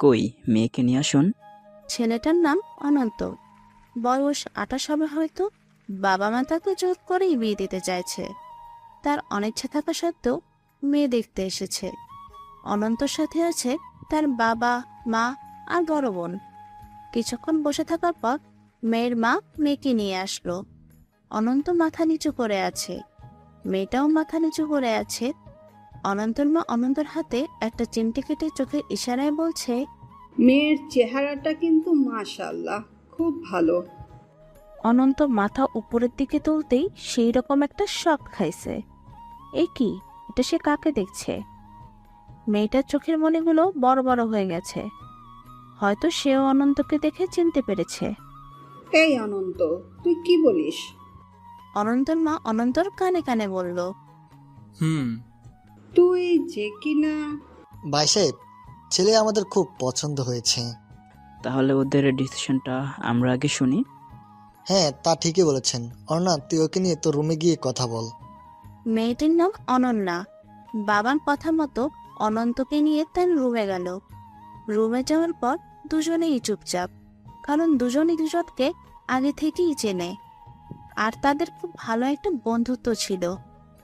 কই মেয়েকে নিয়ে আসুন। ছেলেটার নাম অনন্ত, বয়স 28 হবে হয়তো। বাবা মা তাকে জোর করেই বিয়ে দিতে চাইছে। তার অনিচ্ছা থাকা সত্ত্বেও মেয়ে দেখতে এসেছে। অনন্তর সাথে আছে তার বাবা, মা আর বড় বোন। কিছুক্ষণ বসে থাকার পর মেয়ের মা মেয়েকে নিয়ে আসলো। অনন্ত মাথা নিচু করে আছে, মেয়েটাও মাথা নিচু করে আছে। অনন্তর মা অনন্তর হাতে একটা চিমটি কেটে চোখের ইশারায় বলছে, মেয়ের চেহারাটা কিন্তু মাশাআল্লাহ খুব ভালো। অনন্ত মাথা উপরের দিকে তুলতেই সেই রকম একটা শক খাইছে। এ কি, এটা সে কাকে দেখছে? মেয়েটার চোখের মণিগুলো বড় বড় হয়ে গেছে। হয়তো সেও অনন্তকে দেখে চিনতে পেরেছে। এই অনন্ত, তুই কি বলিস? অনন্তর মা অনন্তর কানে কানে বলল, হুম। তুই যে কিনা। ভাই সাহেব, ছেলে আমাদের খুব পছন্দ হয়েছে। তাহলে ওদের ডিসিশনটা আমরা আগে শুনি। হ্যাঁ, তা ঠিকই বলেছেন। অর্ণা, তুই ওকে নিয়ে তোর রুমে গিয়ে কথা বল। মেয়েটির নাম অনন্যা। বাবার কথা মতো অনন্তকে নিয়ে তার রুমে গেল। রুমে যাওয়ার পর দুজনেই চুপচাপ, কারণ দুজনেই দুজনকে আগে থেকেই চেনে। আর তাদের খুব ভালো একটা বন্ধুত্ব ছিল।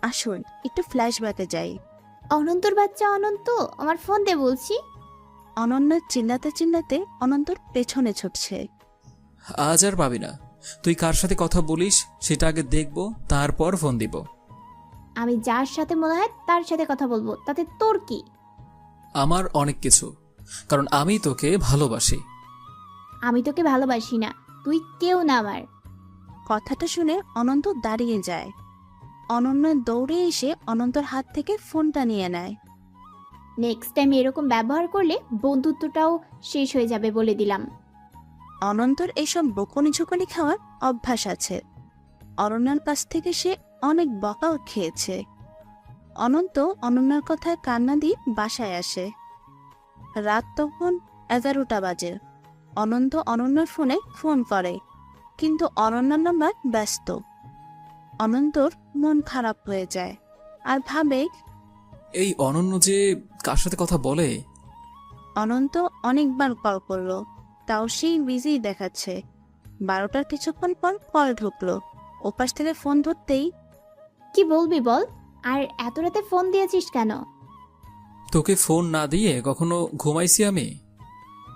আসুন একটু ফ্ল্যাশব্যাকে যাই। অনন্তর বাচ্চা অনন্ত, আমার ফোন দে বলছি। অনন্যা চিল্লাতে চিল্লাতে অনন্তর পেছনে ছুটছে। আজ আর পাবি না। তুই কার সাথে কথা বলিস সেটা আগে দেখব, তারপর ফোন দিব। আমি যার সাথে মনে হয় তার সাথে কথা বলবো, তাতে তোর কি? আমার অনেক কিছু, কারণ আমি তোকে ভালোবাসি। আমি তোকে ভালোবাসি না, তুই কেউ না আমার। কথাটা শুনে অনন্ত দাঁড়িয়ে যায়। অনন্যা দৌড়ে এসে অনন্তর হাত থেকে ফোনটা নিয়ে নেয়। নেক্সট টাইম এরকম ব্যবহার করলে বন্ধুত্বটাও শেষ হয়ে যাবে বলে দিলাম। অনন্তর এইসব বকুনি ঝুঁকুনি খাওয়ার অভ্যাস আছে। অনন্যার কাছ থেকে সে অনেক বকাও খেয়েছে। অনন্ত অনন্যার কথায় কান্না দিয়ে বাসায় আসে। রাত তখন 11টা বাজে। অনন্ত অনন্যার ফোনে ফোন করে, কিন্তু অনন্যার নাম্বার ব্যস্ত। অনন্তর মন খারাপ হয়ে যায় আর ভাবে, এই অনন্য যে কার সাথে কথা বলে। অনন্ত অনেকবার কল করলো, তাও সেই বিজি দেখাচ্ছে। 12টার কিছুক্ষণ পর কল ঢুকলো। ওপাশ থেকে ফোন ধরতেই, কি বলবি বল, আর এত রাতে ফোন দিয়েছিস কেন? তোকে ফোন না দিয়ে কখনো ঘুমাইছি আমি?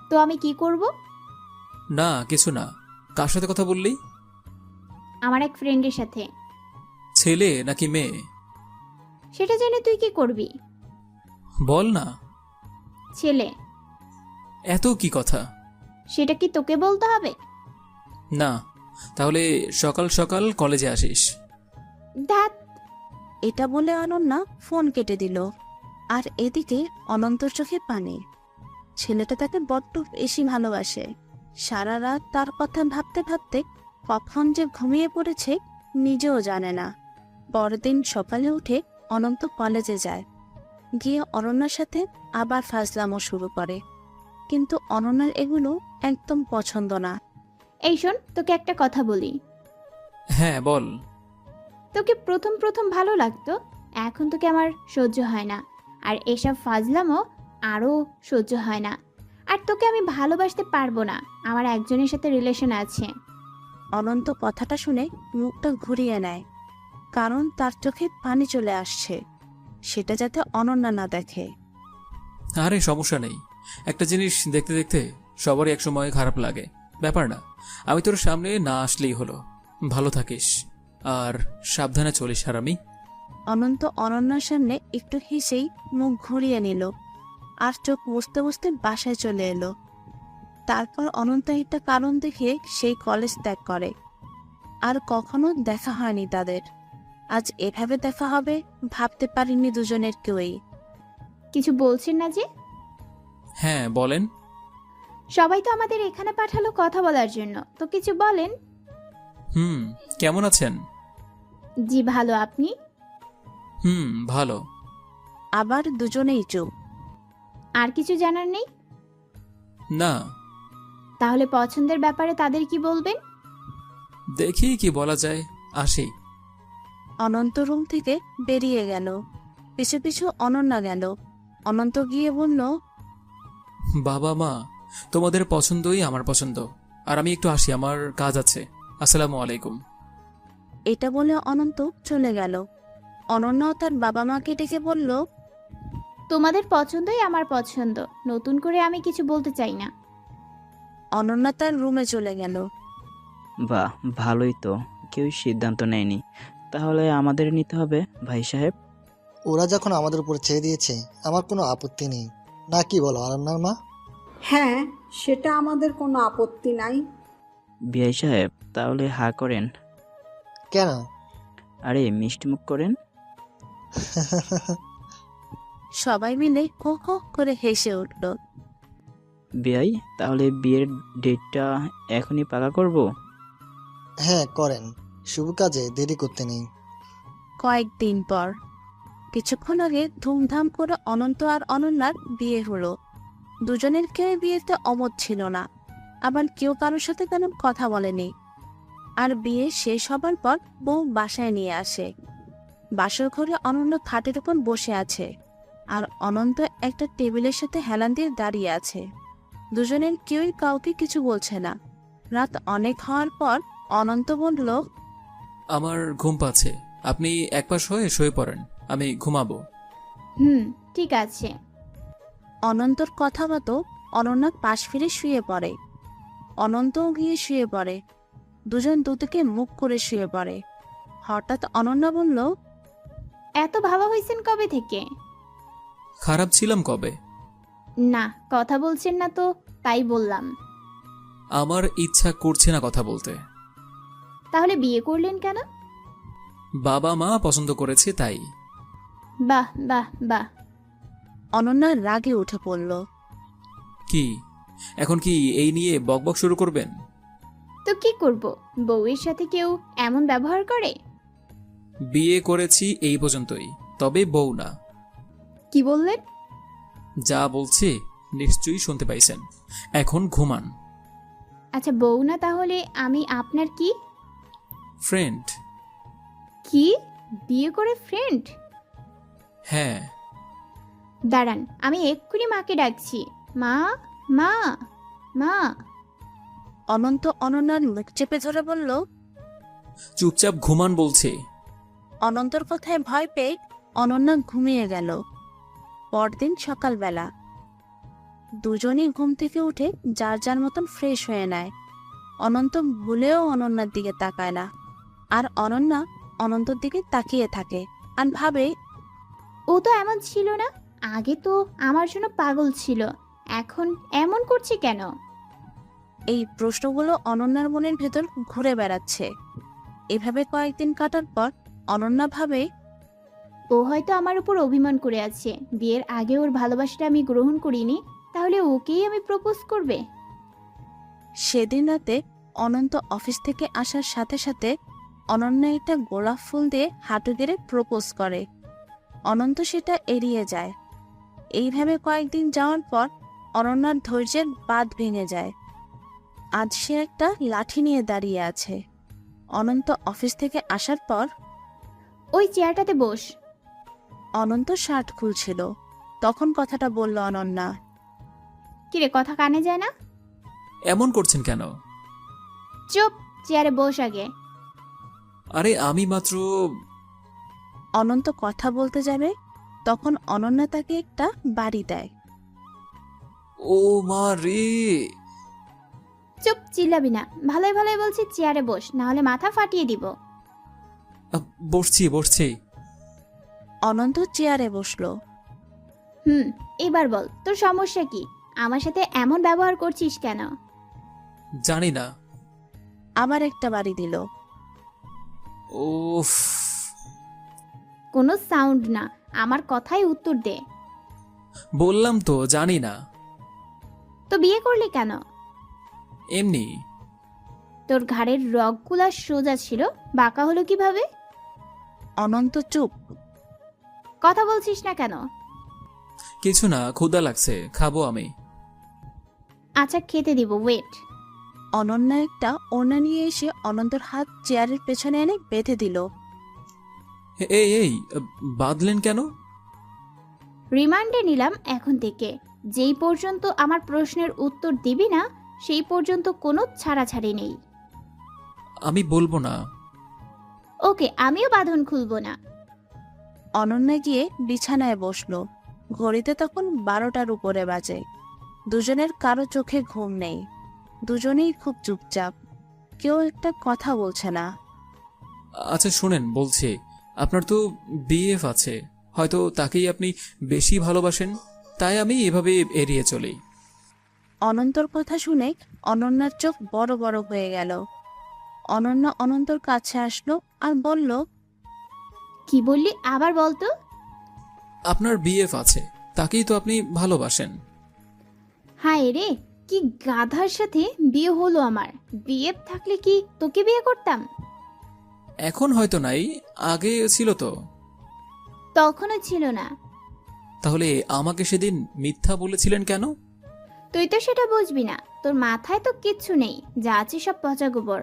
তো আমি কি করব? না, কিছু না। কার সাথে কথা বললি? আমার এক ফ্রেন্ডের সাথে। ছেলে নাকি মেয়ে? সেটা জেনে তুই কি করবি? বল না। ছেলে। এত কি কথা? সেটা কি তোকে বলতে হবে? না, তাহলে সকাল সকাল কলেজে আসিস। ধ্যাত। এটা বলে অনন্যা ফোন কেটে দিল। আর এদিকে অনন্তর চোখে পানি। ছেলেটা তাকে বড্ড বেশি ভালোবাসে। সারা রাত তার কথা ভাবতে ভাবতে কখন যে ঘুমিয়ে পড়েছে নিজেও জানে না। পরদিন সকালে উঠে অনন্ত কলেজে যায়। গিয়ে অনন্যার সাথে আবার ফাজলামো শুরু করে, কিন্তু অনন্যার এগুলো একদম পছন্দ না। এই শোন, তোকে একটা কথা বলি। হ্যাঁ, বল। তোকে প্রথম প্রথম ভালো লাগতো, এখন তোকে আমার সহ্য হয় না। আর এসব ফাজলামো আরও সহ্য হয় না। আর তোকে আমি ভালোবাসতে পারবো না, আমার একজনের সাথে রিলেশন আছে। অনন্ত কথাটা শুনে মুখটা ঘুরিয়ে নেয়, কারণ তার চোখে পানি চলে আসছে। সেটা যাতে অনন্যা না দেখে। আরে সমস্যা নেই, একটা জিনিস দেখতে দেখতে সবারই একসময় খারাপ লাগে, ব্যাপার না। আমি তোর সামনে না আসলেই হলো। ভালো থাকিস আর সাবধানে চলিস হারামি। অনন্ত অনন্যার সামনে একটু হেসেই মুখ ঘুরিয়ে নিল আর চোখ বুঝতে বুঝতে বাসায় চলে এলো। তারপর অনন্ত একটা কারণ দেখিয়ে সেই কলেজ ত্যাগ করে। আর কখনো দেখা হয়নি তাদের। আজ এভাবে দেখা হবে ভাবতে পারিনি দুজনের কেউই। কিছু বলছেন না যে? হ্যাঁ, বলেন। সবাই তো আমাদের এখানে পাঠালো কথা বলার জন্য, তো কিছু বলেন। কেমন আছেন? জি ভালো, আপনি? ভালো। আবার দুজনেই চুপ। আর কিছু জানার নেই? না। তাহলে পছন্দের ব্যাপারে তাদের কি বলবেন? দেখি কি বলা যায়, আসি। অনন্ত রুম থেকে বেরিয়ে গেল। পিছু পিছু অনন্যা গেল। অনন্ত গিয়ে বলল, বাবা মা তোমাদের পছন্দই আমার পছন্দ। আর আমি একটু আসি, আমার কাজ আছে। আসসালামু আলাইকুম। এটা বলে অনন্ত চলে গেল। অনন্যাও তার বাবা মাকে ডেকে বলল, তোমাদের পছন্দই আমার পছন্দ, নতুন করে আমি কিছু বলতে চাই না। অনন্যা তার রুমে চলে গেল। বাহ, ভালোই তো, কেউ সিদ্ধান্ত নেয়নি। তাহলে আমাদের নিতে হবে ভাই সাহেব। ওরা যখন আমাদের উপর ছেড়ে দিয়েছে, আমার কোনো আপত্তি নেই। না কি বলো অনন্যার মা? হ্যাঁ, সেটা আমাদের কোনো আপত্তি নাই। ভাই সাহেব, তাহলে হা করেন। কেন? আরে মিষ্টিমুখ করেন। সবাই মিলে হো হো করে হেসে উঠল। বিয়াই, তাহলে বিয়ের ডেটটা এখনই পাকা করব। হ্যাঁ করেন, শুভ কাজে দেরি করতে নেই। কয়েকদিন পর, কিছুক্ষণ আগে ধুমধাম করে অনন্ত আর অনন্যার বিয়ে হলো। দুজনের কেউ বিয়েতে অমত ছিল না, আবার কেউ কারোর সাথে তেমন কথা বলেনি। আর বিয়ে শেষ হবার পর বউ বাসায় নিয়ে আসে। বাসর ঘরে অনন্য খাটের উপর বসে আছে, আর অনন্ত একটা টেবিলের সাথে হেলান দিয়ে দাঁড়িয়ে আছে। দুজনের কেউই কাউকে কিছু বলছে না। রাত অনেক হওয়ার পর অনন্ত বলল, আমার ঘুম পাচ্ছে, আপনি একপাশ হয়ে শুয়ে পড়েন, আমি ঘুমাবো। ঠিক আছে। অনন্তর কথা মতো অনন্যা পাশ ফিরে শুয়ে পড়ে। অনন্তও গিয়ে শুয়ে পড়ে। দুজন দুদিকে মুখ করে শুয়ে পড়ে। হঠাৎ অনন্যা বলল, এত ভাবা হয়েছেন কবে থেকে? খারাপ ছিলাম কবে? না, কথা বলছেন না তো, তাই বললাম। আমার ইচ্ছা করছে না কথা বলতে। তাহলে বিয়ে করলেন কেন? বাবা মা পছন্দ করেছে তাই। বাহ বাহ বাহ। অনন্যা রাগে উঠে পড়ল। কি এখন কি এই নিয়ে বকবক শুরু করবেন? তো কি করব, বউয়ের সাথে কেউ এমন ব্যবহার করে? বিয়ে করেছি এই পর্যন্তই, তবে বউ না। কি বললেন? যা বলছি নিশ্চয়ই শুনতে পাইছেন। এখন ঘুমান। আচ্ছা, বউ না তাহলে আমি আপনার কি? ফ্রেন্ড। কি? বিয়ে করে ফ্রেন্ড? হ্যাঁ। দাঁড়ান, আমি এক্ষুনি মাকে ডাকছি। মা, মা, মা। অনন্ত অনন্যার মুখ চেপে ধরে বলল। চুপচাপ ঘুমান বলছি। অনন্তর কথায় ভয় পেয়ে অনন্যা ঘুমিয়ে গেল। পরদিন সকালবেলা দুজনই ঘুম থেকে উঠে যার যার মতন ফ্রেশ হয়ে নেয়। অনন্ত ভুলেও অনন্যার দিকে তাকায় না, আর অনন্যা অনন্তর দিকে তাকিয়ে থাকে আর ভাবে, ও তো এমন ছিল না, আগে তো আমার জন্য পাগল ছিল, এখন এমন করছে কেন? এই প্রশ্নগুলো অনন্যার মনের ভেতর ঘুরে বেড়াচ্ছে। এভাবে কয়েকদিন কাটার পর অনন্যা ভাবে, ও হয়তো আমার উপর অভিমান করে আছে, বিয়ের আগে ওর ভালোবাসাটা আমি গ্রহণ করিনি, তাহলে ওকেই আমি প্রপোজ করবে। সেদিন রাতে অনন্ত অফিস থেকে আসার সাথে সাথে অনন্যা একটা গোলাপ ফুল দিয়ে হাঁটু গেড়ে প্রপোজ করে। অনন্ত সেটা এড়িয়ে যায়। এইভাবে কয়েকদিন যাওয়ার পর অনন্যার ধৈর্যের বাঁধ ভেঙে যায়। আজ সে একটা লাঠি নিয়ে দাঁড়িয়ে আছে। অনন্ত অফিস থেকে আসার পর ওই চেয়ারটাতে বস। অনন্ত শার্ট খুলছিল, তখন কথাটা বলল অনন্যা। কিরে, কথা কানে যায় না? এমন করছেন কেন? চুপ, চেয়ারে বস আগে। আরে আমি মাত্র। অনন্ত কথা বলতে যাবে, তখন অনন্যা তাকে একটা বাড়ি দেয়। ও মা রে! চুপ, চিল্লাবি না, ভালোই ভালোই বলছি চেয়ারে বস, না হলে মাথা ফাটিয়ে দিব। বসছি বসছি। অনন্ত চেয়ারে বসলো। এবার বল, তোর সমস্যা কি? আমার সাথে এমন ব্যবহার করছিস কেন? জানি না। আবার একটা বাড়ি দিল। উফ। কোনো সাউন্ড না, আমার কথাই উত্তর দে। বললাম তো জানি না। তো বিয়ে করলি কেন? এমনি। তোর ঘাড়ের রগগুলা সোজা ছিল, বাঁকা হলো কিভাবে? অনন্ত চুপ। কথা বলছিস না কেন? কিছু না, ক্ষুধা লাগছে, খাবো আমি। আচ্ছা, খেতে দিব, ওয়েট। অনন্যা একটা ওড়না নিয়ে এসে অনন্তর হাত চেয়ারের পেছনে এনে বেঁধে দিল। এই এই বাঁধলেন কেন? রিমান্ডে নিলাম এখন থেকে, যেই পর্যন্ত আমার প্রশ্নের উত্তর দিবি না সেই পর্যন্ত কোনো ছাড়াছাড়ি নেই। আমি বলবো না। ওকে, আমিও বাঁধন খুলবো না। অনন্যা গিয়ে বিছানায় বসলো। ঘড়িতে তখন 12টার উপরে বাজে। দুজনের কারো চোখে ঘুম নেই। দুজনেই খুব চুপচাপ, কেউ একটা কথা বলছে না। আচ্ছা শুনেন, বলছি আপনার তো বিএফ আছে, হয়তো তাকেই আপনি বেশি ভালোবাসেন, তাই আমি এভাবে এড়িয়ে চলি। অনন্তর কথা শুনে অনন্যার চোখ বড় বড় হয়ে গেল। অনন্যা অনন্তর কাছে আসলো আর বলল, কি বললি আবার বলতো? আপনার বিএফ আছে, তাকেই তো আপনি ভালোবাসেন। হায় রে, কি গাধার সাথে বিয়ে হলো আমার। বিয়ে থাকলে কি তোকে বিয়ে করতাম? এখন হয়তো নাই, আগে ছিল তো। তখনও ছিল না। তাহলে আমাকে সেদিন মিথ্যা বলেছিলেন কেন? তুই তো সেটা বুঝবি না, তোর মাথায় তো কিচ্ছু নেই, যা আছে সব পচা গোবর।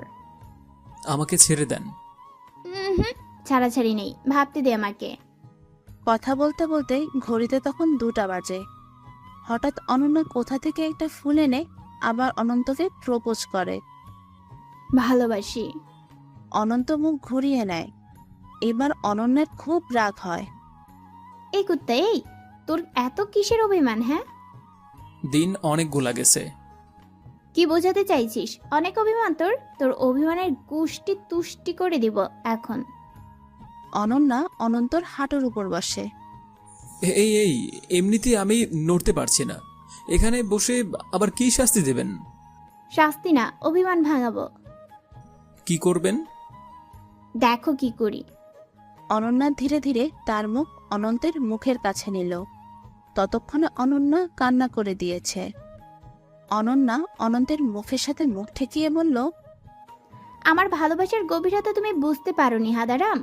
আমাকে ছেড়ে দেন। হুম, ছাড়াছাড়ি নেই, ভাবতে দে আমাকে। কথা বলতে বলতে ঘড়িতে তখন 2টা বাজে। হঠাৎ অনন্যা কোথা থেকে একটা ফুল এনে আবার অনন্তকে প্রপোজ করে। ভালোবাসি। অনন্ত মুখ ঘুরিয়ে নেয়। এবার অনন্যার খুব রাগ হয়। এই কুত্তা, এই তোর এত কিসের অভিমান? হ্যাঁ, দিন অনেকগুলা গেছে। কি বোঝাতে চাইছিস? অনেক অভিমান তোর? তোর অভিমানের গুষ্টি তুষ্টি করে দিব এখন। অনন্যা অনন্তর হাঁটুর উপর বসে। এই এই এমনিতে আমি নড়তে পারছি না, এখানে বসে আবার কি শাস্তি দেবেন? শাস্তি না, অভিমান ভাঙাবো। কি করবেন? দেখো কি করি। অনন্যা ধীরে ধীরে তার মুখ অনন্তের মুখের কাছে নিল। ততক্ষণে অনন্যা কান্না করে দিয়েছে। অনন্যা অনন্তের মুখের সাথে মুখ ঠেকিয়ে বলল, আমার ভালোবাসার গভীরতা তুমি বুঝতে পারোনি হাদারাম।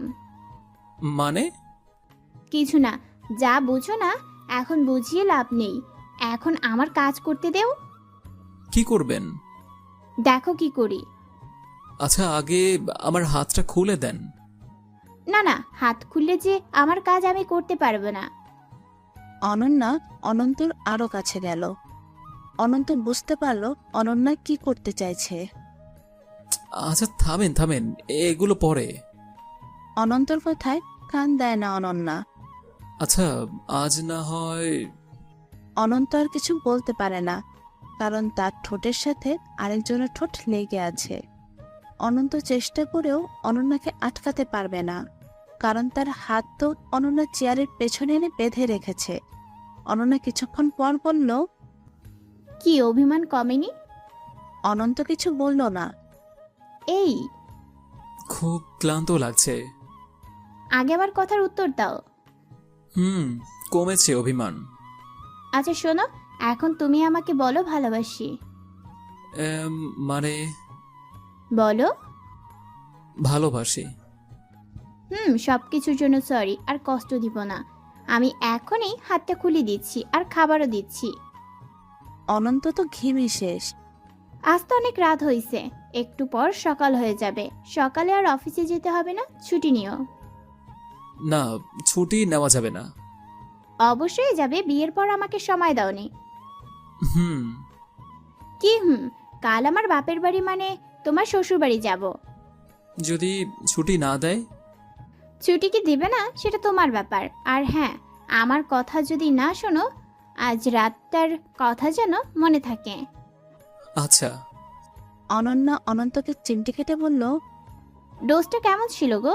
মানে? কিছু না, যা বুঝো না এখন বুঝিয়ে লাভ নেই। এখন আমার কাজ করতে দেও। কি করবেন? দেখো কি করি। আচ্ছা আগে আমার হাতটা খুলে দেন। না না, হাত খুললে যে আমার কাজ আমি করতে পারবো না। অনন্যা অনন্তর আরো কাছে গেল। অনন্ত বুঝতে পারল অনন্যা কি করতে চাইছে। আচ্ছা থামেন থামেন, এগুলো পরে। অনন্তর কথায় কান দেয় না অনন্যা। আচ্ছা আজ না হয়। অনন্ত আর কিছু বলতে পারে না, কারণ তার ঠোঁটের সাথে আরেকজনের ঠোঁট লেগে আছে। অনন্ত চেষ্টা করেও অনন্যাকে আটকাতে পারবে না, কারণ তার হাত তো অনন্যা চেয়ারের পেছনে এনে বেঁধে রেখেছে। অনন্যা কিছুক্ষণ পর বলল, কি অভিমান কমেনি? অনন্ত কিছু বলল না। এই, খুব ক্লান্ত লাগছে। আগে আমার কথার উত্তর দাও। কমেছে অভিমান। আচ্ছা শোনো, এখন তুমি আমাকে বলো ভালোবাসি। মানে বলো। ভালোবাসি। সবকিছুর জন্য সরি, আর কষ্ট দিব না। আমি এখনই হাতটা খুলে দিচ্ছি আর খাবারও দিচ্ছি। অনন্ত তো ঘিমি শেষ। আজ তো অনেক রাত হয়েছে, একটু পর সকাল হয়ে যাবে। সকালে আর অফিসে যেতে হবে না, ছুটি নিও। না, ছুটি নেওয়া যাবে না। অবশ্যই যাবে, বিয়ের পর আমাকে সময় দাওনি। হুম। কি কাল আমার বাপের বাড়ি মানে তোমার শ্বশুর বাড়ি যাব। যদি ছুটি না দেয়? ছুটি কি দিবে না সেটা তোমার ব্যাপার। আর হ্যাঁ, আমার কথা যদি না শোনো, আজ রাতটার কথা যেন মনে থাকে। আচ্ছা। অনন্যা অনন্তকে চিমটি কেটে বলল, ডোজটা কেমন ছিল গো?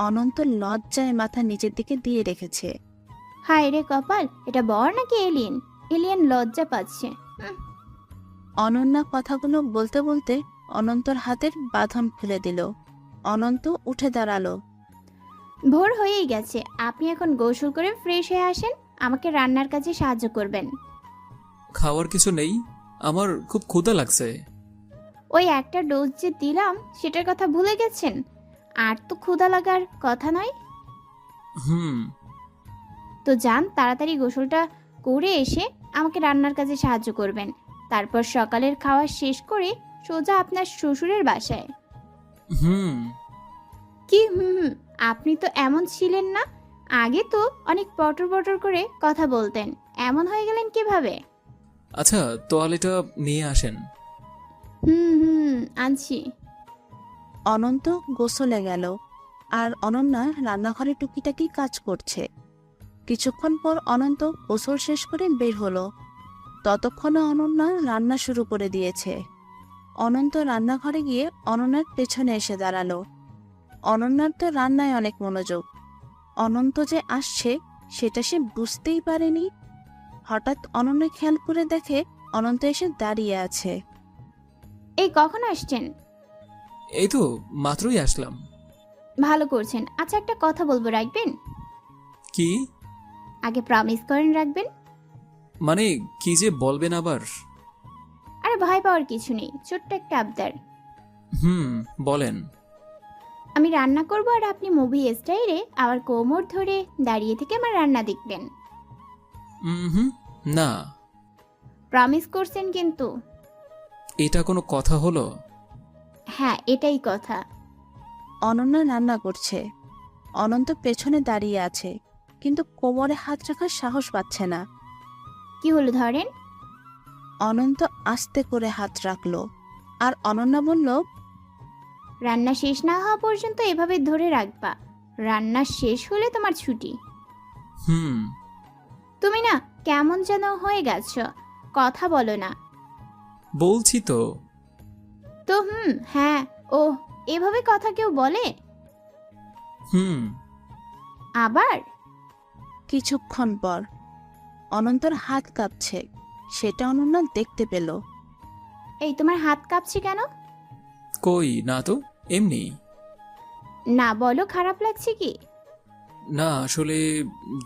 অনন্ত লজ্জায় মাথা নিচের দিকে দিয়ে রেখেছে। হায় রে কপাল, এটা বর নাকি এলিয়েন? এলিয়েন লজ্জা পাচ্ছে। অনন্যা কথাগুলো বলতে বলতে অনন্তর হাতের বাঁধন খুলে দিল। অনন্ত উঠে দাঁড়ালো। ভোর হয়েই গেছে, আপনি এখন গোসল করে ফ্রেশ হয়ে আসেন, আমাকে রান্নার কাজে সাহায্য করবেন। খাওয়ার কিছু নেই, আমার খুব ক্ষুধা লাগছে। ওই একটা ডোজ যে দিলাম সেটার কথা ভুলে গেছেন? আর তো ক্ষুধা লাগার কথা নয়। তো যান, তাড়াতাড়ি গোসলটা করে এসে আমাকে রান্নার কাজে সাহায্য করবেন। তারপর সকালের খাওয়া শেষ করে সোজা আপনার শ্বশুরের বাসায়। কি আপনি তো এমন ছিলেন না, আগে তো অনেক পটর পটর করে কথা বলতেন, এমন হয়ে গেলেন কিভাবে? আচ্ছা, তোয়ালেটা নিয়ে আসেন। হুম, আনছি। অনন্ত গোসলে গেল আর অনন্যা রান্নাঘরে টুকিটাকি কাজ করছে। কিছুক্ষণ পর অনন্ত গোসল শেষ করে বের হলো। ততক্ষণে অনন্যা রান্না শুরু করে দিয়েছে। অনন্ত রান্নাঘরে গিয়ে অনন্যার পেছনে এসে দাঁড়ালো। অনন্যার তো রান্নায় অনেক মনোযোগ। অনন্ত যে আসছে সেটা সে বুঝতেই পারেনি। হঠাৎ অনন্যা খেয়াল করে দেখে অনন্ত এসে দাঁড়িয়ে আছে। এই কখন আসছেন? এই তো মাত্রই আসলাম। ভালো করছেন। আচ্ছা, একটা কথা বলবো, রাখবেন? কি? আগে প্রমিস করেন রাখবেন। মানে কি যে বলবেন আবার? আরে ভয় পাওয়ার কিছু নেই, ছোট্ট একটা আবদার। বলেন। আমি রান্না করব আর আপনি মুভি স্টাইলে আমার কোমর ধরে দাঁড়িয়ে থেকে আমার রান্না দেখবেন। হুম, না। প্রমিস করছেন কিন্তু? এটা কোনো কথা হলো? হ্যাঁ, এটাই কথা। অনন্যা রান্না করছে। অনন্ত পেছনে দাঁড়িয়ে আছে, কিন্তু কোমরে হাত রাখার সাহস পাচ্ছে না। কি হলো, ধরেন। অনন্ত আস্তে করে হাত রাখলো আর অনন্যা বলল, রান্না শেষ না হওয়া পর্যন্ত এভাবে ধরে রাখবা। রান্না শেষ হলে তোমার ছুটি। হুম। তুমি না কেমন যেন হয়ে গেছো, কথা বলো না। বলছি তো। তো হ্যাঁ, ও এভাবে কথা কেউ বলে? হুম। আবার? কিছুক্ষণ পর অনন্তর হাত কাঁপছে, সেটা অনন্যা দেখতে পেল। এই তোমার হাত কাঁপছে কেন? কই না তো, এমনি। না বলো, খারাপ লাগছে কি? না আসলে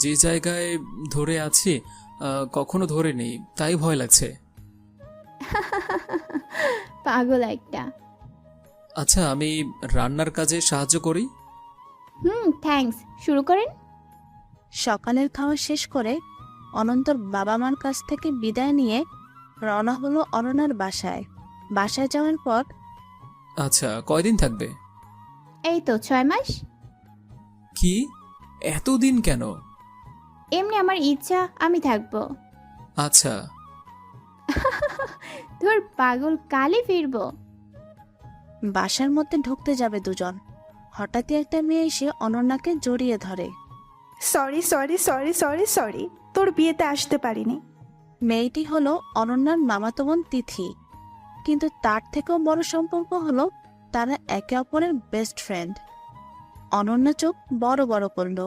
যে জায়গায় ধরে আছি কখনো ধরে নেই, তাই ভয় লাগছে। পাগল একটা। আচ্ছা, আমি রান্নার কাজে সাহায্য করি। থ্যাঙ্কস। শুরু করেন। সকালের খাওয়া শেষ করে অনন্তর বাবা মার কাছ থেকে বিদায় নিয়ে রওনা হলো অনন্যার বাসায়। বাসায় যাওয়ার পর আচ্ছা, কয়দিন থাকবে? এই তো 6 মাস। কি, এতদিন কেন? এমনি আমার ইচ্ছা, আমি থাকবো। আচ্ছা। ধুর পাগল, কালই ফিরবো। বাসার মধ্যে ঢুকতে যাবে দুজন, হঠাৎই একটা মেয়ে এসে অনন্যাকে জড়িয়ে ধরে। Sorry sorry sorry sorry sorry, তোর বিয়েতে আসতে পারিনি। মেয়েটি হলো অনন্যার মামাতো বোন তিথি, কিন্তু তার থেকেও বড় সম্পর্ক হলো তারা একে অপরের বেস্ট ফ্রেন্ড। অনন্যা চোখ বড় বড় করলো।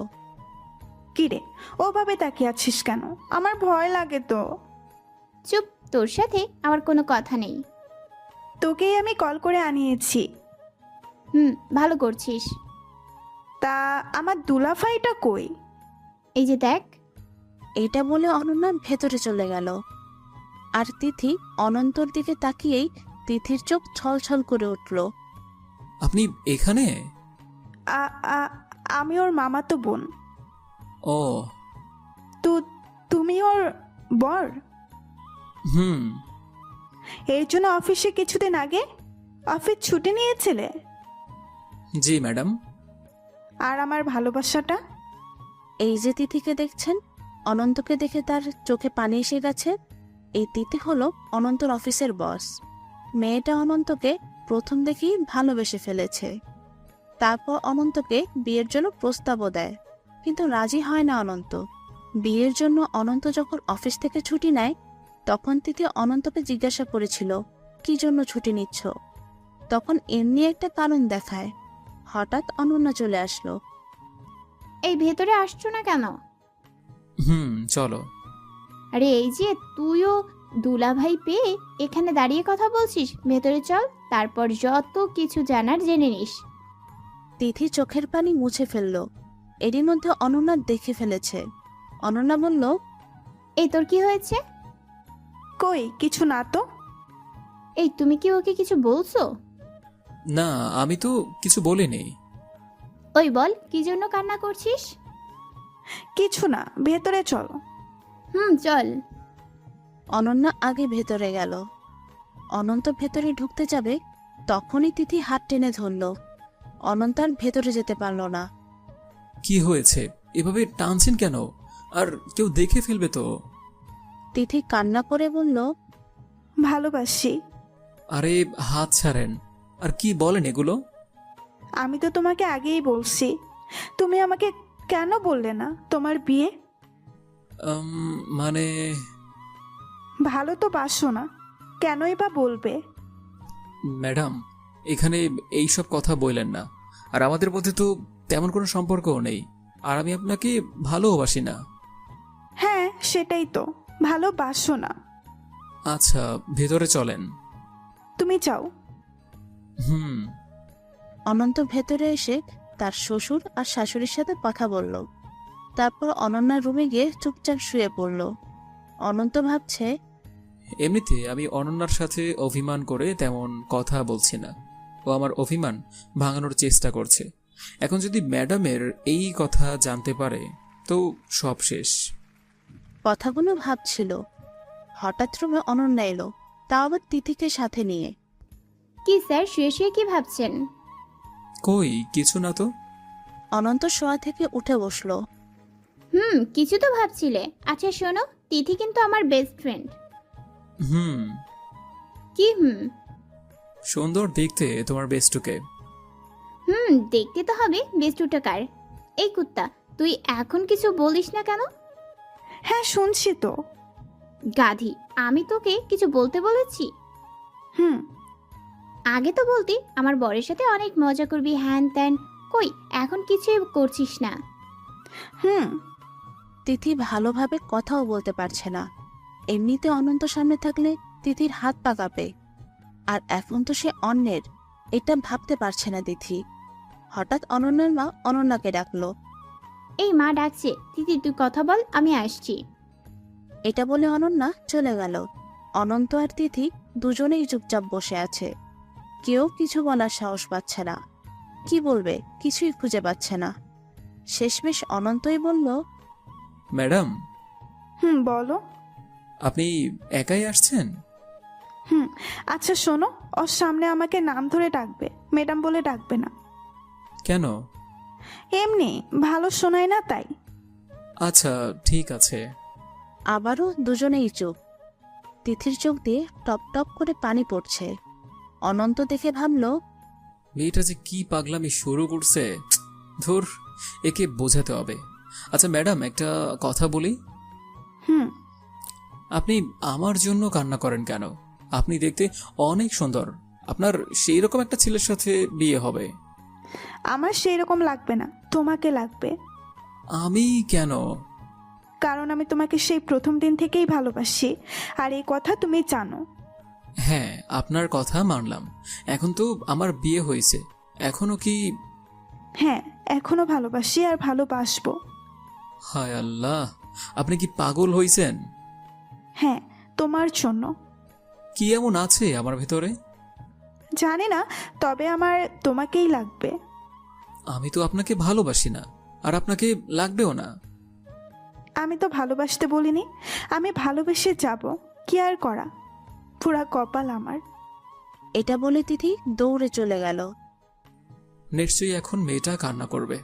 কিরে, ওভাবে তাকিয়ে আছিস কেন? আমার ভয় লাগে তো। চুপ, তোর সাথে আমার কোনো কথা নেই। তোকেই আমি কল করে আনিয়েছি। ভালো করছিস। তা আমার দুলাভাইটা কই? এই যে দেখ। এইটা বলে অনন্যা ভেতরে চলে গেল। আর তিথি অনন্তর দিকে তাকিয়েই তিথির চোখ ছলছল করে উঠল। আপনি এখানে? আমি ওর মামাতো বোন। ও। তুমি ওর বর? হুম। এর জন্য অফিসে কিছুদিন আগে অফিস ছুটি নিয়েছিলে? জি ম্যাডাম। আর আমার ভালোবাসাটা? এই যে তিথিকে দেখছেন, অনন্তকে দেখে তার চোখে পানি এসে গেছে। এই তিথি হলো অনন্তর অফিসের বস। মেয়েটা অনন্তকে প্রথম দেখেই ভালোবেসে ফেলেছে। তারপর অনন্তকে বিয়ের জন্য প্রস্তাবও দেয়, কিন্তু রাজি হয় না অনন্ত। বিয়ের জন্য অনন্ত যখন অফিস থেকে ছুটি নেয়, তখন তিথি অনন্তকে জিজ্ঞাসা করেছিল কি জন্য ছুটি নিচ্ছ। তখন এমনি একটা কারণ দেখায়। হঠাৎ অনন্যা চলে আসলো। এই ভেতরে আসছো না কেন? চলো। আরে এই যে তুইও দুলাভাই পেয়ে এখানে দাঁড়িয়ে কথা বলছিস, ভেতরে চল, তারপর যত কিছু জানার জেনে নিস। তিথি চোখের পানি মুছে ফেলল। এরই মধ্যে অনন্যা দেখে ফেলেছে। অনন্যা বলল, এই তোর কি হয়েছে? কই কিছু না তো। এই তুমি কি ওকে কিছু বলছো? না, আমি তো কিছু বলিনি। ওই বল, কি জন্য কান্না করছিস? কিছু না, ভেতরে চলো। চল। অনন্যা আগে ভেতরে গেল। অনন্ত ভেতরে ঢুকতে যাবে, তখনই তিথি হাত টেনে ধরল। অনন্ত আর ভেতরে যেতে পারল না। কি হয়েছে, এভাবে টানছেন কেন? আর কেউ দেখে ফেলবে তো। তিথি কান্না করে বলল, ভালোবাসি। আরে হাত ছাড়েন, আর কি বলেন এগুলো? আমি তো তোমাকে আগেই বলছি, তুমি আমাকে কেন বললে না তোমার বিয়ে? মানে ভালো তো বাসো না, কেনই বা বলবে? ম্যাডাম, এখানে এইসব কথা বললেন না। আর আমাদের মধ্যে তো তেমন কোনো সম্পর্কও নেই, আর আমি আপনাকে ভালোবাসি না। হ্যাঁ সেটাই তো, ভালোবাসো না। আচ্ছা, ভেতরে চলেন। তুমি চাও? হুম। অনন্ত ভেতরে এসে তার শ্বশুর আর শাশুড়ির সাথে কথা বলল। তারপর অনন্যার রুমে গিয়ে চুপচাপ শুয়ে পড়ল। অনন্ত ভাবছে, এমনিতে আমি অনন্যার সাথে অভিমান করে তেমন কথা বলছি না, ও আমার অভিমান ভাঙানোর চেষ্টা করছে। এখন যদি ম্যাডামের এই কথা জানতে পারে তো সব শেষ। কথাগুলো ভাবছিল, হঠাৎ রুমে অনন্যা এলো, তাও আবার তিথিকে সাথে নিয়ে। কি স্যার, শুয়ে শুয়ে কি ভাবছেন? কই কিছু না তো। অনন্ত শোয়া থেকে উঠে বসলো। কিছু তো ভাবছিলে। আচ্ছা শোনো, তিথি কিন্তু আমার বেস্ট ফ্রেন্ড। হুম। কি সুন্দর দেখতে তোমার বেস্টুকে। দেখতে তো হবে বেস্টুটা কার। এই কুত্তা, তুই এখন কিছু বলিস না কেন? হ্যাঁ শুনছি তো। গাধি, আমি তোকে কিছু বলতে বলেছি? হুম। আগে তো বলতি আমার বরের সাথে অনেক মজা করবি, হ্যান ত্যান। কই, এখন কিছুই করছিস না। হুম। তিথি ভালোভাবে কথাও বলতে পারছে না। এমনিতে অনন্ত সামনে থাকলে তিথির হাত পা কাঁপে, আর এখন তো সে অন্যের, এটা ভাবতে পারছে না তিথি। হঠাৎ অনন্যার মা অনন্যাকে ডাকলো। এই মা ডাকছে, তিথি তুই কথা বল, আমি আসছি। এটা বলে অনন্যা চলে গেল। অনন্ত আর তিথি দুজনেই চুপচাপ বসে আছে। কেউ কিছু বলার সাহস পাচ্ছে না। কি বলবে কিছুই খুঁজে পাচ্ছে না। শেষমেশ অনন্তই বলল, ম্যাডাম, হুম বলো। আপনি একাই আসছেন? হুম। আচ্ছা শোনো, ওর সামনে আমাকে নাম ধরে ডাকবে, ম্যাডাম বলে ডাকবে না। কেন? এমনি ভালো শোনায় না তাই। আচ্ছা ঠিক আছে। আবারও দুজনেই চুপ। তিথির চোখ দিয়ে টপ টপ করে পানি পড়ছে। অনন্ত দেখে ভাবল, মেয়েটা যে কি পাগলামি শুরু করছে, ধুর, একে বোঝাতে হবে। আচ্ছা ম্যাডাম, একটা কথা বলি। হুম। আপনি আমার জন্য কান্না করেন কেন? আপনি দেখতে অনেক সুন্দর, আপনার সেই রকম একটা ছেলের সাথে বিয়ে হবে। আমার সেই রকম লাগবে না, তোমাকে লাগবে। আমি কেন? কারণ আমি তোমাকে সেই প্রথম দিন থেকেই ভালোবাসি, আর এই কথা তুমি জানো। হ্যাঁ, আপনার কথা মানলাম। এখন তো আমার বিয়ে হয়েছে, এখনো কি? হ্যাঁ এখনো ভালোবাসি আর ভালোবাসবো। হায় আল্লাহ, আপনি কি পাগল হয়েছেন? হ্যাঁ তোমার জন্য। কি এমন আছে আমার ভেতরে? জানি না, তবে আমার তোমাকেই লাগবে। আমি তো আপনাকে ভালোবাসি না, আর আপনাকে লাগবেও না। আমি তো ভালোবাসতে বলিনি, আমি ভালোবেসে যাব, কি আর করা, পুরা কপাল আমার। এটা বলে তিথি দৌড়ে চলে গেল। নিশ্চয়ই এখন মেয়েটা কান্না করবে।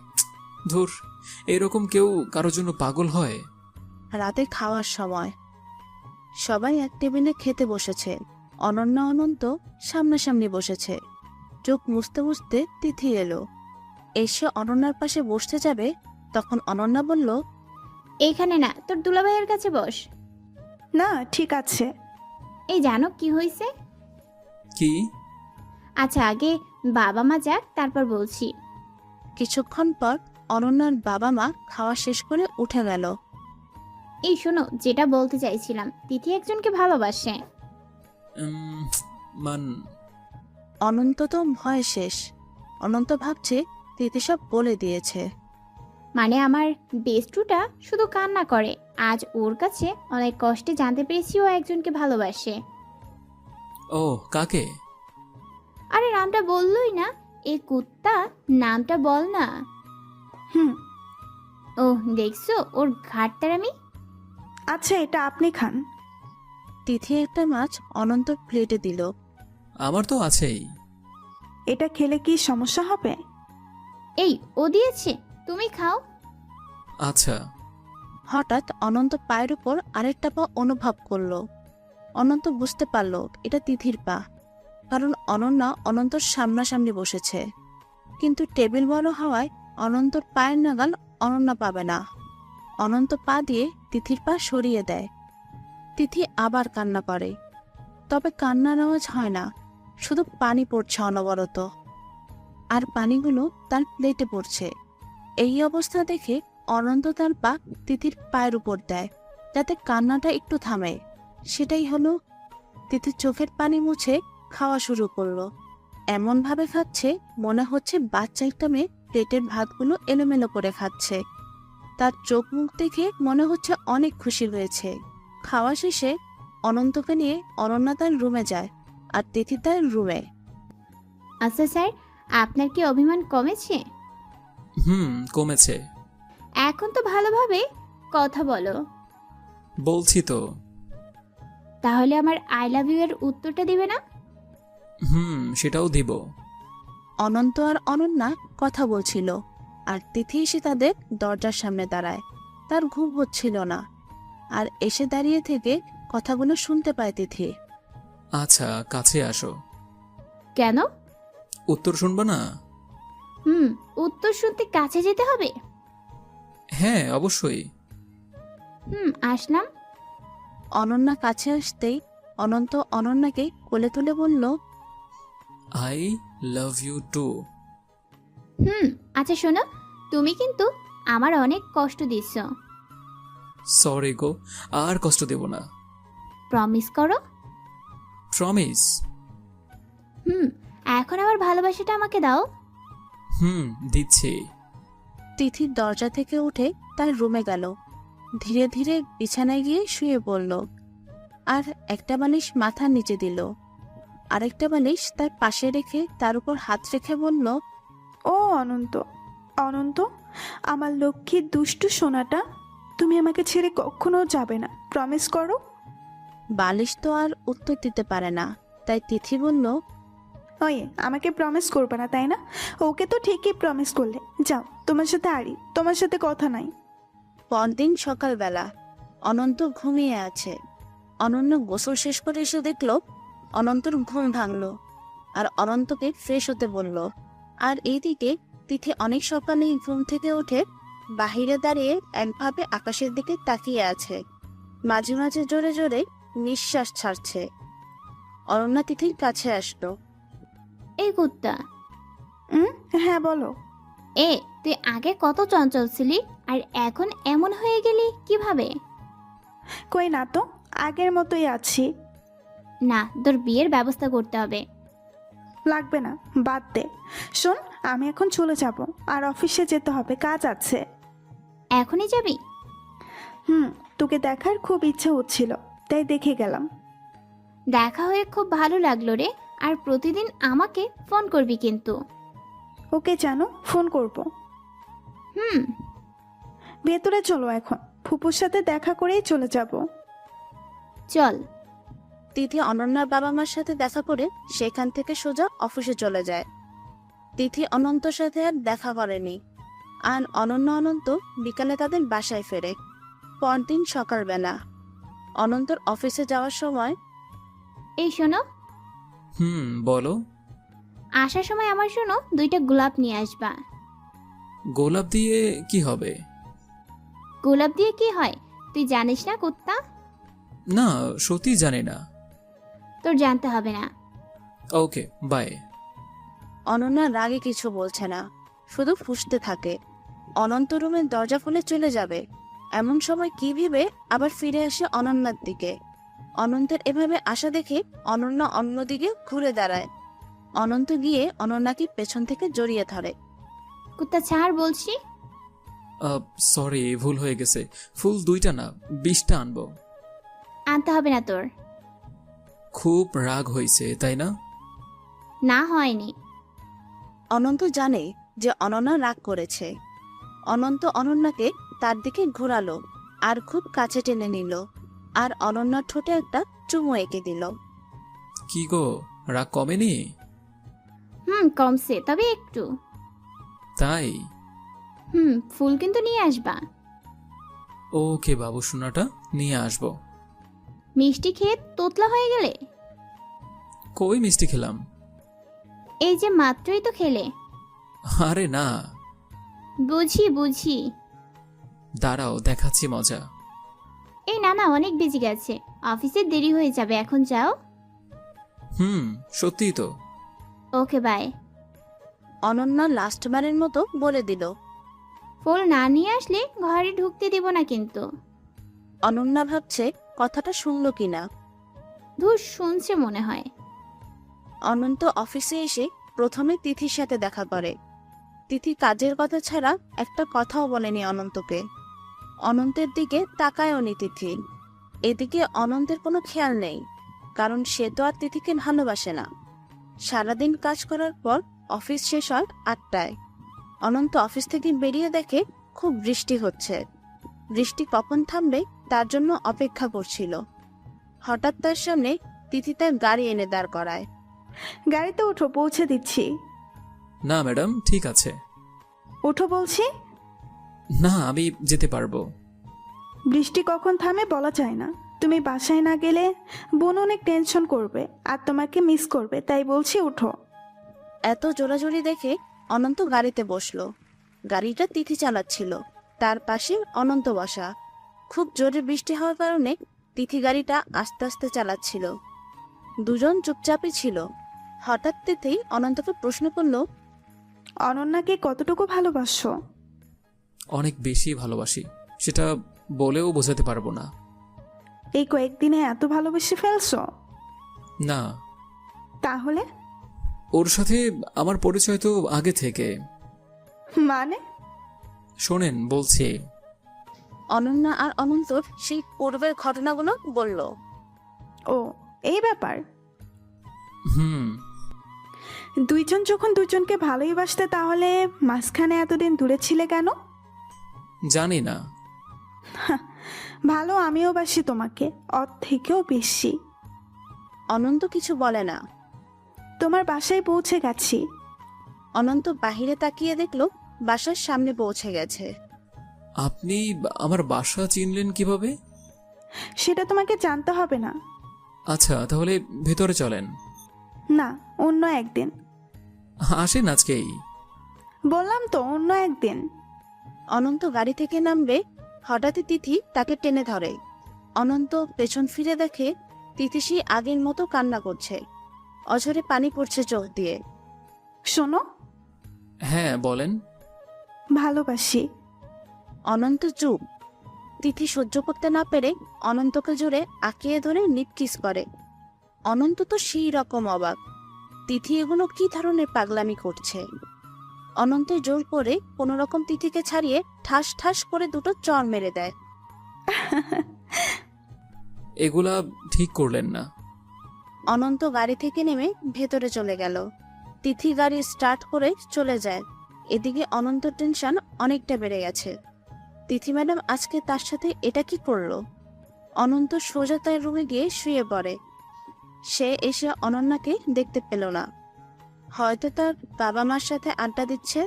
ধুর, এরকম কেউ কারোর জন্য পাগল হয়? রাতে খাওয়ার সময় সবাই এক টেবিলে খেতে বসেছে। অনন্যা অনন্ত সামনাসামনি বসেছে। চোখ মুছতে মুছতে তিথি এলো। এসে অনন্যার পাশে বসতে যাবে, তখন অনন্যা বলল, এইখানে না, তোর দুলাভাইয়ের কাছে বস। না ঠিক আছে। এই জানো কি হয়েছে? কি? আচ্ছা আগে বাবা মা যাক, তারপর বলছি। কিছুক্ষণ পর অনন্যার বাবা মা খাওয়া শেষ করে উঠে গেল। এই শোনো, যেটা বলতে চাইছিলাম, তিথি একজনকে ভালোবাসে। মান অনন্ত তো ভয় শেষ। অনন্ত ভাবছে তিথি সব বলে দিয়েছে। মানে আমার বেস্টুটা শুধু কান্না করে, আজ ওর কাছে অনেক কষ্টে জানতে পেরেছি ও একজনকে ভালোবাসে। ও, কাকে? আরে নামটা বললই না, এ কুত্তা, নামটা বল না। হুম। ও দেখছো ওর ঘাটটার আমি। আচ্ছা এটা আপনি খান। তিথি একটা মাছ অনন্তর প্লেটে দিল। আমার তো আছেই। এটা খেলে কি সমস্যা হবে? এই ও দিয়েছে, তুমি খাও। আচ্ছা। হঠাৎ অনন্ত পায়ের উপর আরেকটা পা অনুভব করলো। অনন্ত বুঝতে পারল এটা তিথির পা, কারণ অনন্যা অনন্তর সামনাসামনি বসেছে। কিন্তু টেবিল বড় হওয়ায় অনন্তর পায়ের নাগাল অনন্যা পাবে না। অনন্ত পা দিয়ে তিথির পা সরিয়ে দেয়। তিথি আবার কান্না করে, তবে কান্নার আওয়াজ হয় না, শুধু পানি পড়ছে অনবরত, আর পানিগুলো তার প্লেটে পড়ছে। এই অবস্থা দেখে অনন্ত তার পা তিথির পায়ের উপর দেয়, যাতে কান্নাটা একটু থামে। সেটাই হলো, তিথির চোখের পানি মুছে খাওয়া শুরু করলো। এমনভাবে খাচ্ছে মনে হচ্ছে বাচ্চা একটা মেয়ে প্লেটের ভাতগুলো এলোমেলো করে খাচ্ছে। তার চোখ মুখ দেখে মনে হচ্ছে অনেক খুশি হয়েছে। খাওয়া শেষে অনন্তকে নিয়ে অনন্যা তার রুমে যায়, আর তিথি তার রুমে। আচ্ছা স্যার, আপনার কি অভিমান কমেছে? কমেছে। এখন তো ভালোভাবে কথা বলো। বলছি তো। তাহলে আমার আই লাভ ইউ এর উত্তরটা দিবে না? সেটাও দিব। অনন্ত আর অনন্যা কথা বলছিল, আর তিথি এসে তাদের দরজার সামনে দাঁড়ায়। তার ঘুম হচ্ছিল না, আর এসে দাঁড়িয়ে থেকে কথাগুলো শুনতে পায় তিথি। আচ্ছা, কাছে আসো। কেন? উত্তর শুনবো না? উত্তর শুনতে কাছে যেতে হবে? হ্যাঁ, অবশ্যই। আসলাম। অনন্যা কাছে আসতেই অনন্ত অনন্যাকে কোলে তুলে বলল, আই লাভ ইউ টু। আচ্ছা শোনো, তুমি কিন্তু আমার অনেক কষ্ট দিচ্ছ। সরি গো, আর কষ্ট দেব না। প্রমিস করো। প্রমিস। এখন আমার ভালোবাসাটা আমাকে দাও। দিচ্ছি। তিথি দরজা থেকে উঠে তার রুমে গেল। ধীরে ধীরে বিছানায় গিয়ে শুয়ে পড়ল, আর একটা বালিশ মাথার নিচে দিল। আরেকটা বালিশ তার পাশে রেখে তার উপর হাত রেখে বলল, ও অনন্ত, অনন্ত, আমার লক্ষ্মীর দুষ্টু সোনাটা, তুমি আমাকে ছেড়ে কখনো যাবে না, প্রমিস করো। বালিশ তো আর উত্তর দিতে পারে না, তাই তিথি বলল, ওই আমাকে প্রমিস করবে না তাই না? ওকে তো ঠিকই প্রমিস করলে। যাও, তোমার সাথে আড়ি, তোমার সাথে কথা নাই। পরদিন সকালবেলা অনন্ত ঘুমিয়ে আছে। অনন্য গোসল শেষ করে এসে দেখল অনন্তর ঘুম ভাঙল, আর অনন্তকে ফ্রেশ হতে বলল। আর এইদিকে তিথি অনেক সকালে ঘুম থেকে উঠে বাহিরে দাঁড়িয়ে একভাবে আকাশের দিকে তাকিয়ে আছে। মাঝে মাঝে জোরে জোরে নিঃশ্বাস ছাড়ছে। অনন্যা তিথির কাছে আসলো। এই কুত্তা, হ্যাঁ বলো। তুই আগে কত চঞ্চল ছিলি, আর এখন এমন হয়ে গেলি কিভাবে? কই না তো, আগের মতোই আছি। না, তোর বিয়ের ব্যবস্থা করতে হবে। লাগবে না, বাদ দে। শোন, আমি এখন চলে যাব, আর অফিসে যেতে হবে, কাজ আছে। এখনই যাবি? তোকে দেখার খুব ইচ্ছা হচ্ছিল, তাই দেখে গেলাম। দেখা হয়ে খুব ভালো লাগলো রে, আর প্রতিদিন আমাকে ফোন করবি কিন্তু। ওকে জানো, ফোন করব। ভেতরে চলো এখন, ফুপুর সাথে দেখা করেই চলে যাব। চল। তিথি অনন্যার বাবা মার সাথে দেখা করে সেখান থেকে সোজা অফিসে চলে যায়। তিথি অনন্তর সাথে আর দেখা করেনি, আর অনন্ত বিকালে তাদের বাসায় ফেরে। পরদিন সকালবেলা অনন্তর অফিসে যাওয়ার সময়, এই শোনো, বলো। আসার সময় আমার শোনো 2টা গোলাপ নিয়ে আসবা। গোলাপ দিয়ে কি হবে? গোলাপ দিয়ে কি হয় তুই জানিস না কুত্তা? না, সত্যি জানি না। তোর জানতে হবে না। ওকে, বাই। অনন্যা রাগে কিছু বলছে না, শুধু ফুঁসতে থাকে। অনন্ত রুমের দরজা খুলে চলে যাবে, এমন সময় কি ভেবে আবার ফিরে আসে অনন্যার দিকে। অনন্তের এভাবে আসা দেখে অনন্যা অন্যদিকে ঘুরে দাঁড়ায়। অনন্ত গিয়ে অনন্যাকে পেছন থেকে জড়িয়ে ধরে। কুত্তা ছাড় বলছি। সরি, ভুল হয়ে গেছে। ফুল 2টা না, 20টা আনবো। আনতে হবে না তোর। খুব রাগ হয়েছে তাই না? না, হয়নি। অনন্ত জানে যে অনন্যা রাগ করেছে। অনন্ত অনন্যাকে তার দিকে ঘোরালো, আর খুব কাছে টেনে নিল, আর অনন্যার ঠোঁটে একটা চুমু এঁকে দিল। কি গো, রাগ কমেনি? কমছে, তবে একটু। তাই? ফুল কিন্তু নিয়ে আসবা। ওকে বাবু সোনাটা, নিয়ে আসবো। মিষ্টি খেয়ে তোতলা হয়ে গেলে? কই মিষ্টি খেলাম? এই যে মাত্রই তো খেলে। আরে না, বুঝি বুঝি। দাঁড়াও দেখাচ্ছি মজা। এই না না, অনেক বেজে গেছে, অফিসে দেরি হয়ে যাবে, এখন যাও। সত্যিই তো। Okay bye. অনন্যা লাস্টবারের মতো বলে দিল। ফুল না নিয়ে আসলে ঘরে ঢুকতে দেব না কিন্তু। অনন্যা ভাবছে কথাটা শুনলো কিনা। ধুস, শুনছে মনে হয়। অনন্ত অফিসে এসে প্রথমে তিথির সাথে দেখা করে। তিথি কাজের কথা ছাড়া একটা কথাও বলেনি অনন্তকে। অনন্তের দিকে তাকায়ওনি তিথি। এদিকে অনন্তের কোনো খেয়াল নেই, কারণ সে তো আর তিথিকে ভালোবাসে না। সারাদিন কাজ করার পর অফিস শেষ হয় 8টায়। অনন্ত অফিস থেকে বেরিয়ে দেখে খুব বৃষ্টি হচ্ছে। বৃষ্টি কখন থামবে তার জন্য অপেক্ষা করছিল। হঠাৎ তার সামনে তিথি তার গাড়ি এনে দাঁড় করায়। গাড়িতে ওঠো, পৌঁছে দিচ্ছি। না ম্যাডাম, ঠিক আছে। ওঠো বলছি। না, আমি যেতে পারবো। বৃষ্টি কখন থামে বলা যায় না। তুমি বাসায় না গেলে বোন অনেক টেনশন করবে আর তোমাকে মিস করবে, তাই বলছি ওঠো। এত জোরাজোরি দেখে অনন্ত গাড়িতে বসলো। গাড়িটা তিথি চালাচ্ছিল, তার পাশে অনন্ত বসা। খুব জোরে বৃষ্টি হওয়ার কারণে তিথি গাড়িটা আস্তে আস্তে চালাচ্ছিল। দুজন চুপচাপই ছিল। হঠাৎ তিথি অনন্তকে প্রশ্ন করলো, অনন্যাকে কতটুকু ভালোবাসো? অনেক বেশি ভালোবাসি, সেটা বলেও বোঝাতে পারবো না। এই কয়েকদিনে এত ভালোবেসে ফেলছো? না, তাহলে? ওর সাথে আমার পরিচয় তো আগে থেকে। মানে? শোনেন বলছি। অনন্যা আর অনন্তর সেই পূর্বের ঘটনাগুলো বলল। ও, এই ব্যাপার। হুম। দুইজন যখন দুজনকে ভালোই বাসতে, তাহলে মাঝখানে এতদিন দূরে ছিলে কেন? জানি না। ভালো আমিও বাসি তোমাকে, ওর থেকেও বেশি। অনন্ত কিছু বলে না। তোমার বাসায় পৌঁছে গেছি। অনন্ত বাহিরে তাকিয়ে দেখলো বাসার সামনে পৌঁছে গেছে। আপনি আমার বাসা চিনলেন কিভাবে? সেটা তোমাকে জানতে হবে না। আচ্ছা, তাহলে ভেতরে চলেন। না, অন্য একদিন। আসেন আজকেই। বললাম তো অন্য একদিন। অনন্ত গাড়ি থেকে নামবে, হঠাৎই তিথি তাকে টেনে ধরে। অনন্ত পেছন ফিরে দেখে তিথি সেই আগের মতো কান্না করছে। অঝরে পানি পড়ছে চোখ দিয়ে। শোনো। হ্যাঁ বলেন। ভালোবাসি। অনন্ত চুপ। তিথি সহ্য করতে না পেরে অনন্তকে জোরে আঁকিয়ে ধরে নিপকিস করে। অনন্ত তো সেই রকম অবাক। তিথি এগুলো কি ধরনের পাগলামি করছে। অনন্ত জোর করে কোনো রকম তিথিকে ছাড়িয়ে ঠাস ঠাস করে দুটো চড় মেরে দেয়। এগুলা ঠিক করলেন না। অনন্ত গাড়ি থেকে নেমে ভেতরে চলে গেল। তিথি গাড়ি স্টার্ট করে চলে যায়। এদিকে অনন্ত টেনশন অনেকটা বেড়ে গেছে। তিথি ম্যাডাম আজকে তার সাথে এটা কি করলো? অনন্ত সোজা তার রুমে গিয়ে শুয়ে পড়ে। সে এসে অনন্যাকে দেখতে পেল না। হয়তো তার বাবা মার সাথে আড্ডা দিচ্ছে।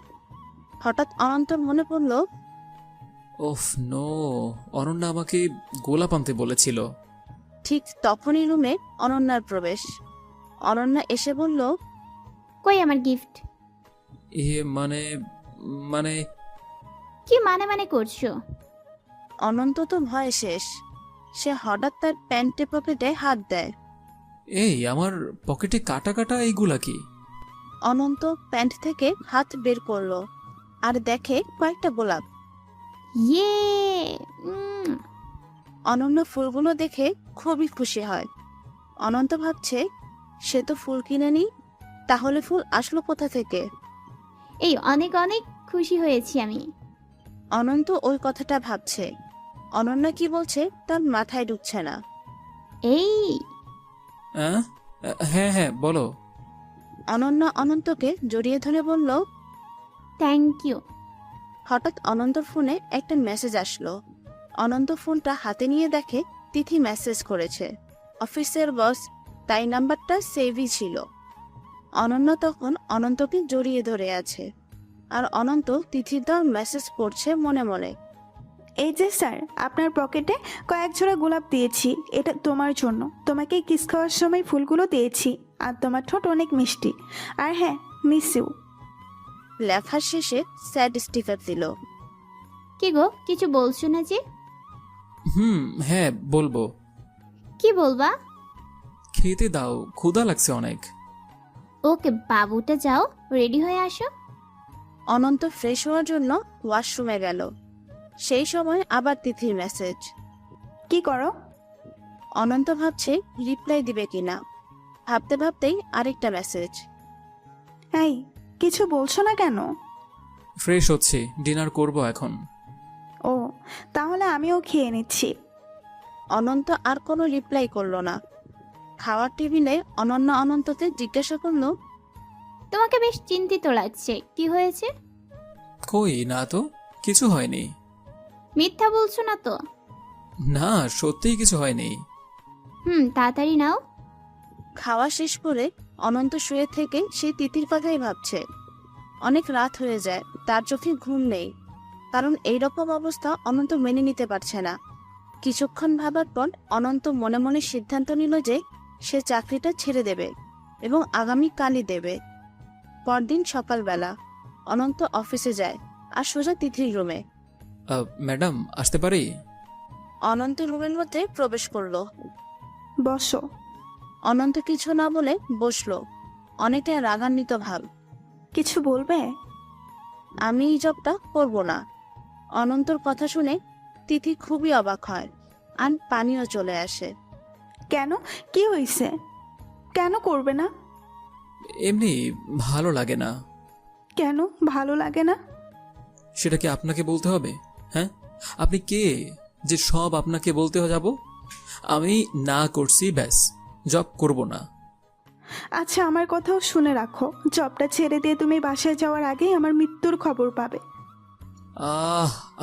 হঠাৎ অনন্তর মনে পড়ল, ওফ নো, অনন্যা আমাকে গোলাপ আনতে বলেছিল। ঠিক তখনই রুমে অনন্যার প্রবেশ। অনন্যা এসে বলল, কই আমার গিফট? এ মানে মানে কি মানে মানে করছো? অনন্ত তো ভয়ে শেষ। সে হঠাৎ তার প্যান্টের পকেটে হাত দেয়। এই আমার পকেটে কাটা কাটা এইগুলা কি? অনন্ত প্যান্ট থেকে হাত বের করলো আর দেখে কয়েকটা গোলাপ। ইয়ে। অনন্য ফুলগুলো দেখে খুবই খুশি হয়। অনন্ত ভাবছে, সে তো ফুল কিনেনি, তাহলে ফুল আসলো কোথা থেকে? এই অনেক অনেক খুশি হয়েছি আমি। অনন্ত ওই কথাটা ভাবছে। অনন্যা কি বলছে তার মাথায় ঢুকছে না। এই হ্যাঁ হ্যাঁ বলো। অনন্যা অনন্তকে জড়িয়ে ধরে বলল, থ্যাংক ইউ। হঠাৎ অনন্তর ফোনে একটা মেসেজ আসলো। অনন্ত ফোনটা হাতে নিয়ে দেখে তিথি মেসেজ করেছে। অফিসের বস, তাই নাম্বারটা সেভই ছিল। অনন্যা তখন অনন্তকে জড়িয়ে ধরে আছে, আর অনন্ত তিথির দেওয়া মেসেজ পড়ছে মনে মনে। এই যে স্যার, আপনার পকেটে কয়েক জোড়া গোলাপ দিয়েছি, এটা তোমার জন্য। তোমাকে কিস খাওয়ার সময় ফুলগুলো দিয়েছি, আর তোমার ঠোঁট অনেক মিষ্টি। আর হ্যাঁ, মিস ইউ। লেখার শেষে স্যাড স্টিকার দিল। কি গো, কিছু বলছো না যে? হ্যাঁ বলবো। কি বলবা? খেতে দাও, ক্ষুধা লাগছে অনেক। ওকে বাবুটা, যাও রেডি হয়ে আসো। অনন্ত ফ্রেশ হওয়ার জন্য ওয়াশরুমে গেল। সেই সময় আবার তিথির মেসেজ। কি করো? অনন্ত ভাবছে রিপ্লাই দিবে কিনা, ভাবতে ভাবতেই আরেকটা মেসেজ। এই, কিছু বলছো না কেন? ফ্রেশ হচ্ছি, ডিনার করব এখন। ও, তাহলে আমিও খেয়ে নিচ্ছি। অনন্ত আর কোনো রিপ্লাই করলো না। খাওয়ার টেবিলে অনন্যা অনন্তকে জিজ্ঞাসা করলো, তোমাকে বেশ চিন্তিত লাগছে, কি হয়েছে? কই না তো, কিছু হয়নি। মিথ্যা বলছো না তো? না, সত্যিই কিছু হয়নি। তাড়াতাড়ি নাও। খাওয়া শেষ করে অনন্ত শুয়ে থেকে সে তিথির কথাই ভাবছে। অনেক রাত হয়ে যায়, তার চোখে ঘুম নেই, কারণ এইরকম অবস্থা অনন্ত মেনে নিতে পারছে না। কিছুক্ষণ ভাবার পর অনন্ত মনে মনে সিদ্ধান্ত নিল যে সে চাকরিটা ছেড়ে দেবে এবং আগামী কালই দেবে। পরদিন সকালবেলা অনন্ত অফিসে যায় আর সোজা তিথির রুমে। ম্যাডাম, আসতে পারি? অনন্ত রুমের মধ্যে প্রবেশ করলো। বসো। অনন্ত কিছু না বলে বসলো, অনেকটা রাগান্বিত ভাব। কিছু বলবে? আমি এই জবটা করবো না। অনন্তর কথা শুনে তিথি খুবই অবাক হয় আর পানিও চলে আসে। কেন, কি হয়েছে? কেন করবে না? এমনি ভালো লাগে না। কেন ভালো লাগে না? সেটা কি আপনাকে বলতে হবে? হ্যাঁ, আপনি কে যে সব আপনাকে বলতে যাব? আমি না করছি, ব্যাস, জব করব না। আচ্ছা, আমার কথাও শুনে রাখো, জবটা ছেড়ে দিয়ে তুমি বাসায় যাওয়ার আগেই আমার মৃত্যুর খবর পাবে।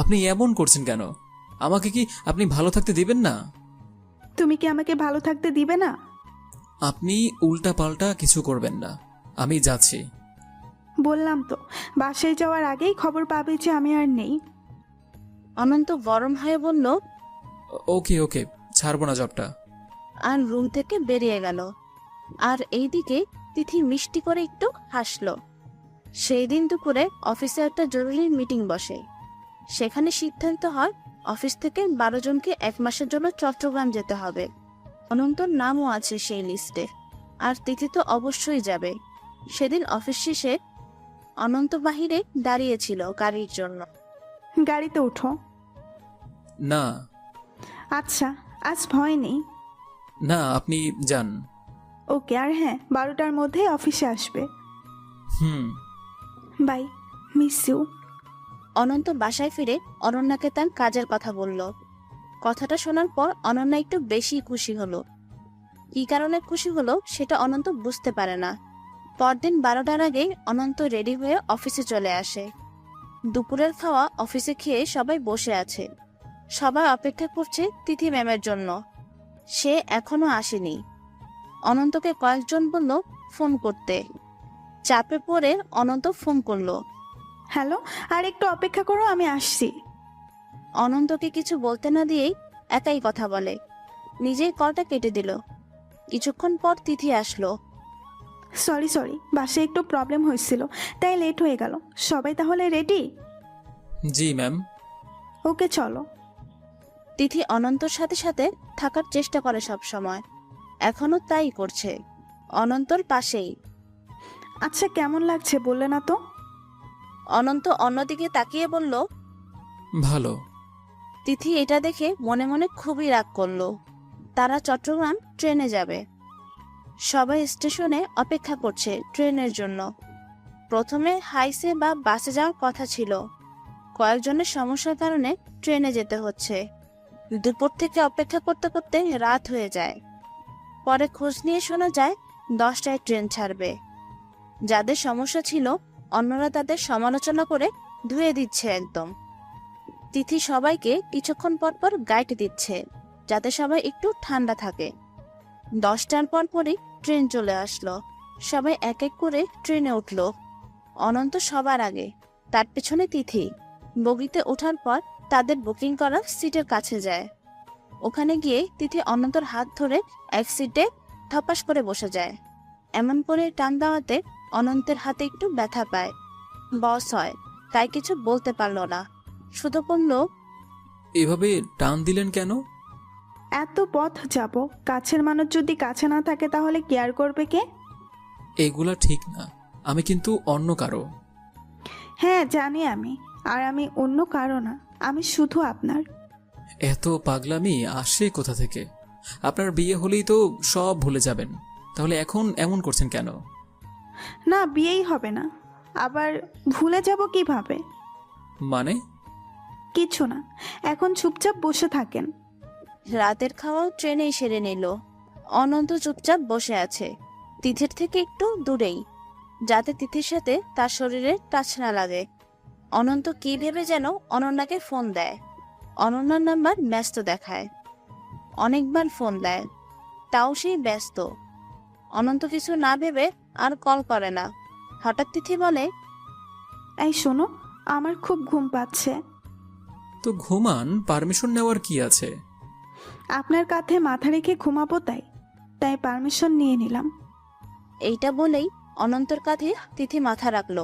আপনি এমন করছেন কেন? আমাকে কি আপনি ভালো থাকতে দিবেন না? তুমি কি আমাকে ভালো থাকতে দিবে না? আপনি উল্টা পাল্টা কিছু করবেন না, আমি যাচ্ছি। বললাম তো, বাসায় যাওয়ার আগেই খবর পাবে যে আমি আর নেই। অনন্ত গরম হয়ে বলল, ওকে ওকে, ছাড়বো না জবটা। আর রুম থেকে বেরিয়ে গেল। আর এইদিকে তিথি মিষ্টি করে একটু হাসলো। সেই দিন দুপুরে অফিসে একটা জরুরি মিটিং বসে। সেখানে সিদ্ধান্ত হয় অফিস থেকে 12 জনকে 1 মাসের জন্য চট্টগ্রাম যেতে হবে। অনন্তর নামও আছে সেই লিস্টে, আর তিথি তো অবশ্যই যাবে। সেদিন অফিস শেষে অনন্ত বাহিরে দাঁড়িয়েছিল গাড়ির জন্য। গাড়িতে ওঠো। না আচ্ছা, আজ ভয় নেই। না, আপনি যান। ওকে, আর হ্যাঁ, 12টার মধ্যে অফিসে আসবে। By, miss you. অনন্ত বাসায় ফিরে অনন্যাকে তার কাজের কথা বলল। কথাটা শোনার পর অনন্যা একটু বেশি খুশি হলো। কী কারণে খুশি হলো সেটা অনন্ত বুঝতে পারে না। পরদিন 12টার আগেই অনন্ত রেডি হয়ে অফিসে চলে আসে। দুপুরের খাওয়া অফিসে খেয়ে সবাই বসে আছে। সবাই অপেক্ষা করছে তিথি ম্যামের জন্য। সে এখনো আসেনি। অনন্তকে কয়েকজন বলল ফোন করতে। চাপে পড়ে অনন্ত ফোন করলো। হ্যালো, আর একটু অপেক্ষা করো, আমি আসছি। অনন্তকে কিছু বলতে না দিয়েই একাই কথা বলে। নিজেই কলটা কেটে দিল। কিছুক্ষণ পর তিথি আসলো। সরি, বাসায় একটু প্রবলেম হয়েছিল, তাই লেট হয়ে গেল। সবাই তাহলে রেডি? জি ম্যাম। ওকে, চলো। তিথি অনন্তর সাথে সাথে থাকার চেষ্টা করে সব সময়। এখনো তাই করছে, অনন্তর পাশেই। আচ্ছা, কেমন লাগছে বললে না তো? অনন্ত অন্যদিকে তাকিয়ে বলল, ভালো। তিথি এটা দেখে মনে মনে খুবই রাগ করলো। তারা চট্টগ্রাম ট্রেনে যাবে। সবাই স্টেশনে অপেক্ষা করছে ট্রেনের জন্য। প্রথমে হাইসে বা বাসে যাওয়ার কথা ছিল, কয়েকজনের সমস্যার কারণে ট্রেনে যেতে হচ্ছে। দুপুর থেকে অপেক্ষা করতে করতে রাত হয়ে যায়। পরে খোঁজ নিয়ে শোনা যায় 10টায় ট্রেন ছাড়বে। যাদের সমস্যা ছিল অন্যরা তাদের সমালোচনা করে ধুয়ে দিচ্ছে একদম। তিথি সবাইকে কিছুক্ষণ পর পর গাইড দিচ্ছে যাতে সবাই একটু ঠান্ডা থাকে। 10টার পর পরই ট্রেন চলে আসলো। সবাই এক এক করে ট্রেনে উঠলো। অনন্ত সবার আগে, তার পেছনে তিথি। বগিতে ওঠার পর তাদের বুকিং করা সিটের কাছে যায়। ওখানে গিয়ে তিথি অনন্তর হাত ধরে এক সিটে ধপাস করে বসে যায়। এমন করে টান দেওয়াতে অনন্তের হাতে একটু ব্যথা পায়। বস হয় তাই কিছু বলতে পারলো না, শুধু বলল, এভাবে টান দিলেন কেন? এত পথ যাব, কাছের মানুষ যদি কাছে না থাকে তাহলে কেয়ার করবে কে? এগুলা ঠিক না, আমি কিন্তু অন্য কারো। হ্যাঁ জানি আমি, আর আমি অন্য কারো না, আমি শুধু আপনার। এত পাগলামি আসে কোথা থেকে? আপনার বিয়ে হলেই তো সব ভুলে যাবেন, তাহলে এখন এমন করছেন কেন? না, বিয়েই হবে না, আবার ভুলে যাব কিভাবে? মানে? কিছু না, এখন চুপচাপ বসে থাকেন। রাতের খাওয়াও ট্রেনেই সেরে নিল। অনন্ত চুপচাপ বসে আছে, তিথির থেকে একটু দূরেই, যাতে তিথির সাথে তার শরীরে টাচ না লাগে। অনন্ত কি ভেবে যেন অনন্যাকে ফোন দেয়। অনন্যার নাম্বার ব্যস্ত দেখায়। অনেকবার ফোন দেয়, তাও সেই ব্যস্ত। অনন্ত কিছু না ভেবে আর কল করে না। হঠাৎ তিথি বলে, এই শোনো, আমার খুব ঘুম পাচ্ছে। তো ঘুমান, পারমিশন নেওয়ার কি আছে? আপনার কাঁধে মাথা রেখে ঘুমাবো, তাই তাই পারমিশন নিয়ে নিলাম। এইটা বলেই অনন্তর কাঁধে তিথি মাথা রাখলো।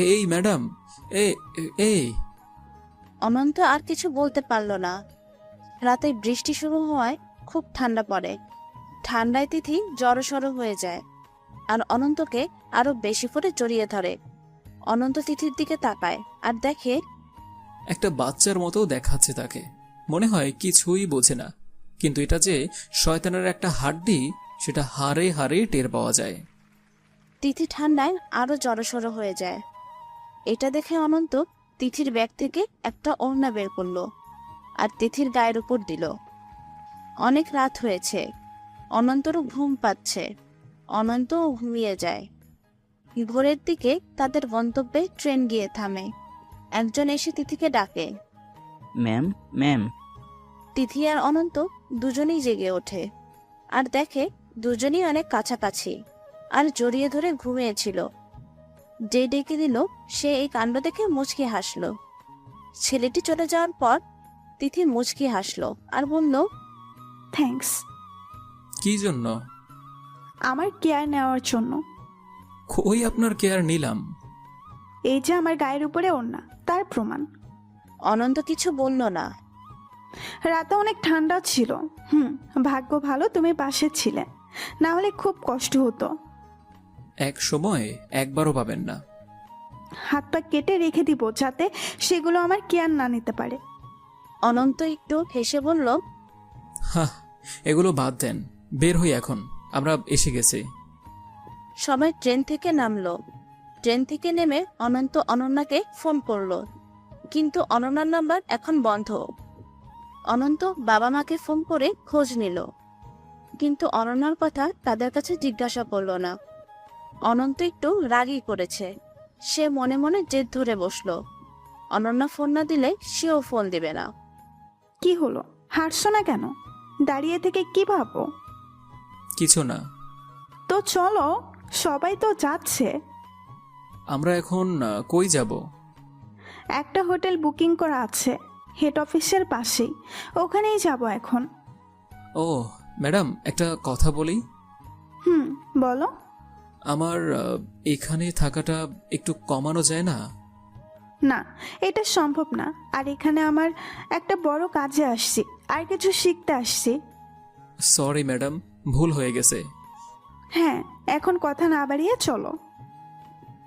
এই ম্যাডাম, এই। অনন্ত আর কিছু বলতে পারল না। রাতে বৃষ্টি শুরু হওয়ায় খুব ঠান্ডা পড়ে। ঠান্ডায় তিথি জড়সড় হয়ে যায়, আর অনন্তকে আরো বেশি করে জড়িয়ে ধরে। অনন্ত তিথির দিকে তাকায় আর দেখে একটা বাচ্চার মতো দেখাচ্ছে তাকে, মনে হয় কিছুই বোঝে না, কিন্তু এটা যে শয়তানের একটা হাড্ডি সেটা হাড়ে হাড়ে টের পাওয়া যায়। তিথি ঠান্ডায় আরো জড়সড় হয়ে যায়। এটা দেখে অনন্ত তিথির ব্যাগ থেকে একটা ওড়না বের করলো আর তিথির গায়ের উপর দিল। অনেক রাত হয়েছে, অনন্তরও ঘুম পাচ্ছে। অনন্তও ঘুমিয়ে যায়। ভোরের দিকে তাদের গন্তব্যে ট্রেন গিয়ে থামে। একজন এসে তিথিকে ডাকে। Ma'am, ma'am. তিথি আর অনন্ত দুজনেই জেগে ওঠে আর দেখে দুজনেই অনেক কাছাকাছি আর জড়িয়ে ধরে ঘুমিয়েছিল। যে ডেকে দিল সে এই কাণ্ড দেখে মুচকি হাসলো। ছেলেটি চলে যাওয়ার পর তিথি মুচকি হাসলো আর বলল, থ্যাঙ্কস। কি জন্য? আমার কেয়ার নেওয়ার জন্য। কই আপনার কেয়ার নিলাম? এই যে আমার গায়ের উপরে ওড়না, তার প্রমাণ। অনন্ত কিছু বলল না। রাতে অনেক ঠান্ডা ছিল। ভাগ্য ভালো তুমি পাশে ছিলে, না হলে খুব কষ্ট হতো। এক সময় একবারও পাবেন না। হাত পা কেটে রেখে দিব যাতে সেগুলো আমার কেয়ার না নিতে পারে। অনন্ত একটু হেসে বলল, হ্যাঁ, এগুলো বাদ দেন, বের হই এখন, আমরা এসে গেছি। সবাই ট্রেন থেকে নামলো। ট্রেন থেকে নেমে অনন্ত অনন্যাকে ফোন করলো, কিন্তু অনন্যার নাম্বার এখন বন্ধ। অনন্ত বাবা মাকে ফোন করে খোঁজ নিল, কিন্তু অনন্যার কথা তাদের কাছে জিজ্ঞাসা করলো না। অনন্ত একটু রাগই করেছে। সে মনে মনে জেদ ধরে বসলো। অনন্যা ফোন না দিলে সেও ফোন দিবে না। কি হলো, হাঁটছো না কেন? দাঁড়িয়ে থেকে কি ভাবো? কিছু না। তো চলো, সবাই তো যাচ্ছে। আমরা এখন কই যাব? একটা হোটেল বুকিং করা আছে হেড অফিসের পাশেই, ওখানেই যাব এখন। ও ম্যাডাম, একটা কথা বলি। বলো। আমার এখানে থাকাটা একটু কমানো যায় না? না, এটা সম্ভব না। আর এখানে আমার একটা বড় কাজে আসছি, আর কিছু শিখতে আসছি। সরি ম্যাডাম, ভুল হয়ে গেছে। হ্যাঁ, এখন কথা না বাড়িয়ে চলো।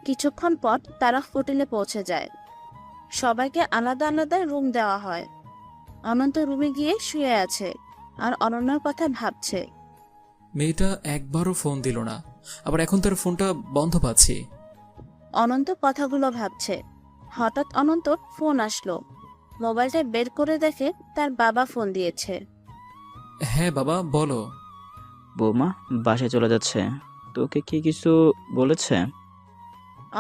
কিছুক্ষণ পর তারা হোটেলে পৌঁছে যায়। সবাইকে আলাদা আলাদা রুম দেওয়া হয়। অনন্ত রুমে গিয়ে শুয়ে আছে আর অনন্যার কথা ভাবছে। মেয়েটা একবারও ফোন দিল না, আবার এখন তার ফোনটা বন্ধ পাচ্ছি। অনন্ত কথাগুলো ভাবছে। হঠাৎ অনন্তর ফোন আসলো। মোবাইলটা বের করে দেখে তার বাবা ফোন দিয়েছে। হ্যাঁ বাবা, বলো। বৌমা বাসায় চলে যাচ্ছে, তোকে কি কিছু বলেছে?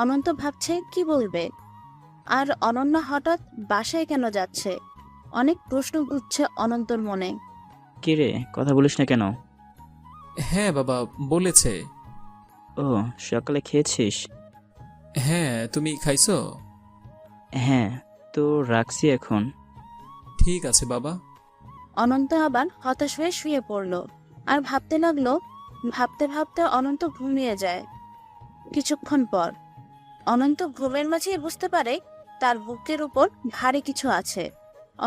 অনন্ত ভাবছে কি বলবে। আর অনন্যা হঠাৎ বাসায় কেন যাচ্ছে? অনেক প্রশ্ন উঠছে অনন্তর মনে। কি রে, কথা বলিস না কেন? হ্যাঁ বাবা, বলেছে। ও, সকালে খেয়েছিস? হ্যাঁ, তুমি খাইছো? হ্যাঁ, তো রাখছি এখন। ঠিক আছে বাবা। অনন্ত আবার হতাশ হয়ে শুয়ে পড়ল আর ভাবতে লাগলো। ভাবতে ভাবতে অনন্ত ঘুমিয়ে যায়। কিছুক্ষণ পর অনন্ত ঘুমের মাঝেই বুঝতে পারে তার বুকের উপর ভারী কিছু আছে।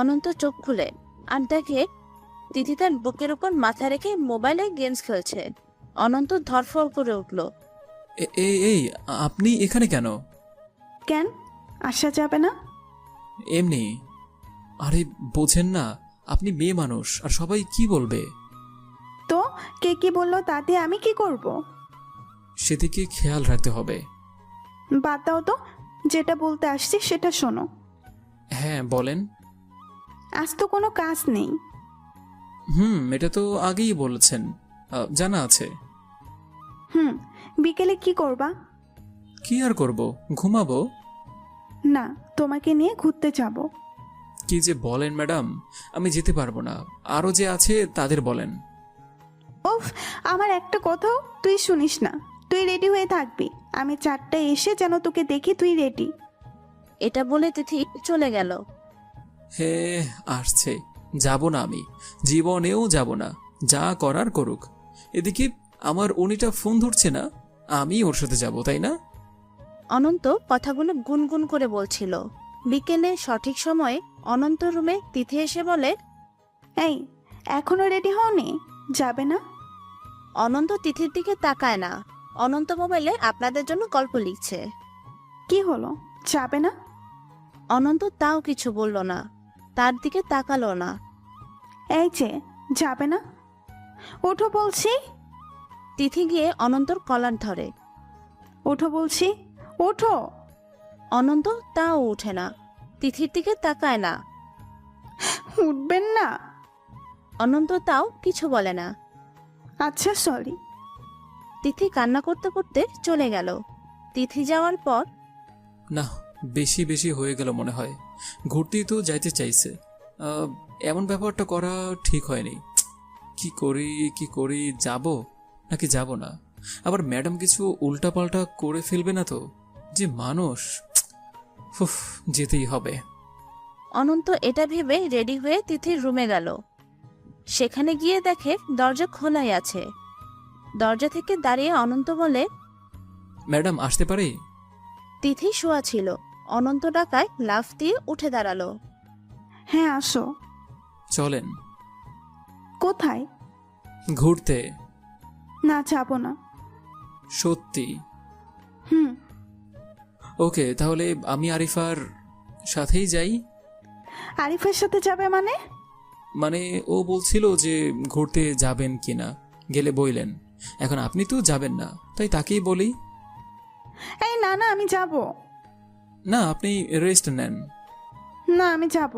অনন্ত চোখ খুলে আর দেখে তিথি তার বুকের উপর মাথা রেখে মোবাইলে গেমস খেলছে। অনন্ত ধরফড় করে উঠল। এই আপনি এখানে কেন? কেন আসা যাবে না? এমনি। আরে বোঝেন না, আপনি মেয়ে মানুষ, আর সবাই কি বলবে? তো কে কি বললো তাতে আমি কি করব? সেদিকে খেয়াল রাখতে হবে। বাদ দাও তো, যেটা বলতে আসছি সেটা শোনো। হ্যাঁ বলেন। আজ তো কোনো কাজ নেই। এটা তো আগেই বলেছেন, জানা আছে। বিকেলে কি করবা? কি আর করব, ঘুমাবো। না, তোমাকে নিয়ে ঘুরতে যাব। কি যে বলেন ম্যাডাম, আমি যেতে পারবো না। আরো যে আছে তাদের বলেন। ওফ, আমার একটা কথাও তুই শুনিস না। তুই রেডি হয়ে থাকবি, আমি 4টায় এসে যেন তোকে দেখি তুই রেডি। এটা বলে তিথি চলে গেল। হে আসছে, যাব না আমি, জীবনেও যাব না। যা করার করুক। এদিকে আমার উনিটা ফোন ধরছে না, আমি ওর সাথে যাব, তাই না? অনন্ত কথাগুলো গুনগুন করে বলছিল। বিকেলে সঠিক সময়ে অনন্ত রুমে তিথি এসে বলে, এই এখনো রেডি হওনি? যাবে না? অনন্ত তিথির দিকে তাকায় না। অনন্ত মোবাইলে আপনাদের জন্য গল্প লিখছে। কি হলো, যাবে না? অনন্ত তাও কিছু বলল না, তার দিকে তাকালো না। এই যে, যাবে না? ওঠো বলছি। তিথি গিয়ে অনন্তর কলার ধরে। ওঠো বলছি, ওঠো। অনন্ত তাও ওঠে না, তিথির দিকে তাকায় না। উঠবেন না? অনন্ত তাও কিছু বলে না। আচ্ছা সরি। তিথি কান্না করতে করতে চলে গেল। তিথি যাওয়ার পর না, বেশি বেশি হয়ে গেল মনে হয়। ঘুরতেই তো যাইতে চাইছে, এমন ব্যাপারটা করা ঠিক হয়নি। কি করি, যাব নাকি যাব না? আবার ম্যাডাম কিছু উল্টাপাল্টা করে ফেলবে না তো? যে মানুষ, যেতেই হবে। অনন্ত এটা ভেবে রেডি হয়ে তিথির রুমে গেল। সেখানে গিয়ে দেখে দরজা খোলাই আছে। দরজা থেকে দাঁড়িয়ে অনন্ত বলে, ম্যাডাম আসতে পারি? তিথি শোয়া ছিল। অনন্ত ডাকায় লাফ দিয়ে উঠে দাঁড়ালো। হ্যাঁ আসো। চলেন। কোথায়? ঘুরতে। না, যাব না। সত্যি? হুম। ওকে, তাহলে আমি আরিফার সাথেই যাই। আরিফের সাথে যাবে মানে? মানে ও বলছিল যে ঘুরতে যাবেন কিনা, গেলে বইলেন। এখন আপনি তো যাবেন না, তাই তাকেই বলি। এই না না, আমি যাব না, আপনি রেস্ট নেন। না, আমি যাব।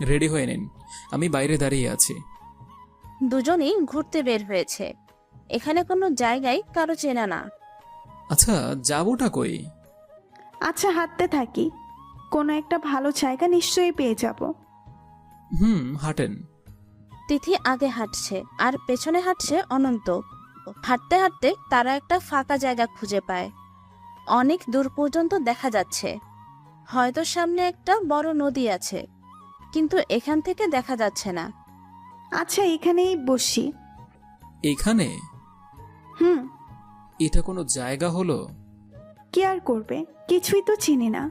রেডি হয়ে নিন, আমি বাইরে দাঁড়িয়ে আছি। দুজনেই ঘুরতে বের হয়েছে। এখানে কোনো জায়গায় কারো চেনা না। আচ্ছা, যাবোটা কই? আচ্ছা, হাঁটতে থাকি, কোনো একটা ভালো জায়গা নিশ্চয়ই পেয়ে যাব। হাঁটেন। তিথি আগে হাঁটছে আর পেছনে হাঁটছে অনন্ত। হাঁটতে হাঁটতে তারা একটা ফাঁকা জায়গা খুঁজে পায়। অনেক দূর পর্যন্ত দেখা যাচ্ছে। হয়তো সামনে একটা বড় নদী আছে, কিন্তু এখান থেকে দেখা যাচ্ছে না। আচ্ছা, এখানেই বসি। এখানে? হুম। এটা কোনো জায়গা হলো? কি আর করবে, কিছুই তো চিনি না।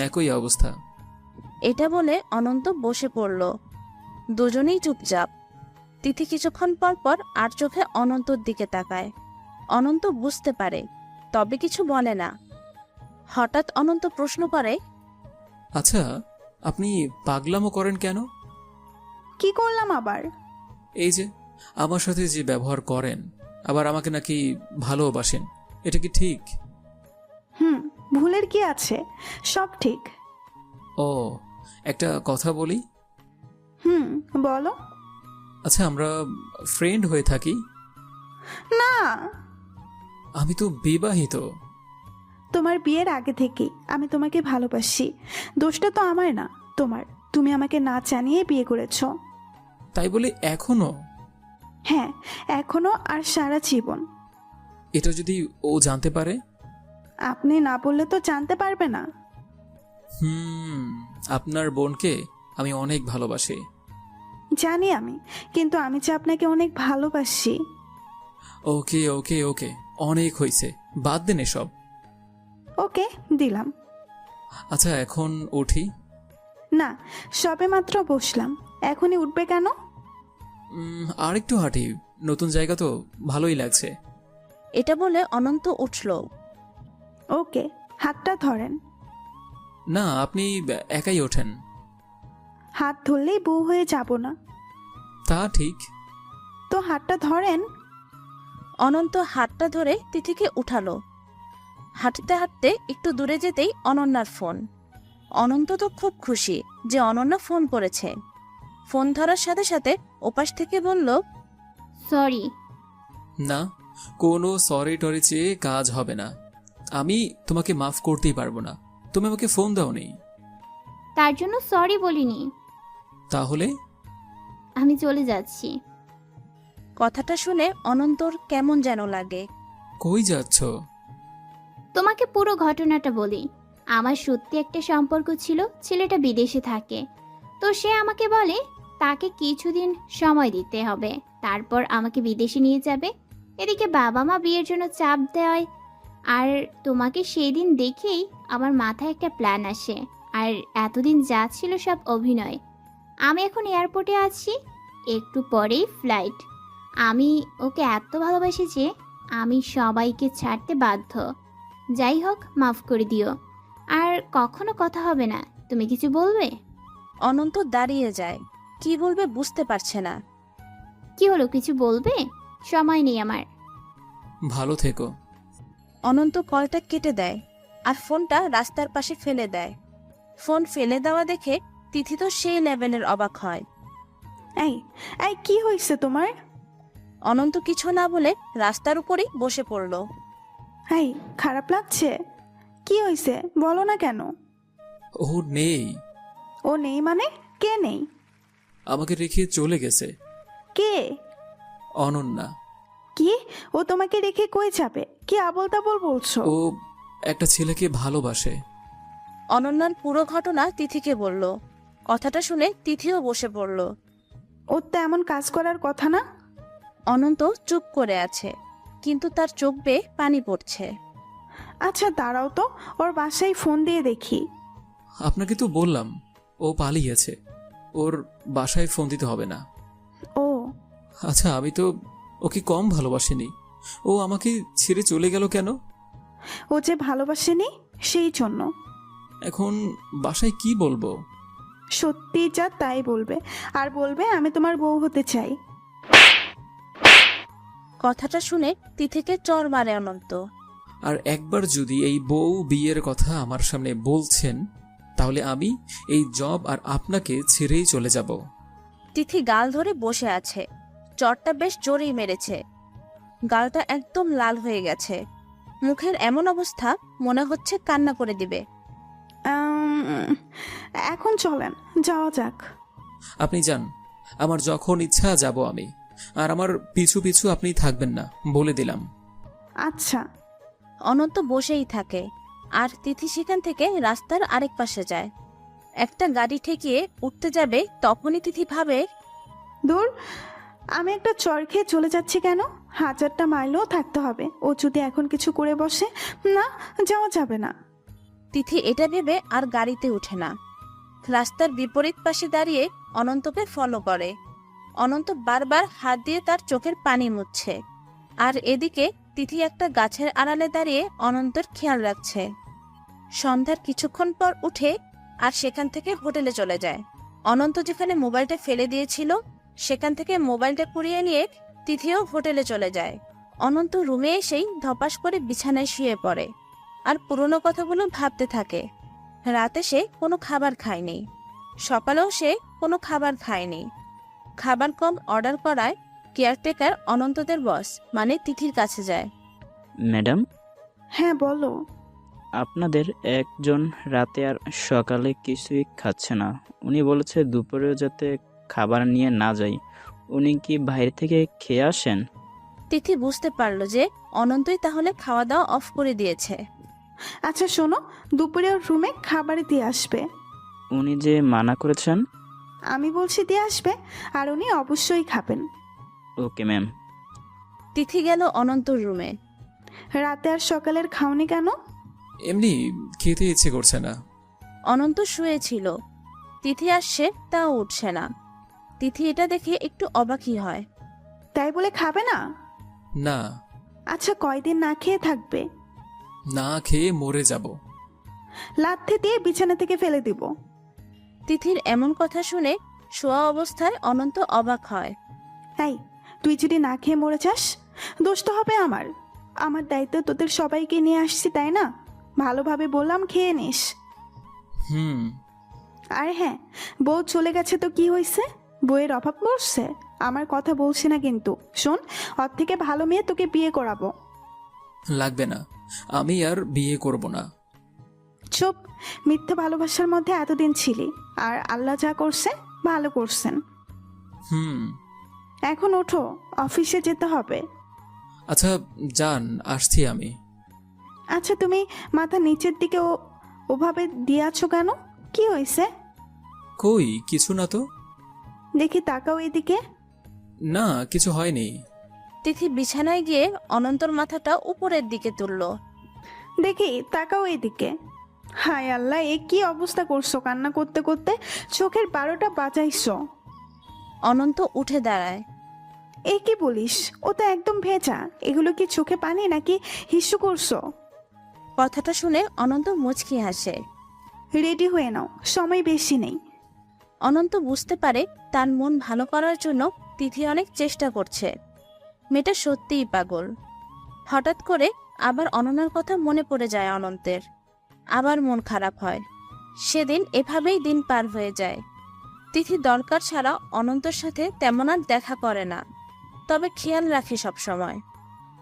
একই অবস্থা। এটা বলে অনন্ত বসে পড়ল। দুজনেই চুপচাপ। তিথি কিছুক্ষণ পর পর আর চোখে অনন্তর দিকে তাকায়। অনন্ত বুঝতে পারে, তবে কিছু বলে না। হঠাৎ অনন্ত প্রশ্ন করে, আচ্ছা, আপনি পাগলামো করেন কেন? কি করলাম আবার? এই যে আমার সাথে যে ব্যবহার করেন, আবার আমাকে নাকি ভালোবাসেন, এটা কি ঠিক? ভুলের কি আছে, সব ঠিক। ও, একটা কথা বলি। বলো। আচ্ছা, আমরা ফ্রেন্ড হয়ে থাকি? না, আমি তো বিবাহিত। তোমার বিয়ের আগে থেকেই আমি তোমাকে ভালোবাসি। দোষটা তো আমার না, তোমার। তুমি আমাকে না জানিয়ে বিয়ে করেছো। তাই বলে এখনো? হ্যাঁ, এখনো আর সারা জীবন। এটা যদি ও জানতে পারে? আপনি না বললে তো জানতে পারবে না। আপনার বোনকে আমি অনেক ভালোবাসি। জানি আমি, কিন্তু আমি যে আপনাকে অনেক ভালোবাসি। ওকে ওকে ওকে, অনেক হয়েছে, বাদ দেন এসব। ওকে, দিলাম। আচ্ছা এখন উঠি? না, সবে মাত্র বসলাম, এখনই উঠবে কেন? আর একটু হাঁটি, নতুন জায়গা তো, ভালোই লাগছে। এটা বলে অনন্ত উঠল। ওকে, হাতটা ধরেন। না, আপনি একাই ওঠেন। হাত ধরলেই বউ হয়ে যাব না। তা ঠিক। তো হাতটা ধরেন। অনন্ত হাতটা ধরে তিথিকে উঠালো। হাঁটতে হাঁটতে একটু দূরে যেতেই অনন্যার ফোন। অনন্ত তো খুব খুশি যে অনন্যা ফোন করেছে। ফোন ধরার সাথে সাথে ওপাশ থেকে বলল, সরি। না, কোনো সরি টরি চেয়ে কাজ হবে না। আমি তোমাকে মাফ করতেই পারবো না, তুমি আমাকে ফোন দাওনি। তার জন্য সরি বলিনি। তাহলে? আমি চলে যাচ্ছি। কথাটা শুনে অনন্তর কেমন যেন লাগে। কই যাচ্ছ? তোমাকে পুরো ঘটনাটা বলি। আমার সত্যি একটা সম্পর্ক ছিল, ছেলেটা বিদেশে থাকে। তো সে আমাকে বলে তাকে কিছুদিন সময় দিতে হবে, তারপর আমাকে বিদেশে নিয়ে যাবে। এদিকে বাবা মা বিয়ের জন্য চাপ দেয়। আর তোমাকে সেই দিন দেখেই আমার মাথায় একটা প্ল্যান আসে। আর এতদিন যা ছিল সব অভিনয়। আমি এখন এয়ারপোর্টে আছি, একটু পরেই ফ্লাইট। আমি ওকে এত ভালোবাসি যে আমি সবাইকে ছাড়তে বাধ্য। যাই হোক, মাফ করে দিও। আর কখনো কথা হবে না। তুমি কিছু বলবে? অনন্ত দাঁড়িয়ে যায়, কি বলবে বুঝতে পারছে না। কি হলো, কিছু বলবে? সময় নেই আমার। ভালো থেকো। অনন্ত কলটা কেটে দেয় আর ফোনটা রাস্তার পাশে ফেলে দেয়। ফোন ফেলে দেওয়া দেখে তিথি তো সেই লেভেলের অবাক হয়। এই এই, কি হয়েছে তোমার? অনন্ত কিছু না বলে রাস্তার উপরেই বসে পড়ল। এই, খারাপ লাগছে? কি হয়েছে বলো না কেন? ও নেই। ও নেই মানে? কে নেই? আমাকে রেখে চলে গেছে। কে? অনন্যা। কি? ও তোমাকে রেখে কই যাবে? কি আবোল তাবোল বলছো? ও একটা ছেলেকে ভালোবাসে। অনন্যার পুরো ঘটনা তিথিকে বলল। কথাটা শুনে তিথিও বসে পড়ল। ওর তো এমন কাজ করার কথা না। অনন্ত চুপ করে আছে, কিন্তু তার চোখ বেয়ে পানি পড়ছে। আচ্ছা দাঁড়াও তো, ওর বাসায় ফোন দিয়ে দেখি। আপনাকে তো বললাম ও পালিয়েছে, ওর বাসায় ফোন দিতে হবে না। ও আচ্ছা, আমি তো ওকে কম ভালোবাসিনি, ও আমাকে ছেড়ে চলে গেল কেন? ও যে ভালোবাসেনি সেই জন্য। এখন বাসায় কি বলবো? সত্যি যা তাই বলবে, আর বলবে আমি তোমার বউ হতে চাই। কথাটা শুনে তিথিকে চড় মারে অনন্ত। আর একবার যদি এই বউ বিয়ের কথা আমার সামনে বলছেন, তাহলে আমি এই জব আর আপনাকে ছেড়েই চলে যাব। তিথি গাল ধরে বসে আছে। চড়টা বেশ জোরেই মেরেছে। গালটা একদম লাল হয়ে গেছে। মুখের এমন অবস্থা, মনে হচ্ছে কান্না করে দিবে। এখন চলেন, যাওয়া যাক। আপনি যান, আমার যখন ইচ্ছা যাব আমি। আর আমার পিছু পিছু আপনি থাকবেন না, বলে দিলাম। আচ্ছা। অনন্ত বসেই থাকে আর তিথি সেখান থেকে রাস্তার আরেক পাশে যায়। একটা গাড়ি ঠেকিয়ে উঠতে যাবে, তখনই তিথি ভাবে, দূর, আমি একটা চর খেয়ে চলে যাচ্ছি কেন? হাজারটা মাইলও থাকতে হবে। ও যদি এখন কিছু করে বসে, না, যাওয়া যাবে না। তিথি এটা ভেবে আর গাড়িতে ওঠে না। রাস্তার বিপরীত পাশে দাঁড়িয়ে অনন্তকে ফলো করে। অনন্ত বারবার হাত দিয়ে তার চোখের পানি মুছছে। আর এদিকে তিথি একটা গাছের আড়ালে দাঁড়িয়ে অনন্তর খেয়াল রাখছে। সন্ধ্যার কিছুক্ষণ পর উঠে আর সেখান থেকে হোটেলে চলে যায়। অনন্ত যেখানে মোবাইলটা ফেলে দিয়েছিল সেখান থেকে মোবাইলটা কুড়িয়ে নিয়ে তিথিও হোটেলে চলে যায়। অনন্ত রুমে এসেই ধপাস করে বিছানায় শুয়ে পড়ে আর পুরনো কথাগুলো ভাবতে থাকে। রাতে সে কোনো খাবার খায়নি, সকালেও সে কোনো খাবার খায়নি। খাবার কম অর্ডার করায় কেয়ারটেকার অনন্তদের বস মানে তিথির কাছে যায়। ম্যাডাম, হ্যাঁ বলো। আপনাদের একজন রাতে আর সকালে কিছুই খাচ্ছে না। উনি বলেছে দুপুরেও যাতে খাবার নিয়ে না যাই। উনি কি বাইরে থেকে খেয়ে আসেন? তিথি বুঝতে পারল যে অনন্তই তাহলে খাওয়া দাওয়া অফ করে দিয়েছে। আচ্ছা শোনো, দুপুরে ওর রুমে খাবার দিয়ে আসবে। উনি যে মানা করেছেন। আমি বলছি দিয়ে আসবে, আর উনি অবশ্যই খাবেন। Okay ma'am. তিথি গেল অনন্তর রুমে। রাতে আর সকালের খাওনি কেন? এমনি খেতে ইচ্ছে করছে না। অনন্ত শুয়েছিল। তিথি আসছে তাও উঠছে না। তিথি এটা দেখে একটু অবাকই হয়। তাই বলে খাবে না? না, আচ্ছা কয়দিন না খেয়ে থাকবে? না খেয়ে মরে যাব। লাথি দিয়ে বিছানা থেকে ফেলে দিব। তিথির এমন কথা শুনে শোয়া অবস্থায় অনন্ত অবাক হয়। এই, তুই যদি না খেয়ে মরে যাস, দোষ তো হবে আমার। আমার দায়িত্ব তোদের সবাইকে নিয়ে আসছি, তাই না? ভালোভাবে বললাম খেয়ে নিস। হুম। আর হ্যাঁ, বউ চলে গেছে তো কি হয়েছে? বউয়ের অভাব পড়ছে? আমার কথা বলছি না কিন্তু। শোন, ওর থেকে ভালো মেয়ে তোকে বিয়ে করাবো। লাগবে না, আমি আর বিয়ে করব না। চুপ। মিথ্যে ভালোবাসার মধ্যে এতদিন ছিলি, আর আল্লাহ যা করছে ভালো করছেন। হুম। এখন ওঠো, অফিসে যেতে হবে। আচ্ছা যান, আসছি আমি। আচ্ছা তুমি মাথা নিচের দিকে ওভাবে দিয়ে আছো কেন? কি হয়েছে? কই কিছু না তো। দেখি তাকাও এদিকে। না, কিছু হয়নি। তিথি বিছানায় গিয়ে অনন্তর মাথাটা উপরের দিকে তুলল। দেখি তাকাও এদিকে। হায় আল্লাহ, এ কি অবস্থা করছো? কান্না করতে করতে চোখের 12টা বাজাইছো। অনন্ত উঠে দাঁড়ায়। এ কি বলিস? ও তো একদম ভেজা। এগুলো কি চোখে পানি নাকি হিস্সু করছো? কথাটা শুনে অনন্ত মুচকি হাসে। রেডি হয়ে নাও, সময় বেশি নেই। অনন্ত বুঝতে পারে তার মন ভালো করার জন্য তিথি অনেক চেষ্টা করছে। মেয়েটা সত্যিই পাগল। হঠাৎ করে আবার অনন্যার কথা মনে পড়ে যায় অনন্তের। আবার মন খারাপ হয়। সেদিন এভাবেই দিন পার হয়ে যায়। তিথি দরকার ছাড়া অনন্তর সাথে তেমন আর দেখা করে না, তবে খেয়াল রাখে সব সময়।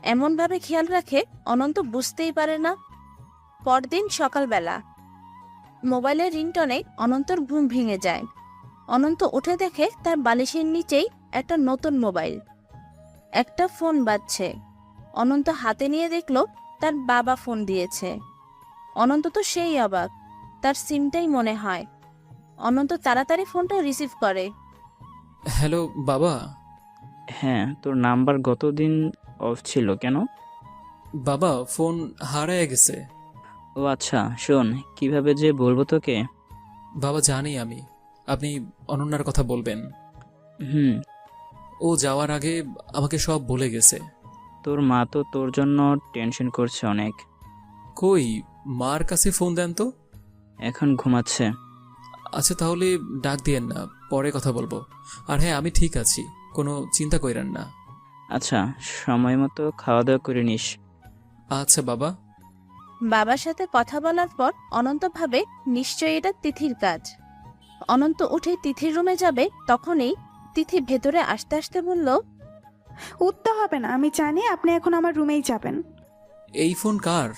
এমনভাবে খেয়াল রাখে অনন্ত বুঝতেই পারে না। পরদিন সকালবেলা মোবাইলের রিংটনে অনন্তর ঘুম ভেঙে যায়। অনন্ত উঠে দেখে তার বালিশের নিচেই একটা নতুন মোবাইল। একটা ফোন বাজছে। অনন্ত হাতে নিয়ে দেখল তার বাবা ফোন দিয়েছে। অনন্ত তো সেই অবাক, তার সিমটাই মনে হয়। অনন্ত তাড়াতাড়ি ফোনটা রিসিভ করে। হ্যালো বাবা। হ্যাঁ, তোর নাম্বার গতদিন অফ ছিল কেন? বাবা, ফোন হারায় গেছে। ও আচ্ছা, শোন, কিভাবে যে বলবো তোকে। বাবা জানি আমি, আপনি অনন্যার কথা বলবেন। হুম। ও যাওয়ার আগে আমাকে সব বলে গেছে। তোর মা তো তোর জন্য টেনশন করছে অনেক। কই, মার কাছে ফোন দেন তো। এখন ঘুমাচ্ছে। আচ্ছা তাহলে ডাক দিয়েন না, পরে কথা বলবো। আর হ্যাঁ, আমি ঠিক আছি, কোনো চিন্তা কইরেন না। আচ্ছা, সময় মতো খাওয়া দাওয়া করে নিস। আচ্ছা বাবা। বাবার সাথে কথা বলার পর অনন্ত ভাবে নিশ্চয়ই এটা তিথির কাজ। অনন্ত উঠে তিথির রুমে যাবে, তখনই তিথি ভেতরে আসতে আসতে বলল, উঠতে হবে না, আমি জানি আপনি এখন আমার রুমেই যাবেন। এই ফোন কার?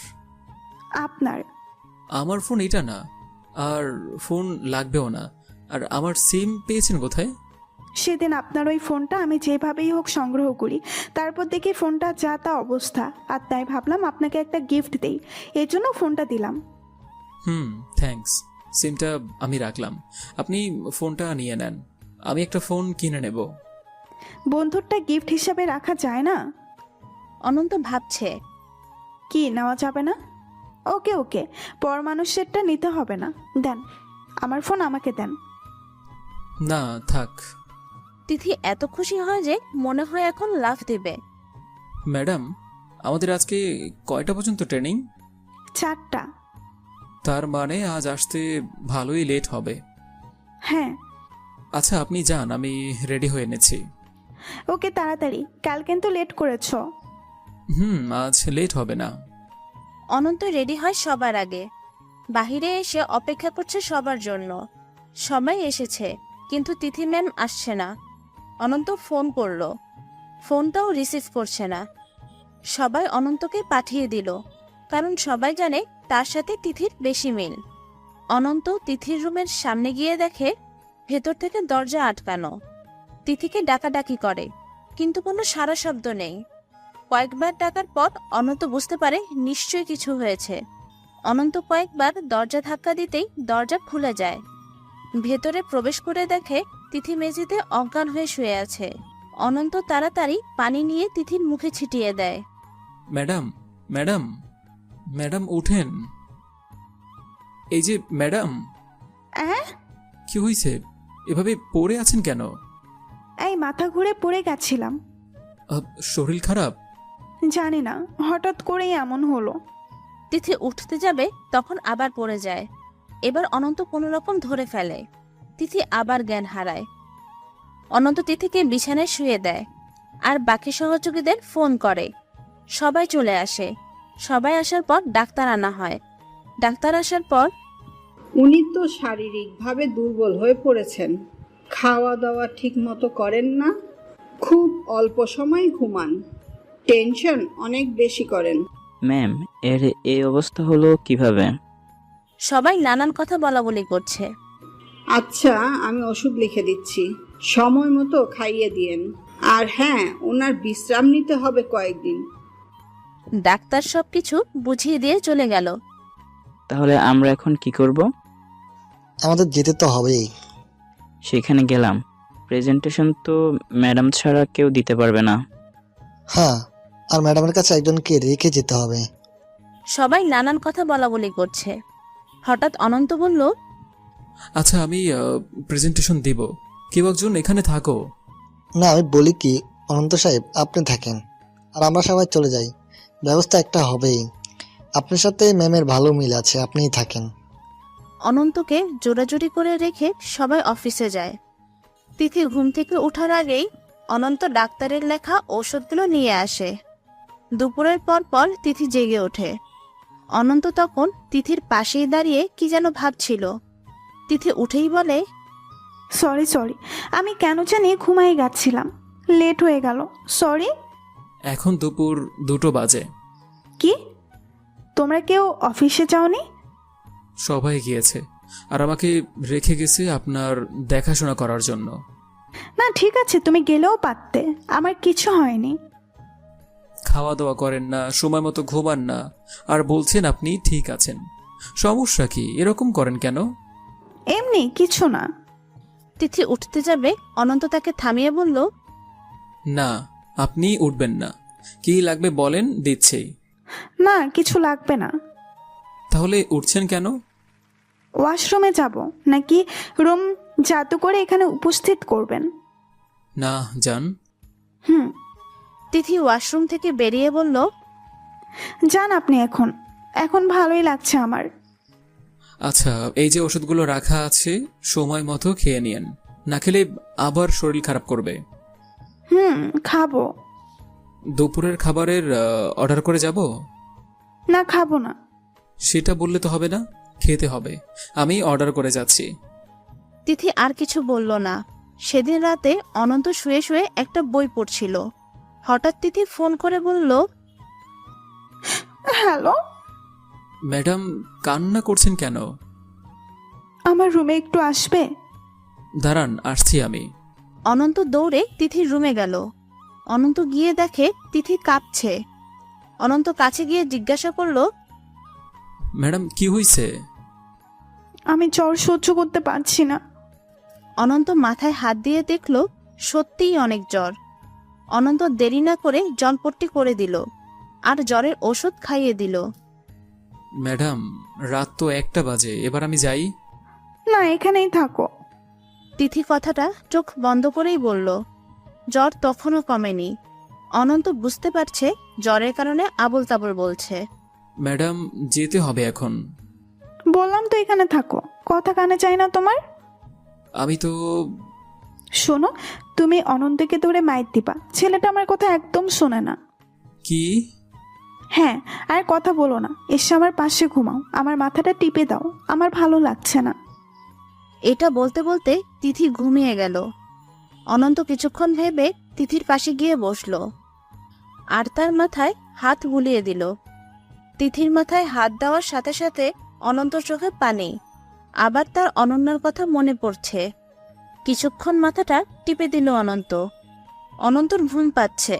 আপনার। আমার ফোন এটা না, আর ফোন লাগবেও না। আর আমার সিম পেয়েছেন কোথায়? সেদিন আপনার ওই ফোনটা আমি যেভাবেই হোক সংগ্রহ করি, তারপর দেখি ফোনটা যা তা অবস্থা, আর তাই ভাবলাম আপনাকে একটা গিফট দেই, এই জন্য ফোনটা দিলাম। হুম, থ্যাঙ্কস। সিমটা আমি রাখলাম, আপনি ফোনটা নিয়ে নেন। আমি একটা ফোন কিনে নেব। বন্ধুরটা গিফট হিসাবে রাখা যায় না? অনন্ত ভাবছে। কি নেওয়া যাবে না? ওকে ওকে, পর মানুষেরটা নিতে হবে না। দেন, আমার ফোন আমাকে দেন। না থাক। তিথি এত খুশি হয় যে মনে হয় এখন লাফ দেবে। ম্যাডাম, আমাদের আজকে কয়টা পর্যন্ত ট্রেনিং? 4টা। তার মানে আজ আসতে ভালোই লেট হবে। হ্যাঁ। আচ্ছা আপনি যান, আমি রেডি হয়ে এনেছি। ওকে তাড়াতাড়ি, কাল কিন্তু লেট করেছো। হুম, আজ লেট হবে না। অনন্ত রেডি হয় সবার আগে। বাহিরে এসে অপেক্ষা করছে সবার জন্য। সবাই এসেছে, কিন্তু তিথি ম্যাম আসছে না। অনন্ত ফোন করলো, ফোনটাও রিসিভ করছে না। সবাই অনন্তকে পাঠিয়ে দিল, কারণ সবাই জানে তার সাথে তিথির বেশি মিল। অনন্ত তিথির রুমের সামনে গিয়ে দেখে ভেতর থেকে দরজা আটকানো। তিথিকে ডাকাডাকি করে, কিন্তু কোনো সাড়া শব্দ নেই। কয়েকবার ডাকার পর অনন্ত বুঝতে পারে নিশ্চয়ই কিছু হয়েছে। অনন্ত কয়েকবার দরজা ধাক্কা দিতেই দরজা খুলে যায়। ভেতরে প্রবেশ করে দেখে তিথি মেঝেতে অজ্ঞান হয়ে শুয়ে আছে। অনন্ত তাড়াতাড়ি পানি নিয়ে তিথির মুখে ছিটিয়ে দেয়। ম্যাডাম, ম্যাডাম, ম্যাডাম উঠেন। এই যে ম্যাডাম, অ্যাঁ? কি হয়েছে? এভাবে পড়ে আছেন কেন? এই মাথা ঘুরে পড়ে গেছিলাম। শরীর খারাপ? জানি না, হঠাৎ করেই এমন হলো। তিথি উঠতে যাবে তখন আবার পড়ে যায়। এবার অনন্ত কোনো রকম ধরে ফেলে। তিথি আবার জ্ঞান হারায়। অনন্ত তিথিকে বিছানায় শুয়ে দেয় আর বাকি সহযোগীদের ফোন করে। সবাই চলে আসে। সবাই আসার পর ডাক্তার আনা হয়। ডাক্তার আসার পর উনি তো শারীরিকভাবে দুর্বল হয়ে পড়েছেন। খাওয়া দাওয়া ঠিক মতো করেন না, খুব অল্প সময় ঘুমান, টেনশন অনেক বেশি করেন। ম্যাম, এর এই অবস্থা হলো কিভাবে? সবাই নানান কথা বলাবলি করছে। আচ্ছা, আমি ওষুধ লিখে দিচ্ছি, সময় মতো খাইয়ে দিয়েন। আর হ্যাঁ, ওনার বিশ্রাম নিতে হবে কয়েকদিন। ডাক্তার সবকিছু বুঝিয়ে দিয়ে চলে গেল। তাহলে আমরা এখন কি করব? আমাদের যেতে তো হবেই। সেখানে গেলাম, প্রেজেন্টেশন তো ম্যাডাম ছাড়া কেউ দিতে পারবে না। হ্যাঁ, আর ম্যাডামের কাছে একজনকে রেখে যেতে হবে। সবাই নানান কথা বলাবলি করছে। হঠাৎ অনন্ত বলল, আচ্ছা, আমি প্রেজেন্টেশন দিব, কেউ একজন এখানে থাকো। না, আমি বলি কি, অনন্ত সাহেব আপনি থাকেন আর আমরা সবাই চলে যাই। ব্যবস্থা একটা হবেই। আপনার সাথে ম্যামের ভালো মিল আছে, আপনিই থাকেন। অনন্তকে জোরাজুরি করে রেখে সবাই অফিসে যায়। তিথি ঘুম থেকে ওঠার আগেই অনন্ত ডাক্তারের লেখা ঔষধগুলো নিয়ে আসে। দুপুরের পর পর তিথি জেগে ওঠে। অনন্ত তখন তিথির পাশেই দাঁড়িয়ে কি যেন ভাবছিল। তিথি উঠেই বলে, সরি, আমি কেন জানি ঘুমাই গেছিলাম, লেট হয়ে গেল, সরি। এখন দুপুর 2টো বাজে। কি, তোমরা কেউ অফিসে যাওনি? সবাই গিয়েছে, আর আমাকে রেখে গেছে আপনার দেখাশোনা করার জন্য। না ঠিক আছে, তুমি গেলেও পারতে, আমার কিছু হয়নি। খাওয়া দাওয়া করেন না, সময় মতো ঘুমান না, আর বলছেন আপনি ঠিক আছেন। সমস্যা কি? এরকম করেন কেন? এমনি কিছু না। তিথি উঠতে যাবে, অনন্ত তাকে থামিয়ে বলল, না, আপনি উঠবেন না। কি লাগবে বলেন, দিচ্ছি। না কিছু লাগবে না। তাহলে উঠছেন কেন? ওয়াশরুমে যাব নাকি রুম জাদু করে এখানে উপস্থিত করবেন? না, যান। হুম, তিথি ওয়াশরুম থেকে বেরিয়ে বলল, যান আপনি এখন ভালোই লাগছে আমার। আচ্ছা, এই যে ওষুধগুলো রাখা আছে, সময় মতো খেয়ে নিয়েন, না খেলে আবার শরীর খারাপ করবে। হুম, খাবো। দুপুরের খাবারের অর্ডার করে যাব? না খাবো না। সেটা বললে তো হবে না, খেতে হবে। আমি অর্ডার করে যাচ্ছি। তিথি আর কিছু বলল না। সেদিন রাতে অনন্ত শুয়ে শুয়ে একটা বই পড়ছিল। হঠাৎ তিথি ফোন করে বলল, হ্যালো, ম্যাডাম কান্না করছেন কেন? আমার রুমে একটু আসবে? দাঁড়ান, আসছি আমি। অনন্ত দৌড়ে তিথির রুমে গেল। অনন্ত গিয়ে দেখে তিথি কাঁপছে। অনন্ত কাছে গিয়ে জিজ্ঞাসা করল, ম্যাডাম কি হয়েছে? আমি জ্বর সহ্য করতে পারছি না। অনন্ত মাথায় হাত দিয়ে দেখল সত্যিই অনেক জ্বর। অনন্ত দেরি না করে জলপট্টি করে দিল আর জ্বরের ওষুধ খাইয়ে দিল। ম্যাডাম, রাত তো 1টা বাজে, এবার আমি যাই? না, এখানেই থাকো। তিথি কথাটা চোখ বন্ধ করেই বলল। জ্বর তখনও কমেনি। অনন্ত বুঝতে পারছে জ্বরের কারণে আবোল তাবোল বলছে। ম্যাডাম যেতে হবে এখন। বললাম তো এখানে থাকো, কথা কানে চাই না তোমার। আমি তো... শোনো, তুমি অনন্তকে ধরে মাইর দিবা, ছেলেটা আমার কথা একদম শোনে না। কি? হ্যাঁ, আর কথা বলো না, এসে আমার পাশে ঘুমাও, আমার মাথাটা টিপে দাও, আমার ভালো লাগছে না। এটা বলতে বলতে তিথি ঘুমিয়ে গেল। অনন্ত কিছুক্ষণ ভেবে তিথির পাশে গিয়ে বসল আর তার মাথায় হাত বুলিয়ে দিল। তিথির মাথায় হাত দেওয়ার সাথে সাথে অনন্তর চোখে পানি। আবার তার অনন্যার কথা মনে পড়ছে। কিছুক্ষণ মাথাটা টিপে দিল অনন্ত। অনন্তর ঘুম পাচ্ছে,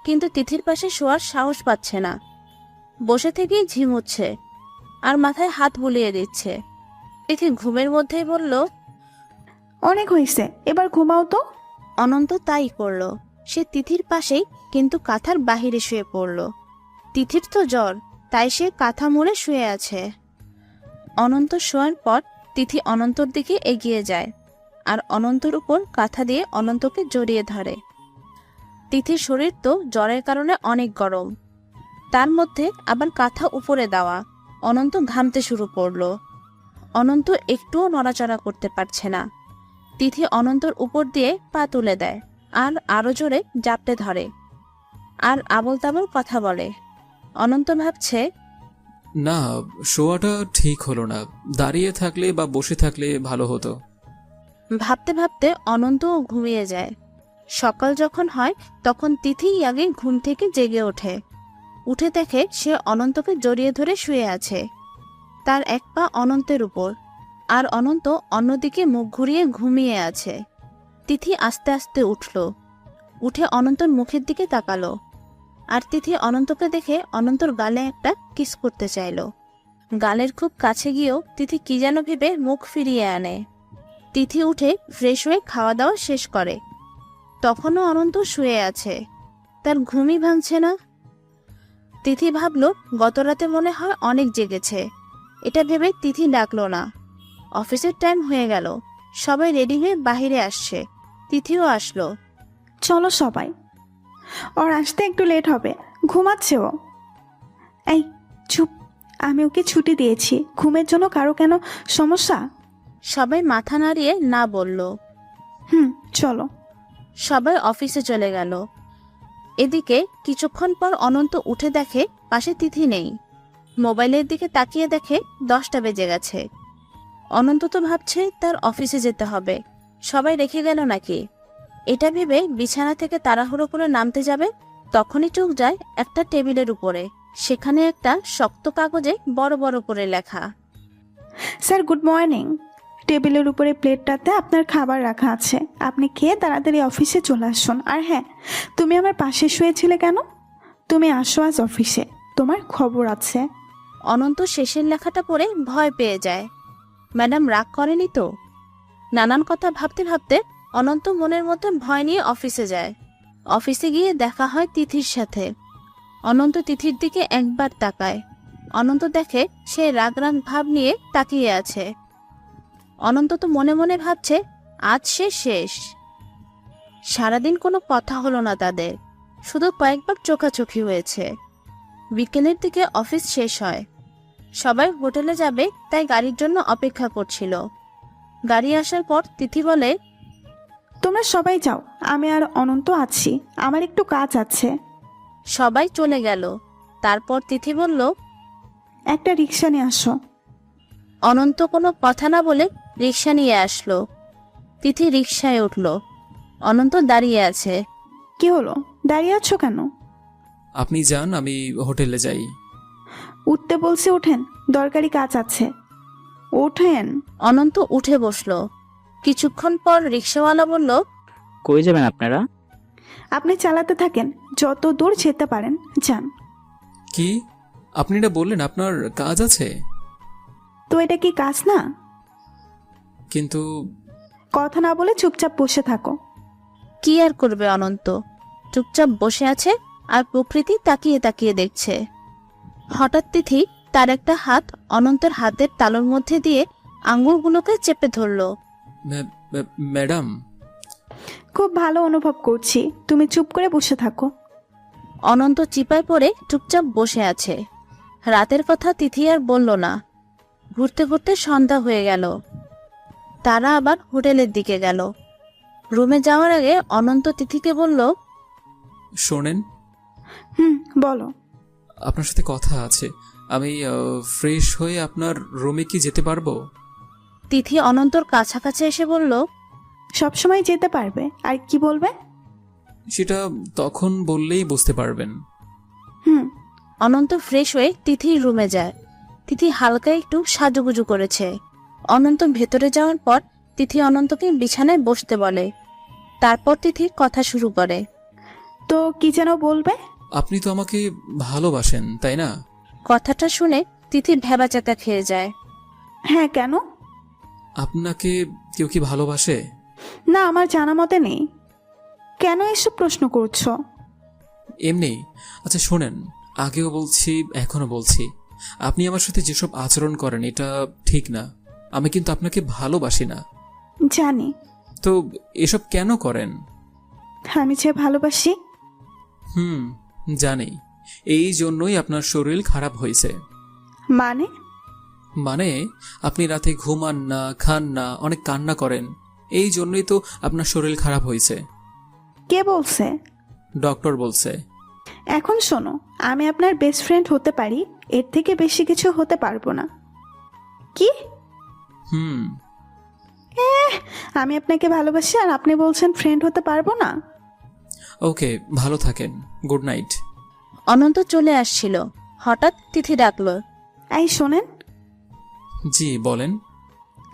কিন্তু তিথির পাশে শোয়ার সাহস পাচ্ছে না। বসে থেকেই ঝিমুচ্ছে। আর মাথায় হাত বুলিয়ে দিচ্ছে। তিথি ঘুমের মধ্যেই বলল, অনেক হয়েছে, এবার ঘুমাও তো। অনন্ত তাই করলো। সে তিথির পাশেই কিন্তু কাঁথার বাহিরে শুয়ে পড়ল। তিথির তো জ্বর, তাই সে কাঁথা মুড়ে শুয়ে আছে। অনন্ত শোয়ার পর তিথি অনন্তর দিকে এগিয়ে যায় আর অনন্তর উপর কাঁথা দিয়ে অনন্তকে জড়িয়ে ধরে। তিথির শরীর তো জ্বরের কারণে অনেক গরম, তার মধ্যে আবার কাঁথা উপরে দেওয়া। অনন্ত ঘামতে শুরু করলো। অনন্ত একটুও নড়াচড়া করতে পারছে না। তিথি অনন্তর উপর দিয়ে পা তুলে দেয় আর আরো জোরে জাপটে ধরে আর আবল তাবল কথা বলে। অনন্ত ভাবছে, না, শোয়াটা ঠিক হলো না। দাঁড়িয়ে থাকলে বা বসে থাকলে ভালো হতো। ভাবতে ভাবতে অনন্তও ঘুমিয়ে যায়। সকাল যখন হয় তখন তিথি আগে ঘুম থেকে জেগে ওঠে। উঠে দেখে সে অনন্তকে জড়িয়ে ধরে শুয়ে আছে, তার এক পা অনন্তের উপর, আর অনন্ত অন্যদিকে মুখ ঘুরিয়ে ঘুমিয়ে আছে। তিথি আস্তে আস্তে উঠল, উঠে অনন্তর মুখের দিকে তাকালো। আর তিথি অনন্তকে দেখে অনন্তর গালে একটা কিস করতে চাইল। গালের খুব কাছে গিয়েও তিথি কি যেন ভেবে মুখ ফিরিয়ে আনে। তিথি উঠে ফ্রেশ হয়ে খাওয়া দাওয়া শেষ করে। তখনও অনন্ত শুয়ে আছে, তার ঘুমই ভাঙছে না। তিথি ভাবল গত রাতে মনে হয় অনেক জেগেছে। এটা ভেবে তিথি ডাকলো না। অফিসের টাইম হয়ে গেল, সবাই রেডি হয়ে বাহিরে আসছে। তিথিও আসলো। চলো সবাই, ওর আসতে একটু লেট হবে, ঘুমাচ্ছে ও। এই চুপ, আমি ওকে ছুটি দিয়েছি। ঘুমের জন্য কারো কেন সমস্যা? সবাই মাথা নাড়িয়ে না বলল। চলো। সবাই অফিসে চলে গেল। এদিকে কিছুক্ষণ পর অনন্ত উঠে দেখে পাশে তিথি নেই। মোবাইলের দিকে তাকিয়ে দেখে 10টা বেজে গেছে। অনন্ত তো ভাবছে তার অফিসে যেতে হবে, সবাই রেখে গেল নাকি। এটা ভেবে বিছানা থেকে তাড়াহুড়ো করে নামতে যাবে, তখনই চোখ যায় একটা টেবিলের উপরে। সেখানে একটা শক্ত কাগজে বড় বড় করে লেখা, স্যার গুড মর্নিং। টেবিলের উপরে প্লেটটাতে আপনার খাবার রাখা আছে, আপনি খেয়ে তাড়াতাড়ি অফিসে চলে আসুন। আর হ্যাঁ, তুমি আমার পাশে শুয়েছিলে কেন? তুমি আসো আজ অফিসে, তোমার খবর আছে। অনন্ত শেষের লেখাটা পড়ে ভয় পেয়ে যায়। ম্যাডাম রাগ করেনি তো? নানান কথা ভাবতে ভাবতে অনন্ত মনের মধ্যে ভয় নিয়ে অফিসে যায়। অফিসে গিয়ে দেখা হয় তিথির সাথে। অনন্ত তিথির দিকে একবার তাকায়। অনন্ত দেখে সে রাগ রাগ ভাব নিয়ে তাকিয়ে আছে। অনন্ত তো মনে মনে ভাবছে আজ সে শেষ। সারাদিন কোনো কথা হলো না তাদের, শুধু কয়েকবার চোখাচোখি হয়েছে। বিকেলের দিকে অফিস শেষ হয়। সবাই হোটেলে যাবে তাই গাড়ির জন্য অপেক্ষা করছিল। গাড়ি আসার পর তিথি বলে, তোমরা সবাই যাও, আমি আর অনন্ত আছি, আমার একটু কাজ আছে। সবাই চলে গেল। তারপর তিথি বলল, একটা রিক্সা নিয়ে আসো। অনন্ত কোনো কথা না বলে রিক্সা নিয়ে আসলো। তিথি রিক্সায় উঠল। অনন্ত দাঁড়িয়ে আছে। কি হলো, দাঁড়িয়ে আছো কেন? আপনি যান, আমি হোটেলে যাই। উঠতে বলছে, ওঠেন, দরকারি কাজ আছে, ওঠেন। অনন্ত উঠে বসলো। কিছুক্ষণ পর রিক্সাওয়ালা বলল, কই যাবেন আপনারা? আপনি চালাতে থাকেন, যত দূর যেতে পারেন যান। কি আপনি এটা বললেন আপনার কাজ আছে? তো এটা কি কাজ না? কিন্তু কথা না বলে চুপচাপ বসে থাকো। কি আর করবে অনন্ত, চুপচাপ বসে আছে আর প্রকৃতি তাকিয়ে তাকিয়ে দেখছে। হঠাৎ তিথি তার একটা হাত অনন্তের হাতের তালুর মধ্যে দিয়ে আঙ্গুলগুলোকে চেপে ধরল। ম্যাডাম, খুব ভালো অনুভব করছি, তুমি চুপ করে বসে থাকো। অনন্ত চিপায় পড়ে চুপচাপ বসে আছে। রাতের কথা তিথি আর বলল না। ঘুরতে ঘুরতে সন্ধ্যা হয়ে গেল। তারা আবার হোটেলের দিকে গেল। রুমে যাওয়ার আগে অনন্ত তিথিকে বলল, শোনেন, বলো। আপনার সাথে কথা আছে। আমি ফ্রেশ হয়ে আপনার রুমে কি যেতে পারবো? তিথি অনন্তর কাছাকাছি এসে বলল, সবসময় যেতে পারবে, আর কি বলবে? সেটা তখন বললেই বুঝতে পারবেন। অনন্ত ফ্রেশ হয়ে তিথির রুমে যায়। তিথি হালকা একটু সাজুগুজু করেছে। অনন্ত ভেতরে যাওয়ার পর তিথি অনন্তকে বিছানায় বসতে বলে। তারপর তিথি কথা শুরু করে। তো কি যেন বলবে? আপনি তো আমাকে ভালোবাসেন, তাই না? কথাটা শুনে তিথি ভেবাচাকা খেয়ে যায়। হ্যাঁ, কেন? আপনাকে কেউ কি ভালোবাসে? না, আমার জানা মতে নেই। কেন এসব প্রশ্ন করছো? এমনি। আচ্ছা শোনেন, আগেও বলছি এখনো বলছি, আপনি আমার সাথে যেসব আচরণ করেন এটা ঠিক না। আমি কিন্তু আপনাকে ভালোবাসি না। জানি। তো এসব কেন করেন? আমি যে ভালোবাসি। জানি। এই জন্যই আপনার শরীর খারাপ হয়েছে। মানে? মানে আপনি রাতে ঘুমান না, খান না, অনেক কান্না করেন। এই জন্যই তো আপনার শরীর খারাপ হয়েছে। কে বলছে? ডক্টর বলছে। এখন শোনো, আমি আপনার বেস্ট ফ্রেন্ড হতে পারি, এর থেকে বেশি কিছু হতে পারবো না। কি? হুম। আমি আপনাকে ভালোবাসি আর আপনি বলছেন ফ্রেন্ড হতে পারবো না? ওকে, ভালো থাকেন। Good night. অনন্ত চলে আসছিল, হঠাৎ তিথি ডাকলো। এই শোনেন। জি বলেন।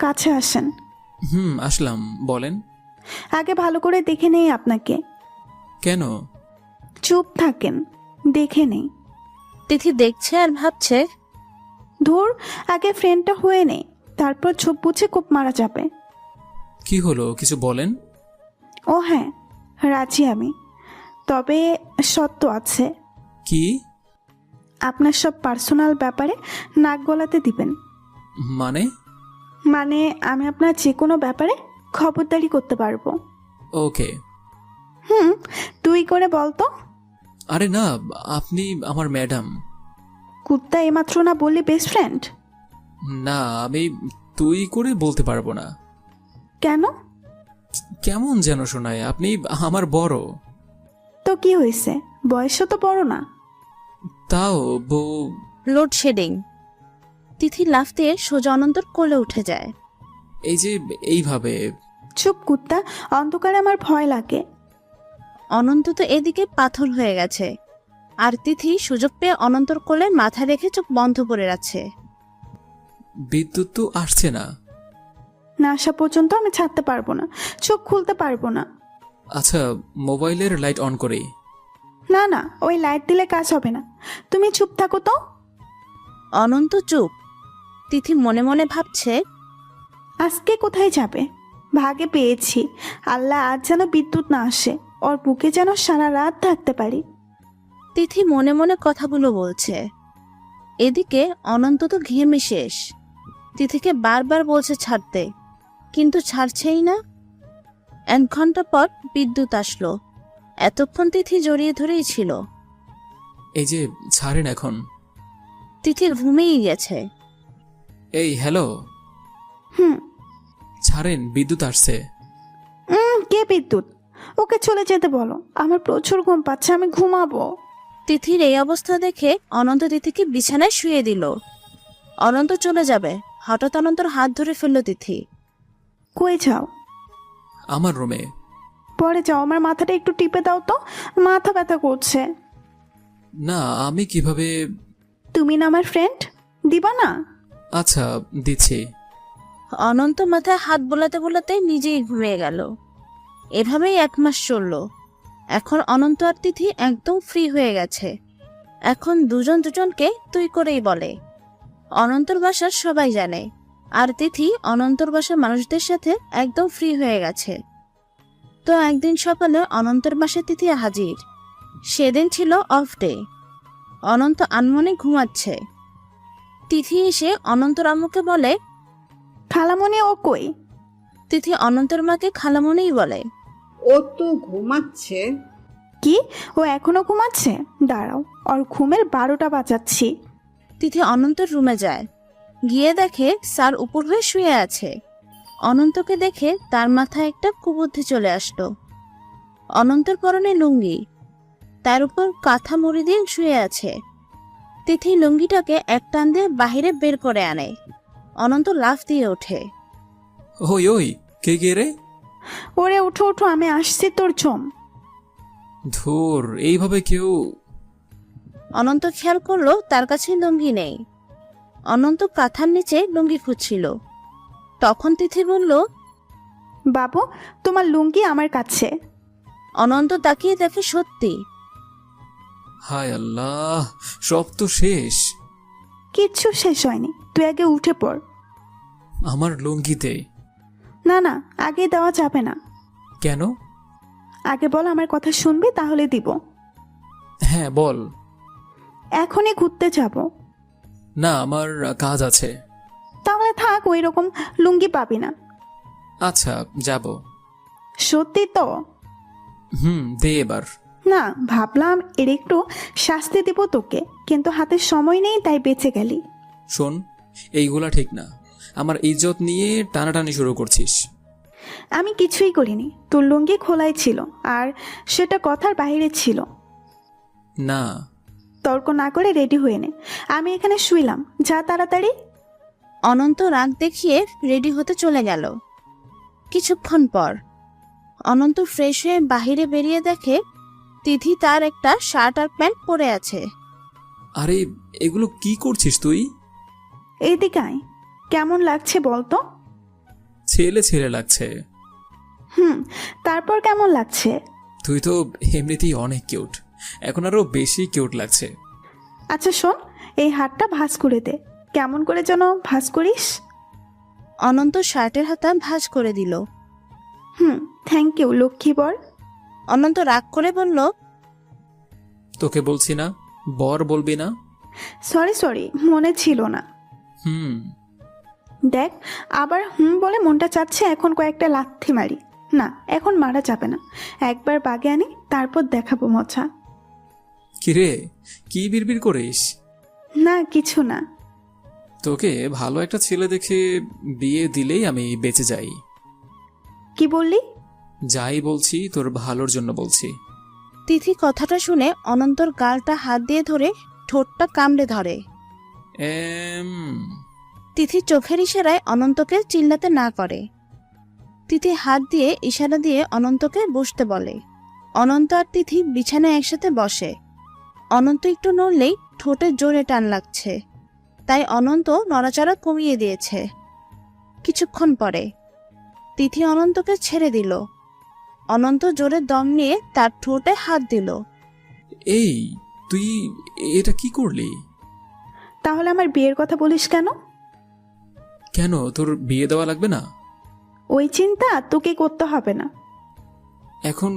কাছে আসেন। আসলাম, বলেন। আগে ভালো করে দেখে নেই আপনাকে। কেন? চুপ থাকেন, দেখে নেই। তিথি দেখছে আর ভাবছে, ধুর, আগে ফ্রেন্ডটা হয়ে নেই, তারপর ছোপ বুঝে কোপ মারা যাবে। কি হলো, কিছু বলেন। ও হ্যাঁ, রাজি আমি, তবে সত্য আছে। কি? আপনার সব পার্সোনাল ব্যাপারে নাক গলাতে দিবেন। মানে? মানে আমি আপনার যে কোনো ব্যাপারে খবরদারি করতে পারবো। ওকে। তুই করে বলতো। আরে না, আপনি আমার ম্যাডাম। কুত্তা এইমাত্র না বললি বেস্ট ফ্রেন্ড? না, আমি তুই করে বলতে পারবো না। কেন? কেমন যেন শোনায়, আপনি আমার বড়। তো কি হয়েছে, বয়সও তো বড় না। তাও লোডশেডিং। তিথি লাফ দিয়ে সোজা অনন্তর কোলে উঠে যায়। এই যে এইভাবে। চুপ কুত্তা, অন্ধকারে আমার ভয় লাগে। অনন্ত তো এদিকে পাথর হয়ে গেছে, আর তিথি সুযোগ পেয়ে অনন্তর কোলে মাথা রেখে চোখ বন্ধ করে আছে। বিদ্যুৎ তো আসছে না। না আসা পর্যন্ত আমি ছাড়তে পারবো না, চোখ খুলতে পারবো না। আচ্ছা, মোবাইলের লাইট অন করি। না না, ওই লাইট দিলে কাজ হবে না, তুমি চুপ থাকো তো। অনন্ত চুপ। তিথি মনে মনে ভাবছে, আজকে কোথায় যাবে? ভাগে পেয়েছি, আল্লাহ আজ যেন বিদ্যুৎ না আসে, ওর বুকে যেন সারা রাত থাকতে পারি। তিথি মনে মনে কথাগুলো বলছে। এদিকে অনন্ত তো ঘেমে শেষ। তিথিকে বারবার বলছে ছাড়তে, কিন্তু ছাড়ছেই না। 1 ঘন্টা পর বিদ্যুৎ আসলো। এতক্ষণ তিথি জড়িয়ে ধরেই ছিল। এই যে ছাড়েন এখন। তিথি ঘুমিয়ে গেছে। এই হ্যালো, হুম। ছাড়েন, বিদ্যুৎ আসছে। কে বিদ্যুৎ? ওকে চলে যেতে বলো, আমার প্রচুর ঘুম পাচ্ছে, আমি ঘুমাবো। তিথির এই অবস্থা দেখে অনন্ত তিথিকে বিছানায় শুয়ে দিল। অনন্ত চলে যাবে, হঠাৎ অনন্তর হাত ধরে ফেলল তিথি। কই যাও? আমার রুমে। পরে যাও, আমার মাথাটা একটু টিপে দাও তো, মাথা ব্যথা করছে। না, আমি কিভাবে? তুমি না আমার ফ্রেন্ড, দিবা না? আচ্ছা, দিচ্ছি। অনন্ত মাথায় হাত বোলাতে বোলাতে নিজেই ঘুমিয়ে গেল। এভাবেই 1 মাস চলল। এখন অনন্ত আর তিথি একদম ফ্রি হয়ে গেছে। এখন দুজন দুজনকে তুই করেই বলে। অনন্তর বাসার সবাই জানে, আর তিথি অনন্তর বাসার মানুষদের সাথে একদম ফ্রি হয়ে গেছে। তো একদিন সকালে অনন্তর বাসায় তিথি হাজির। সেদিন ছিল অফ ডে। অনন্ত আনমনে ঘুমাচ্ছে। তিথি এসে অনন্তর আম্মুকে বলে, খালামণি ও কই? তিথি অনন্তর মাকে খালামণিই বলে। ও তো ঘুমাচ্ছে। কি, ও এখনো ঘুমাচ্ছে? দাঁড়াও, ওর ঘুমের 12টা বাজাচ্ছি। তিথি অনন্তর রুমে যায়। গিয়ে দেখে স্যার উপর হয়ে শুয়ে আছে। অনন্তকে দেখে তার মাথায় একটা কুবুদ্ধি চলে আসলো। অনন্তর পরনে লুঙ্গি, তার উপর কাঁথা মুড়ি দিয়ে শুয়ে আছে। তিথি লুঙ্গিটাকে এক টান দিয়ে বাহিরে বের করে আনে। অনন্ত লাফ দিয়ে ওঠে। ওই ওই, কে রে? ওরে উঠো উঠো, আমি আসছি তোর চম। ধুর, এইভাবে কেউ? অনন্ত খেয়াল করলো তার কাছে লুঙ্গি নেই। অনন্ত কাঁথার নিচে লুঙ্গি খুঁজছিল। তখন তিথি বলল, বাবু, তোমার লুঙ্গি আমার কাছে। অনন্ত তাকিয়ে দেখে সত্যি। হায় আল্লাহ, সব তো শেষ। কিচ্ছু শেষ হয়নি, তুই আগে উঠে পড়। আমার লুঙ্গিতে? না না, আগে দেওয়া যাবে না। কেন? আগে বল আমার কথা শুনবি, তাহলে দিব। হ্যাঁ বল। এখনই ঘুরতে যাব। না, আমার কাজ আছে। তাহলে থাক, ওই রকম লুঙ্গি পাবি না। আচ্ছা, যাব। সত্যি তো? দে এবার। না, ভাবলাম এর একটু শাস্তি দিব তোকে, কিন্তু হাতে সময় নেই, তাই বেঁচে গেলি। শোন, এইগুলা ঠিক না। আমার ইজ্জত নিয়ে টানাটানি শুরু করছিস। আমি কিছুই করিনি, তোর লুঙ্গি খোলাই ছিল, আর সেটা কথার বাইরে ছিল। না। তর্ক না করে রেডি হয়ে নে, আমি এখানে শুইলাম, যা তাড়াতাড়ি। অনন্ত রাগ দেখিয়ে রেডি হতে চলে গেল। কিছুক্ষণ পর অনন্ত ফ্রেশ হয়ে বাহিরে বেরিয়ে দেখে তিথি তার একটা শার্ট আর প্যান্ট পরে আছে। আরে, এগুলো কি করছিস তুই? এইদিকে আয়, কেমন লাগছে বলতো? ছেলে ছেলে লাগছে। তারপর কেমন লাগছে? তুই তো এমনিতেই অনেক কিউট, এখন আরো বেশি কিউট লাগছে। আচ্ছা শোন, এই হাতটা ভাঁজ করে দে। কেমন করে যেন ভাঁজ করিস? অনন্ত শার্টের হাতা ভাঁজ করে দিল। থ্যাংক ইউ লক্ষ্মী বর। অনন্ত রাগ করে বলল, তোকে বলছি না, বর বলবি না? সরি, মনে ছিল না। দেখ, আবার বলে মনটা চাচ্ছে এখন কয়েকটা লাথি মারি। না, এখন মারা যাবে না, একবার বাগে আনি, তারপর দেখাবো মজা। কিরে, কি বিড়বিড় করিস? না, কিছু না। তোকে ভালো একটা ছেলে দেখে বিয়ে দিলেই আমি বেঁচে যাই। কি বললি? যাই বলছি তোর ভালোর জন্য বলছি। তিথি কথাটা শুনে অনন্তর গালটা হাত দিয়ে ধরে ঠোঁটটা কামড়ে ধরে। তিথি চোখের ইশারায় অনন্তকে চিল্লাতে না করে। তিথি হাত দিয়ে ইশারা দিয়ে অনন্তকে বসতে বলে। অনন্ত আর তিথি বিছানায় একসাথে বসে। অনন্ত একটু নড়লেই ঠোঁটে জোরে টান লাগছে, তাই অনন্ত নড়াচড়া কমিয়ে দিয়েছে। কিছুক্ষণ পরে তিথি অনন্তকে ছেড়ে দিল। অনন্ত জোরে দম নিয়ে তার ঠোঁটে হাত দিল। এই, তুই এটা কি করলি? তাহলে আমার বিয়ের কথা বলিস কেন? কেন, তোর বিয়ে দেওয়া লাগবে না? ওই চিন্তা তোকে করতে হবে না। এখন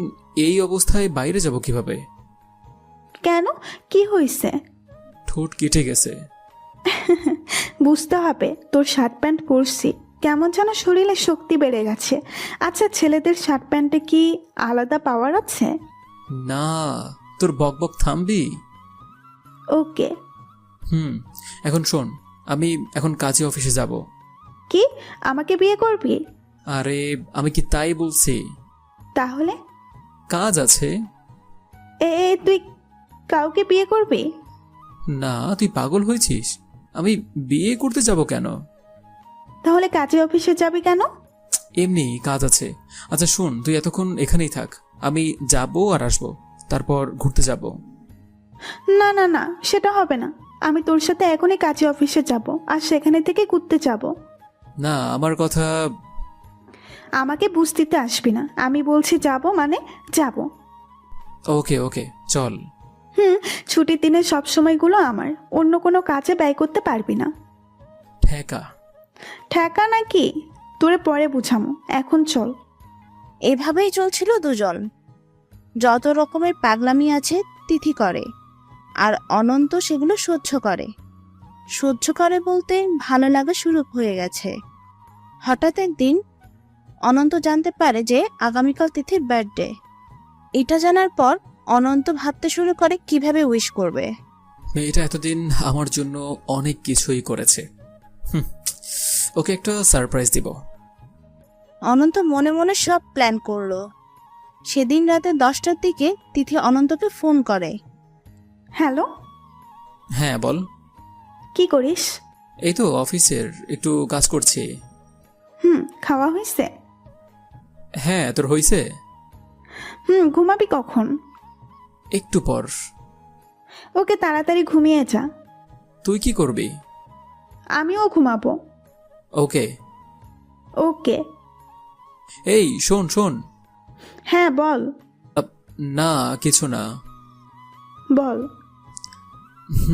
এই অবস্থায় বাইরে যাব কিভাবে? কেন, কি হয়েছে? ঠোঁট কেটে গেছে। বুঝতে হবে, তোর শার্ট প্যান্ট পরছি, কেমন যেন শরীরে শক্তি বেড়ে গেছে। আচ্ছা, ছেলেদের শার্ট প্যান্টে কি আলাদা পাওয়ার আছে? না, তোর বকবক থামবি? ওকে। এখন শোন, আমি এখন কাজে অফিসে যাব। কি, আমাকে বিয়ে করবি? আরে, আমি কি তাই বলছি? তাহলে? কাজ আছে। তুই কাউকে বিয়ে করবি? না, তুই পাগল হয়েছিস? আমি বিয়ে করতে যাব কেন? তাহলে কাজে অফিসে যাবি কেন? এমনি কাজ আছে। আচ্ছা শোন, তুই এতক্ষণ এখানেই থাক, আমি যাব আর আসবো, তারপর ঘুরতে যাব। না না না, সেটা হবে না। আমি তোর সাথে এখনই কাজে অফিসে যাব, আর সেখানে থেকে ঘুরতে যাব। না, আমার কথা। আমাকে বুঝতে আসবি না, আমি বলছি যাব মানে যাব। ওকে ওকে, চল। ছুটির দিনে সব সময়গুলো আমার, অন্য কোনো কাজে ব্যয় করতে পারবি না। ঠেকা? ঠেকা নাকি? তোরে পরে বুঝামো, এখন চল। এভাবেই চলছিল দুজন। যত রকমের পাগলামি আছে তিথি করে, আর অনন্ত সেগুলো সহ্য করে। সহ্য করে বলতে ভালো লাগা শুরু হয়ে গেছে। হঠাৎ একদিন অনন্ত জানতে পারে যে আগামীকাল তিথির বার্থডে। এটা জানার পর অনন্ত ভাবতে শুরু করে কিভাবে উইশ করবে। মেয়েটা এতদিন আমার জন্য অনেক কিছুই করেছে, ওকে একটা সারপ্রাইজ দিব। অনন্ত মনে মনে সব প্ল্যান করলো। সেদিন রাতে 10টার দিকে তিথি অনন্তকে ফোন করে। হ্যালো। হ্যাঁ বল। কি করিস? এই তো অফিসের একটু কাজ করছি। খাওয়া হয়েছে? হ্যাঁ, তোর হয়েছে? ঘুমাবি কখন? একটু পর। ওকে, তাড়াতাড়ি ঘুমিয়ে যা। তুই কি করবি? আমিও ঘুমাবো। ওকে ওকে। এই শোন শোন। হ্যাঁ বল। না, কিছু না। বল।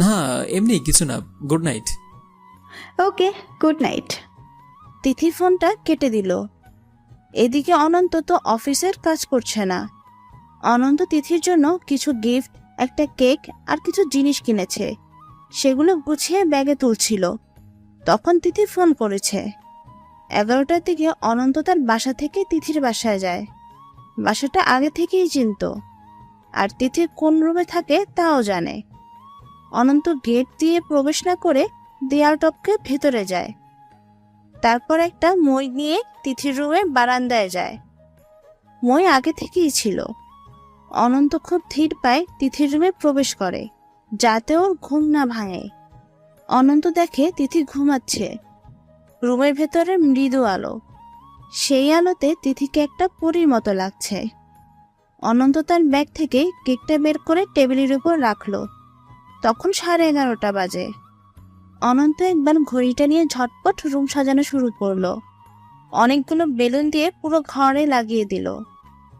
না, এমনি কিছু না। Good night. Okay, good night. Tithi ফোনটা কেটে দিল। এদিকে অনন্ত তো অফিসের কাজ করছে না। অনন্ত তিথির জন্য কিছু গিফট, একটা কেক আর কিছু জিনিস কিনেছে। সেগুলো গুছিয়ে ব্যাগে তুলছিল। তখন তিথি ফোন করেছে। 11টার দিকে অনন্ত তার বাসা থেকে তিথির বাসায় যায়। বাসাটা আগে থেকেই চিনত, আর তিথি কোন রুমে থাকে তাও জানে। অনন্ত গেট দিয়ে প্রবেশ না করে দেয়াল টপকে ভেতরে যায়। তারপর একটা মই নিয়ে তিথির রুমে বারান্দায় যায়। মই আগে থেকেই ছিল। অনন্ত খুব ধীর পায়ে তিথির রুমে প্রবেশ করে, যাতে ওর ঘুম না ভাঙে। অনন্ত দেখে তিথি ঘুমাচ্ছে। রুমের ভেতরে মৃদু আলো। সেই আলোতে তিথিকে একটা পরীর মতো লাগছে। অনন্ত তার ব্যাগ থেকে কেকটা বের করে টেবিলের উপর রাখলো। তখন 11:30 বাজে। অনন্ত একবার ঘড়িটা নিয়ে ঝটপট রুম সাজানো শুরু করলো। অনেকগুলো বেলুন দিয়ে পুরো ঘরে লাগিয়ে দিল।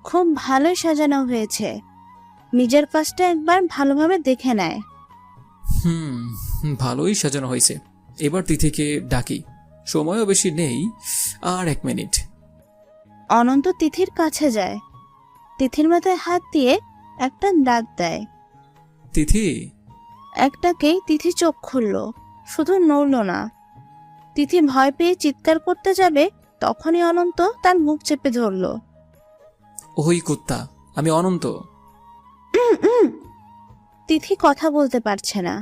খুব ভালোই সাজানো হয়েছে। নিজের কাজটা একবার ভালোভাবে দেখে নেয়। ভালোই সাজানো হয়েছে। এবার তিথিকে ডাকি। সময়ও বেশি নেই, আর 1 মিনিট। অনন্ত তিথির কাছে যায়। তিথির মাথায় হাত দিয়ে একটা ডাক দেয়। তিথি। একটাকেই তিথি চোখ খুলল, শুধু নড়ল না। তিথি ভয় পেয়ে চিৎকার করতে যাবে, তখনই অনন্ত তার মুখ চেপে ধরল। ওই কুত্তা, আমি অনন্ত। তিথি কথা বলতে পারছে না।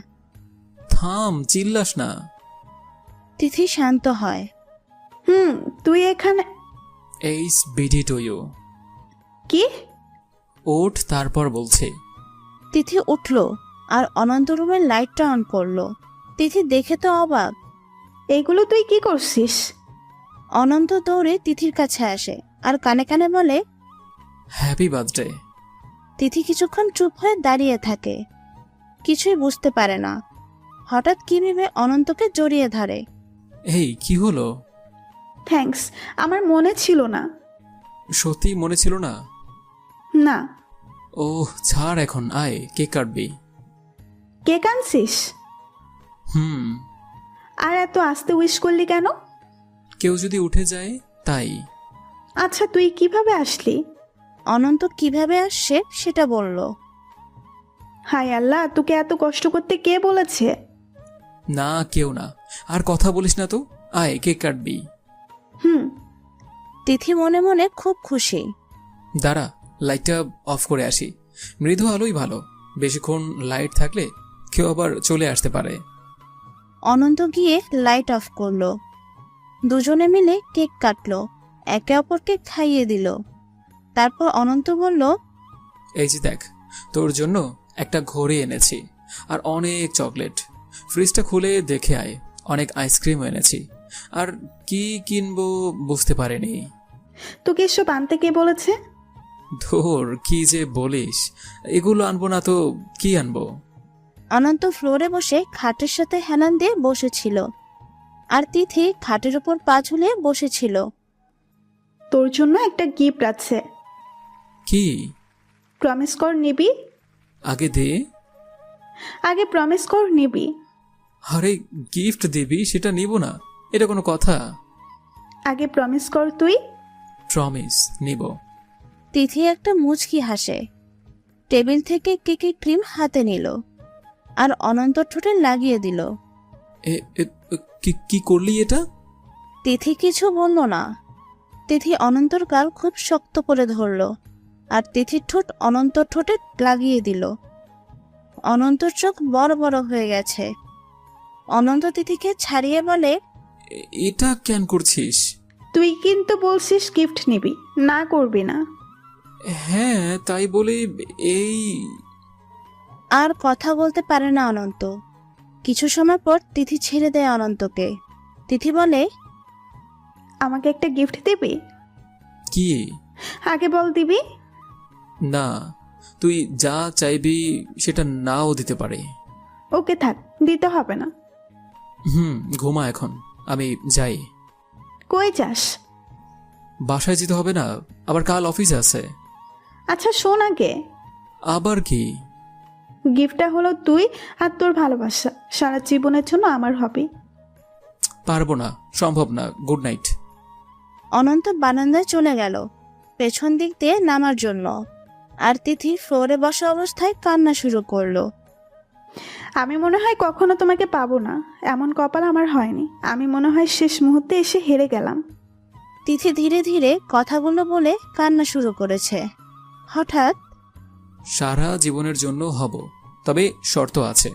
থাম, চিল্লাস না। তিথি শান্ত হয়। তুই এখানে? এইস বিডি টু ইউ। কি? ওঠ, তারপর বলছে। তিথি উঠল আর অনন্ত রুমের লাইটটা অন করলো। তিথি দেখে তো অবাক। এগুলো তুই কি করছিস? অনন্ত দৌড়ে তিথির কাছে আসে আর কানে কানে বলে, হ্যাপি বার্থডে। তিথি কিছুক্ষণ চুপ হয়ে দাঁড়িয়ে থাকে, কিছুই বুঝতে পারে না। হঠাৎ কি ভেবে অনন্তকে জড়িয়ে ধরে। এই কি হলো? থ্যাঙ্কস, আমার মনে ছিল না। সত্যি মনে ছিল না? না। ওহ ছাড়, এখন আয়, কেক কাটবি। কেক আনছিস? আর এত আস্তে উইশ করলি কেন? কেউ যদি উঠে যায় তাই। আচ্ছা, তুই কিভাবে আসলি? অনন্ত কিভাবে আসছে সেটা বলল। হায় আল্লাহ, তোকে এত কষ্ট করতে কে বলেছে? না, কেউ না। আর কথা বলিস না তো, আয় কেক কাটবি। তিথি মনে মনে খুব খুশি। দাঁড়া, লাইটটা অফ করে আসি। মৃদু আলোই ভালো। বেশিক্ষণ লাইট থাকলে কেউ আবার চলে আসতে পারে। অনন্ত গিয়ে লাইট অফ করলো। দুজনে মিলে কেক কাটলো, একে অপরকে খাইয়ে দিল। তারপর অনন্ত বলল, এই যে দেখ, তোর জন্য একটা ঘড়ি এনেছি আর অনেক চকলেট। ফ্রিজটা খুলে দেখে আয়, অনেক আইসক্রিম এনেছি। আর কি কিনবো বুঝতে পারিনি। তোকে এসব আনতে কে বলেছে? ধর, কি যে বলিস, এগুলো আনবো না তো কি আনবো? অনন্ত ফ্লোরে বসে খাটের সাথে হেলান দিয়ে বসেছিল, আর তিথি খাটের উপর পা ঝুলিয়ে বসেছিল। তোর জন্য একটা গিফট আছে। কি? প্রমিস কর নিবি। আগে দে। আগে প্রমিস কর নিবি। আরে গিফট দিবি, সেটা নিব না, এটা কোনো কথা? আগে প্রমিস কর তুই। প্রমিস, নিব। তিথি একটা মুচকি হাসে। টেবিল থেকে কেকের ক্রিম হাতে নিল আর অনন্ত ঠোঁটে লাগিয়ে দিল। কি করলি এটা? তিথি কিছু বলল না। তিথি অনন্তর গাল খুব শক্ত করে ধরল আর তিথির ঠোঁট অনন্তর ঠোঁটে লাগিয়ে দিল। অনন্তর চোখ বড় বড় হয়ে গেছে। অনন্ত তিথিকে ছাড়িয়ে বলে, এটা কেন করছিস? তুই কিন্তু বলছিস গিফট নিবি, না করবি না। হ্যাঁ, তাই বলে এই। আর কথা বলতে পারে না অনন্ত। কিছু সময় পর তিথি ছেড়ে দেয় অনন্তকে। তিথি বলে, আমাকে একটা গিফট দিবি? কি? আগে বল দিবি। না, তুই যা চাইবি সেটা নাও দিতে পারে। ওকে থাক, দিতে হবে না। ঘুমা এখন, আমি যাই। কই যাস? বাসায় যেতে হবে না, আবার কাল অফিসে আছে। আচ্ছা শোন আগে। আবার কি? গিফটটা হলো তুই আর তোর ভালোবাসা সারা জীবনের জন্য আমার হবে। পারবো না, সম্ভব না। Good night. অনন্ত বারান্দায় চলে গেল পেছন দিক দিয়ে নামার জন্য, আর তিথি ফ্লোরে বসা অবস্থায় কান্না শুরু করলো। আমি মনে হয় কখনো তোমাকে পাবো না, এমন কপাল আমার হয়নি। আমি মনে হয় শেষ মুহূর্তে এসে হেরে গেলাম। তিথি ধীরে ধীরে কথাগুলো বলে কান্না শুরু করেছে। হঠাৎ সারা জীবনের জন্য হব, তবে শর্ত আছে।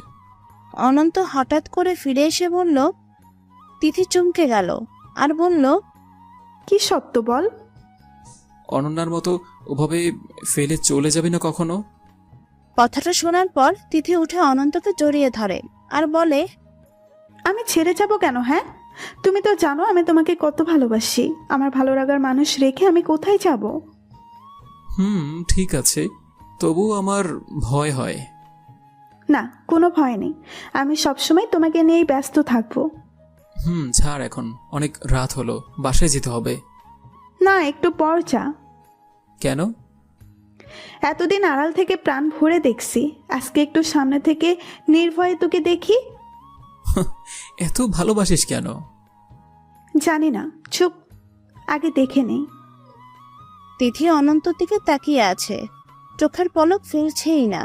অনন্ত হঠাৎ করে ফিরে এসে বলল। তিথি চমকে গেল আর বলল, কি সত্য বল। অনন্যার মতো ওভাবে ফেলে চলে যাবি না কখনো। কথাটা শোনার পর তিথি উঠে অনন্তকে জড়িয়ে ধরে আর বলে, আমি ছেড়ে যাব কেন? হ্যাঁ, তুমি তো জানো আমি তোমাকে কত ভালোবাসি। আমার ভালো লাগার মানুষ রেখে আমি কোথায় যাব? ঠিক আছে, তবু আমার ভয় হয়। না, কোনো ভয় নেই। আমি সবসময় তোমাকে নিয়েই ব্যস্ত থাকবো। ছাড়, এখন অনেক রাত হলো, বাসায় যেতে হবে। না, একটু পর যা। কেন? এতদিন আড়াল থেকে প্রাণ ভরে দেখছি, আজকে একটু সামনে থেকে নির্ভয়ে তোকে দেখি। এত ভালোবাসিস কেন? জানি না, চুপ, আগে দেখে নেই। তিথি অনন্তর দিকে তাকিয়ে আছে, চোখের পলক ফেলছেই না।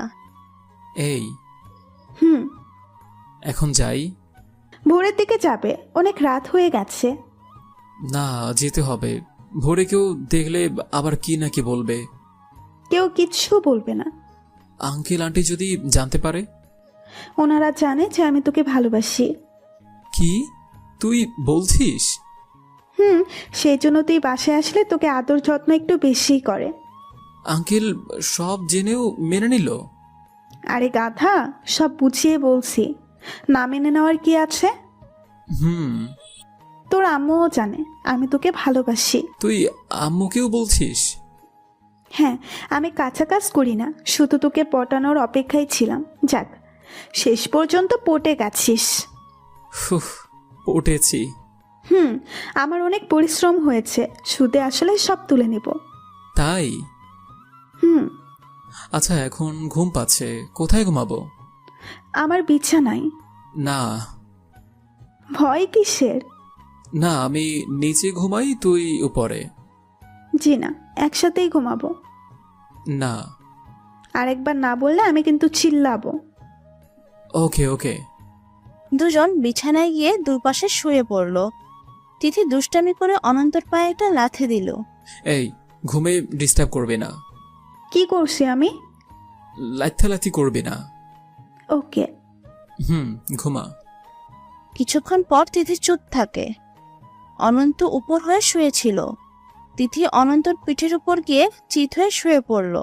এই, হুম। এখন যাই? ভোরের দিকে যাবে, অনেক রাত হয়ে গেছে। না, যেতে হবে। ভোরে কেউ দেখলে আবার কি না কি বলবে। কেউ কিচ্ছু বলবে না। আঙ্কেল আন্টি যদি জানতে পারে? ওনারা জানে যে আমি তোকে ভালোবাসি। কি তুই বলছিস? সেই জন্য তুই বাসায় আসলে তোকে আদর যত্ন একটু বেশিই করে। আঙ্কেল সব জেনেও মেনে নিল? আরে গাধা, সব বুঝিয়ে বলছি, না মেনে নেওয়ার কি আছে? তোর আম্মুও জানে আমি তোকে ভালোবাসি। তুই আম্মুকেও বলছিস? হ্যাঁ, আমি কাঁচা কাজ করি না, শুধু তোকে পটানোর অপেক্ষায় ছিলাম। যাক, শেষ পর্যন্ত পটে গেছিস। পটেছি। আমার অনেক পরিশ্রম হয়েছে, সুদে আসলে সব তুলে নেব। তাই? আচ্ছা, এখন ঘুম পাচ্ছে, কোথায় ঘুমাবো? আমার বিছানায়। না। ভয় কিসের? না, আমি নিচে ঘুমাই, তুই উপরে। জি না, একসাথেই ঘুমাবো। না। আরেকবার না বললে আমি কিন্তু চিল্লাবো। ওকে ওকে। দুজন বিছানায় গিয়ে দুপাশে শুয়ে পড়ল। তিথি দুষ্টামি করে অনন্তর পায়ে একটা লাথি দিল। এই, ঘুমে ডিস্টার্ব করবে না। কি করছি আমি? লাথি করবে না। ওকে। ঘুমা। কিছুক্ষণ পর তিথি চুপ থাকে। অনন্ত উপর হয়ে শুয়েছিল। তিথি অনন্তর পিঠের উপর গিয়ে চিত হয়ে শুয়ে পড়ল।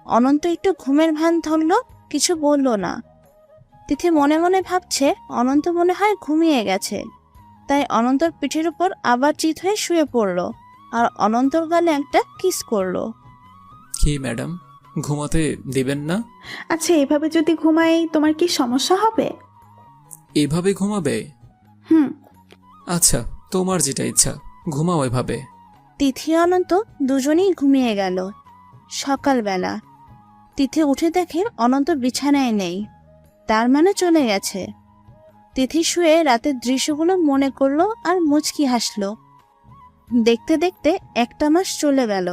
অনন্ত একটু ঘুমের ভান ধরল, কিছু বলল না। তিথি মনে মনে ভাবছে অনন্ত মনে হয় ঘুমিয়ে গেছে, তাই অনন্তর পিঠের উপর আবার চিত হয়ে শুয়ে পড়ল আর অনন্তর গালে একটা কিস করলো। কি ম্যাডাম, ঘুমাতে দিবেন না? আচ্ছা, এভাবে যদি ঘুমাই তোমার কি সমস্যা হবে? এভাবে ঘুমাবে? আচ্ছা, তোমার যেটা ইচ্ছা, ঘুমাও এভাবে। তিথি অনন্ত দুজনেই ঘুমিয়ে গেল। সকালবেলা তিথি উঠে দেখে অনন্ত বিছানায় নেই, তার মানে চলে গেছে। তিথি শুয়ে রাতের দৃশ্যগুলো মনে করলো আর মুচকি হাসলো। দেখতে দেখতে একটা মাস চলে গেল।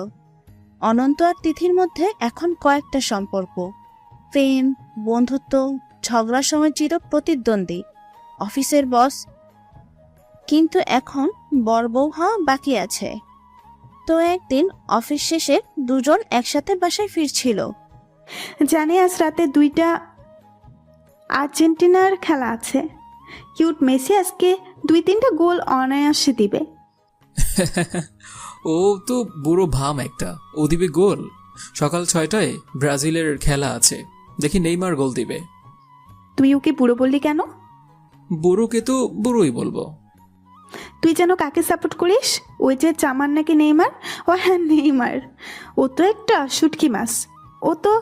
অনন্ত আর তিথির মধ্যে এখন কয়েকটা সম্পর্ক, প্রেম, বন্ধুত্ব, ঝগড়ার সময় চির প্রতিদ্বন্দ্বী, অফিসের বস। কিন্তু এখন বর বউ হওয়া বাকি আছে। তো একদিন অফিস শেষে দুজন একসাথে বাসায় ফিরছিল। জানি আজ রাতে 2টা আর্জেন্টিনার খেলা আছে। কিউট মেসি আজকে 2-3টা গোল অনায়াসে দিবে। ও তো বুড়ো ভাম একটা, ও দিবে গোল? সকাল 6টায় ব্রাজিলের খেলা আছে, দেখি নেইমার গোল দিবে। তুই ওকে বুড়ো বললি কেন? বুড়োকে তো বুড়োই বলবো। তুই যেন কাকে সাপোর্ট করিস? ওই যে চামার নাকি নেইমার? ও হ্যাঁ, নেইমার। ও তো একটা শুটকি মাছ, ও তো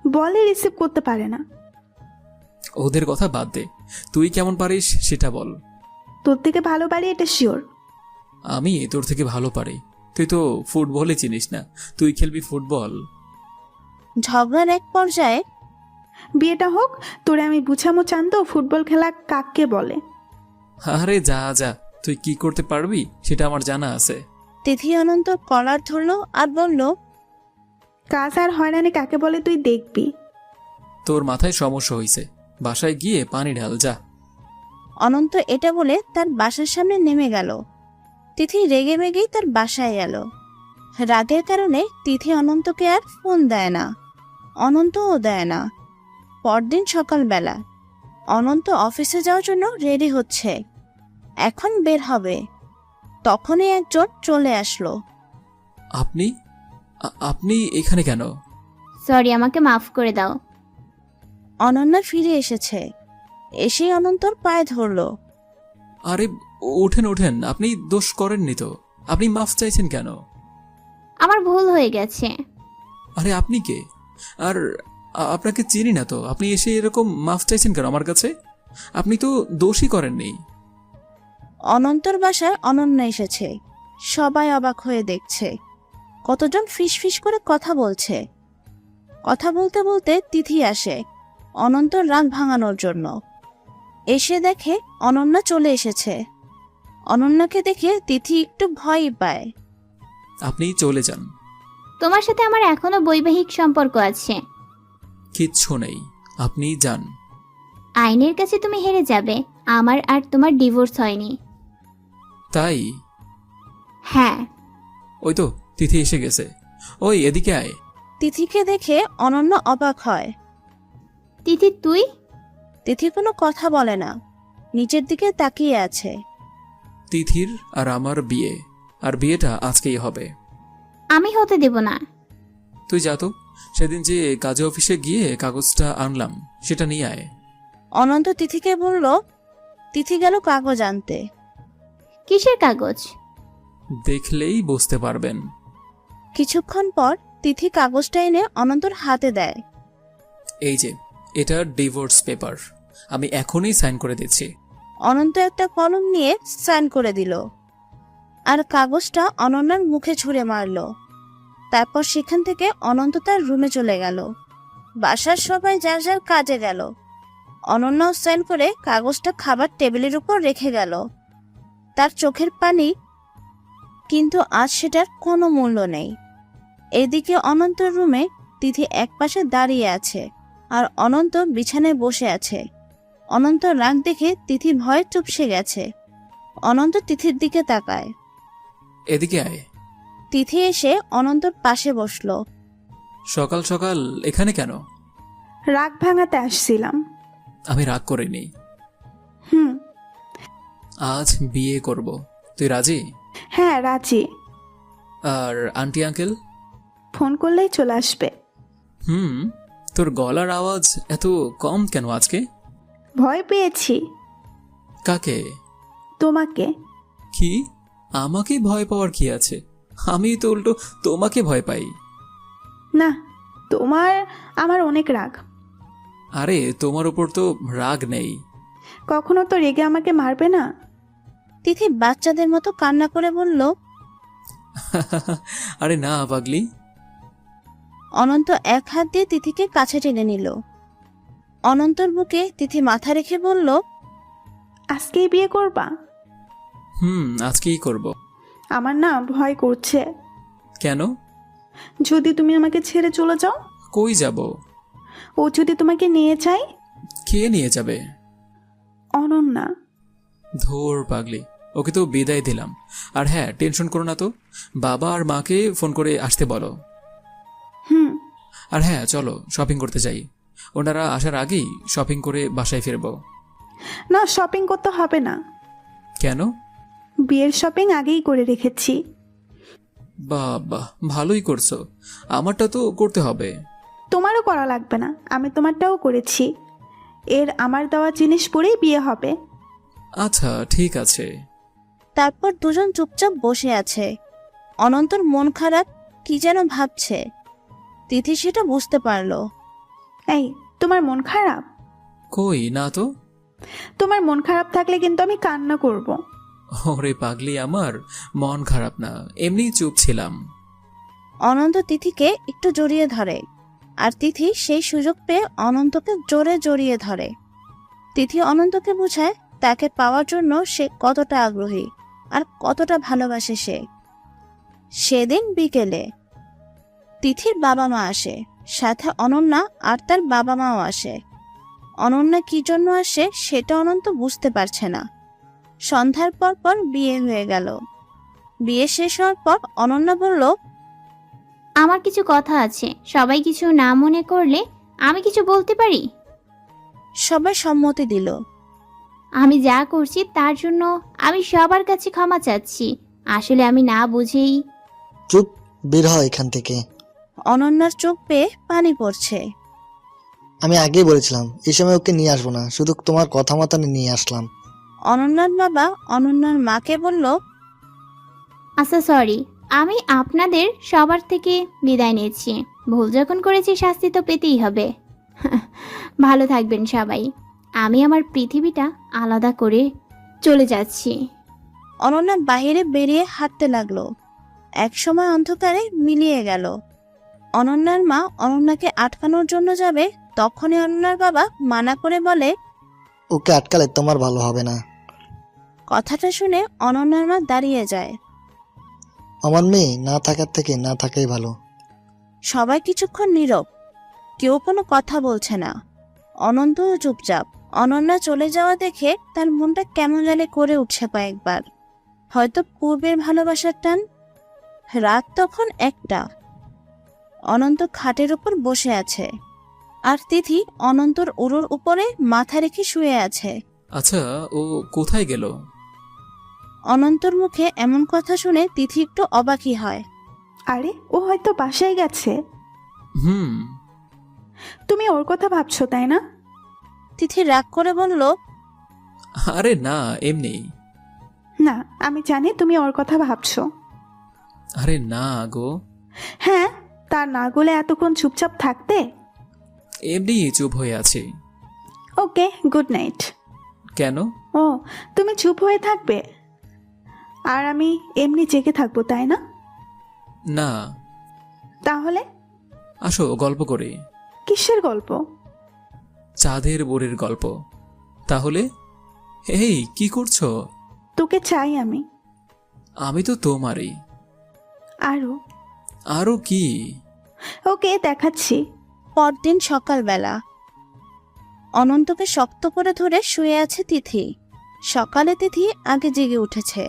বলে রিসিভ করতে পারে না। ওদের কথা বাদ দে, তুই কেমন পারিস সেটা বল। তোর থেকে ভালো পারি এটা শিওর। আমি তোর থেকে ভালো পারি? তুই তো ফুটবলই চিনিস না, তুই খেলবি ফুটবল? ঝগড়ার এক পর্যায়ে বিয়েটা হোক, তোরে আমি বুঝামো চান্দু ফুটবল খেলা কাকে বলে। আরে যা যা, তুই কি করতে পারবি সেটা আমার জানা আছে। তিথি অনন্তর কলার ধরলো আর বলল, কাজ আর হয়রানি কাকে বলে তুই দেখবি। তোর মাথায় সমস্যা হইছে, বাসায় গিয়ে পানি ঢাল যা। অনন্ত এটা বলে তার বাসার সামনে নেমে গেল। তিথি রেগে মেগেই তার বাসায় গেল। রাগের কারণে তিথি অনন্তকে আর ফোন দেয় না, অনন্তও দেয় না। পরদিন সকালবেলা অনন্ত অফিসে যাওয়ার জন্য রেডি হচ্ছে, এখন বের হবে। তখনই একজন চলে আসলো। আপনি আপনি এখানে কেন? সরি, আমাকে মাফ করে দাও। অনন্যা ফিরে এসেছে, এসেই অনন্তর পায়ে ধরলো। আরে ওঠেন ওঠেন, আপনি দোষ করেননি তো, আপনি মাফ চাইছেন কেন? আমার ভুল হয়ে গেছে। আরে আপনি কে? আর আপনাকে চিনি না তো, আপনি এসে এরকম মাফ চাইছেন কেন আমার কাছে? আপনি তো দোষই করেননি। অনন্তর বাসায় অনন্যা এসেছে, সবাই অবাক হয়ে দেখছে। কতজন ফিস ফিস করে কথা বলছে। কথা বলতে বলতে তিথি আসে অনন্তর রাগ ভাঙানোর জন্য। এসে দেখে অনন্যা চলে এসেছে। অনন্যাকে দেখে তিথি একটু ভয় পায়। আপনি চলে যান। তোমার সাথে আমার এখনো বৈবাহিক সম্পর্ক আছে। কিচ্ছু নেই, আপনি যান। আইনের কাছে তুমি হেরে যাবে, আমার আর তোমার ডিভোর্স হয়নি। তাই? হ্যাঁ। ওই তো তিথি এসে গেছে, ওই এদিকে আয়। তিথিকে দেখে অনন্যা অবাক হয়। তিথি তুই? তিথি কোনো কথা বলে না, নিচের দিকে তাকিয়ে আছে। তিথির আর আমার বিয়ে, আর বিয়েটা আজকেই হবে। আমি হতে দেব না। তুই যা তো, সেদিন যে কাজে অফিসে গিয়ে কাগজটা আনলাম সেটা নিয়ে আয়। অনন্ত তিথিকে বলল। তিথি গেল কাগজ আনতে। কিসের কাগজ? দেখলেই বুঝতে পারবেন। কিছুক্ষণ পর তিথি কাগজটা এনে অনন্তর হাতে দেয়। এই যে, এটা ডিভোর্স পেপার, আমি এখনই সাইন করে দিচ্ছি। অনন্ত একটা কলম নিয়ে সাইন করে দিল, আর কাগজটা অনন্যার মুখে ছুঁড়ে মারল। তারপর সেখান থেকে অনন্ত তার রুমে চলে গেল। বাসার সবাই যার যার কাজে গেল। অনন্যাও সাইন করে কাগজটা খাবার টেবিলের উপর রেখে গেল। তার চোখের পানি, কিন্তু আজ সেটার কোনো মূল্য নেই। এদিকে অনন্তর রুমে তিথি একপাশে দাঁড়িয়ে আছে, আর অনন্ত বিছানায় বসে আছে। অনন্ত রাগ দেখে তিথি ভয়ে চুপসে গেছে। অনন্ত তিথির দিকে তাকায়। এদিকে আয়। তিথি এসে অনন্তর পাশে বসলো। সকাল সকাল এখানে কেন? রাগ ভাঙাতে আসছিলাম। আমি রাগ করিনি। হুম। আজ বিয়ে করব, তুই রাজি? হ্যাঁ রাজি। আর আন্টি আঙ্কেল? ফোন করলেই চলে আসবে। তোর গলার আওয়াজ এত কম কেন আজকে? ভয় পেয়েছি। কাকে? তোমাকে। কি? আমাকে ভয় পাওয়ার কি আছে? আমি তো উল্টো তোমাকে ভয় পাই। না, তোমার আমার অনেক রাগ। আরে তোমার উপর তো রাগ নেই। কখনো তো রেগে আমাকে মারবে না? তিথি বাচ্চাদের মতো কান্না করে বলল। আরে না পাগলি। অনন্ত এক হাত দিয়ে তিথিকে কাছে টেনে নিল। অনন্তর বুকে তিথি মাথা রেখে বলল, আজকেই বিয়ে করবা? আজকেই করব। আমার না ভয় করছে। কেন? যদি তুমি আমাকে ছেড়ে চলে যাও? কই যাব? ও যদি তোমাকে নিয়ে যায়? কে নিয়ে যাবে? অনন্যা। ধুর পাগলি, ওকে তো বিদায় দিলাম। আর হ্যাঁ, টেনশন করো না তো, বাবা আর মাকে ফোন করে আসতে বলো। আর হ্যাঁ, চলো শপিং করতে যাই, ওনারা আসার আগেই শপিং করে বাসায় ফিরবো। না, শপিং করতে হবে না। কেন? বিয়ের শপিং আগেই করে রেখেছি। বাবা, ভালোই করছো, আমারটা তো করতে হবে। তোমারও করা লাগবে না, আমি তোমারটাও করেছি। এর আমার দেওয়া জিনিস পরেই বিয়ে হবে। আচ্ছা ঠিক আছে। তারপর দুজন চুপচাপ বসে আছে। অনন্তর মন খারাপ, কি যেন ভাবছে। তিথি সেটা বুঝতে পারলো। এই, তোমার মন খারাপ? কই না তো। তোমার মন খারাপ থাকলে কিন্তু আমি কান্না করব। ওরে পাগলি, আমার মন খারাপ না, এমনি চুপ ছিলাম। অনন্ত তিথিকে একটু জড়িয়ে ধরে। আর তিথি সেই সুযোগ পেয়ে অনন্তকে জোরে জড়িয়ে ধরে। তিথি অনন্তকে বোঝায় তাকে পাওয়ার জন্য সে কতটা আগ্রহী আর কতটা ভালোবাসে সে। সেদিন বিকেলে তিথির বাবা মা আসে, সাথে অনন্যা আর তার বাবা মাও আসে। অনন্যা কি জন্য আসে সেটা অনন্ত বুঝতে পারছে না। সন্ধ্যার পর পর বিয়ে হয়ে গেল। বিয়ে শেষ হওয়ার পর অনন্যা বলল, আমার কিছু কথা আছে, সবাই কিছু না মনে করলে আমি কিছু বলতে পারি? সবাই সম্মতি দিল। আমি যা করছি তার জন্য আমি সবার কাছে ক্ষমা চাচ্ছি। আসলে আমি না বুঝেই। চুপ, বের হয় এখান থেকে। অনন্যার চোখ পেয়ে পানি পড়ছে। আমি আগেই বলেছিলাম এই সময় ওকে নিয়ে আসবো না, শুধু তোমার কথা মতো আমি নিয়ে আসলাম। অনন্যার বাবা অনন্যার মাকে বলল, আচ্ছা সরি, আমি আপনাদের সবার থেকে বিদায় নিচ্ছি। ভুল যখন করেছি শাস্তি তো পেতেই হবে। ভালো থাকবেন সবাই। আমি আমার পৃথিবীটা আলাদা করে চলে যাচ্ছি। অনন্যা বাইরে বেরিয়ে হাঁটতে লাগলো। একসময় অন্ধকারে মিলিয়ে গেল। অনন্যার মা অনন্যাকে আটকানোর জন্য যাবে, তখনই অনন্যার বাবা মানা করে বলে, ওকে আটকালে তোমার ভালো হবে না। কথাটা শুনে অনন্যার মা দাঁড়িয়ে যায়। আমার মেয়ে না থাকার থেকে না থাকাই ভালো। সবাই কিছুক্ষণ নীরব, কেউ কোনো কথা বলছে না। অনন্তও চুপচাপ। অনন্যা চলে যাওয়া দেখে তার মনটা কেমন জানে করে উঠছে কয়েকবার। হয়তো পূর্বের ভালোবাসার টান। রাত তখন 1টা। অনন্ত খাটের উপর বসে আছে, আর তিথি অনন্তর উরুর উপরে মাথা রেখে শুয়ে আছে। আচ্ছা, ও কোথায় গেল? অনন্তর মুখে এমন কথা শুনে তিথি একটু অবাকই হয়। আরে ও হয়তো বাসায় গেছে। হুম। তুমি ওর কথা ভাবছো তাই না? তিথি রাগ করে বলল, আরে না, এমনি। না, আমি জানি তুমি ওর কথা ভাবছো। আরে না গো। হ্যাঁ, তার না গলে এতক্ষণ চুপচাপ থাকতে? এমনি চুপ হয়ে আছি। ওকে, গুড নাইট। কেন? ও, তুমি চুপ হয়ে থাকবে আর আমি এমনি জেগে থাকবো তাই না? না। তাহলে আসো গল্প করি। কিসের গল্প? চাঁদের বুড়ির গল্প। তাহলে এই কি করছো? তোকে চাই আমি। আমি তো তোমারই। আরো? আরো কি? ওকে, দেখাচ্ছি। পরদিন সকালবেলা অনন্তকে শক্ত করে ধরে শুয়ে আছে তিথি। সকালে তিথি আগে জেগে উঠেছে।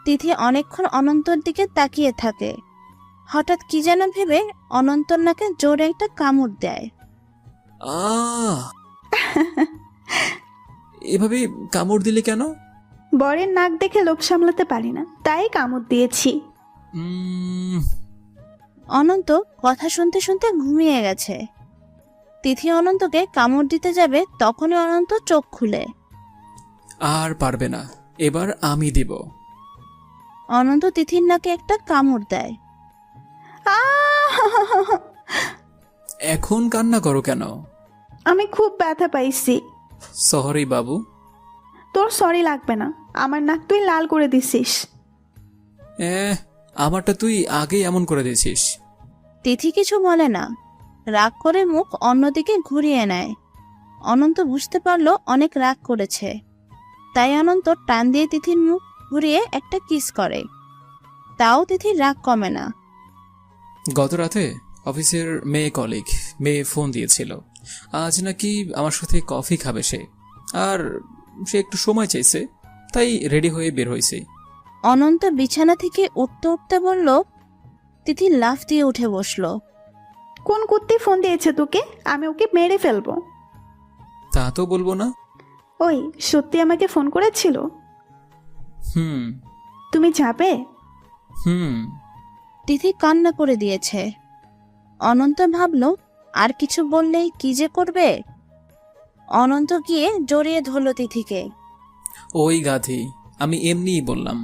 তিথি অনেকক্ষণ অনন্তর দিকে তাকিয়ে থাকে। হঠাৎ কি যেন ভেবে অনন্তর নাকে জোরে একটা কামড় দেয়। আহ! এভাবে কামড় দিলে কেন? বরের নাক দেখে লোভ সামলাতে পারি না, তাই কামড় দিয়েছি। উম, অনন্ত কথা শুনতে শুনতে ঘুমিয়ে গেছে। তিথি অনন্তকে কামড় দিতে যাবে, তখনই অনন্ত চোখ খুলে। আর পারবে না, এবার আমি দিব। অনন্ত তিথির নাকে একটা কামড় দেয়। আহ! এখন কান্না করো কেন? আমি খুব ব্যথা পাইছি। সরি বাবু। তোর সরি লাগবে না, আমার নাক তুই লাল করে দিছিস। আমারটা তুই আগেই এমন করে দিয়েছিস। তিথি কিছু বলে না, রাগ করে মুখ অন্যদিকে ঘুরিয়ে নেয়। অনন্ত বুঝতে পারলো অনেক রাগ করেছে, তাই অনন্ত টান দিয়ে তিথির মুখ ঘুরিয়ে একটা কিস করে। তাও তিথির রাগ কমে না। গত রাতে অফিসের মেয়ে ফোন দিয়েছিল, আজ নাকি আমার সাথে কফি খাবে সে, আর সে একটু সময় চাইছে, তাই রেডি হয়ে বের হয়েছে। অনন্ত বিছানা থেকে উঠতে উঠতে বলল। তিথি লাফ দিয়ে উঠে বসলো। কোন কুত্তি ফোন দিয়েছে তোকে? আমি ওকে মেরে ফেলবো। তা তো বলবো না। ওই, সত্যি আমাকে ফোন করেছিল? হুম। তুমি যাবে? হুম। তিথি কান্না করে দিয়েছে। অনন্ত ভাবলো আর কিছু বললেই কি যে করবে। অনন্ত গিয়ে জড়িয়ে ধরল তিথিকে। ওই গাধি, আমি এমনিই বললাম।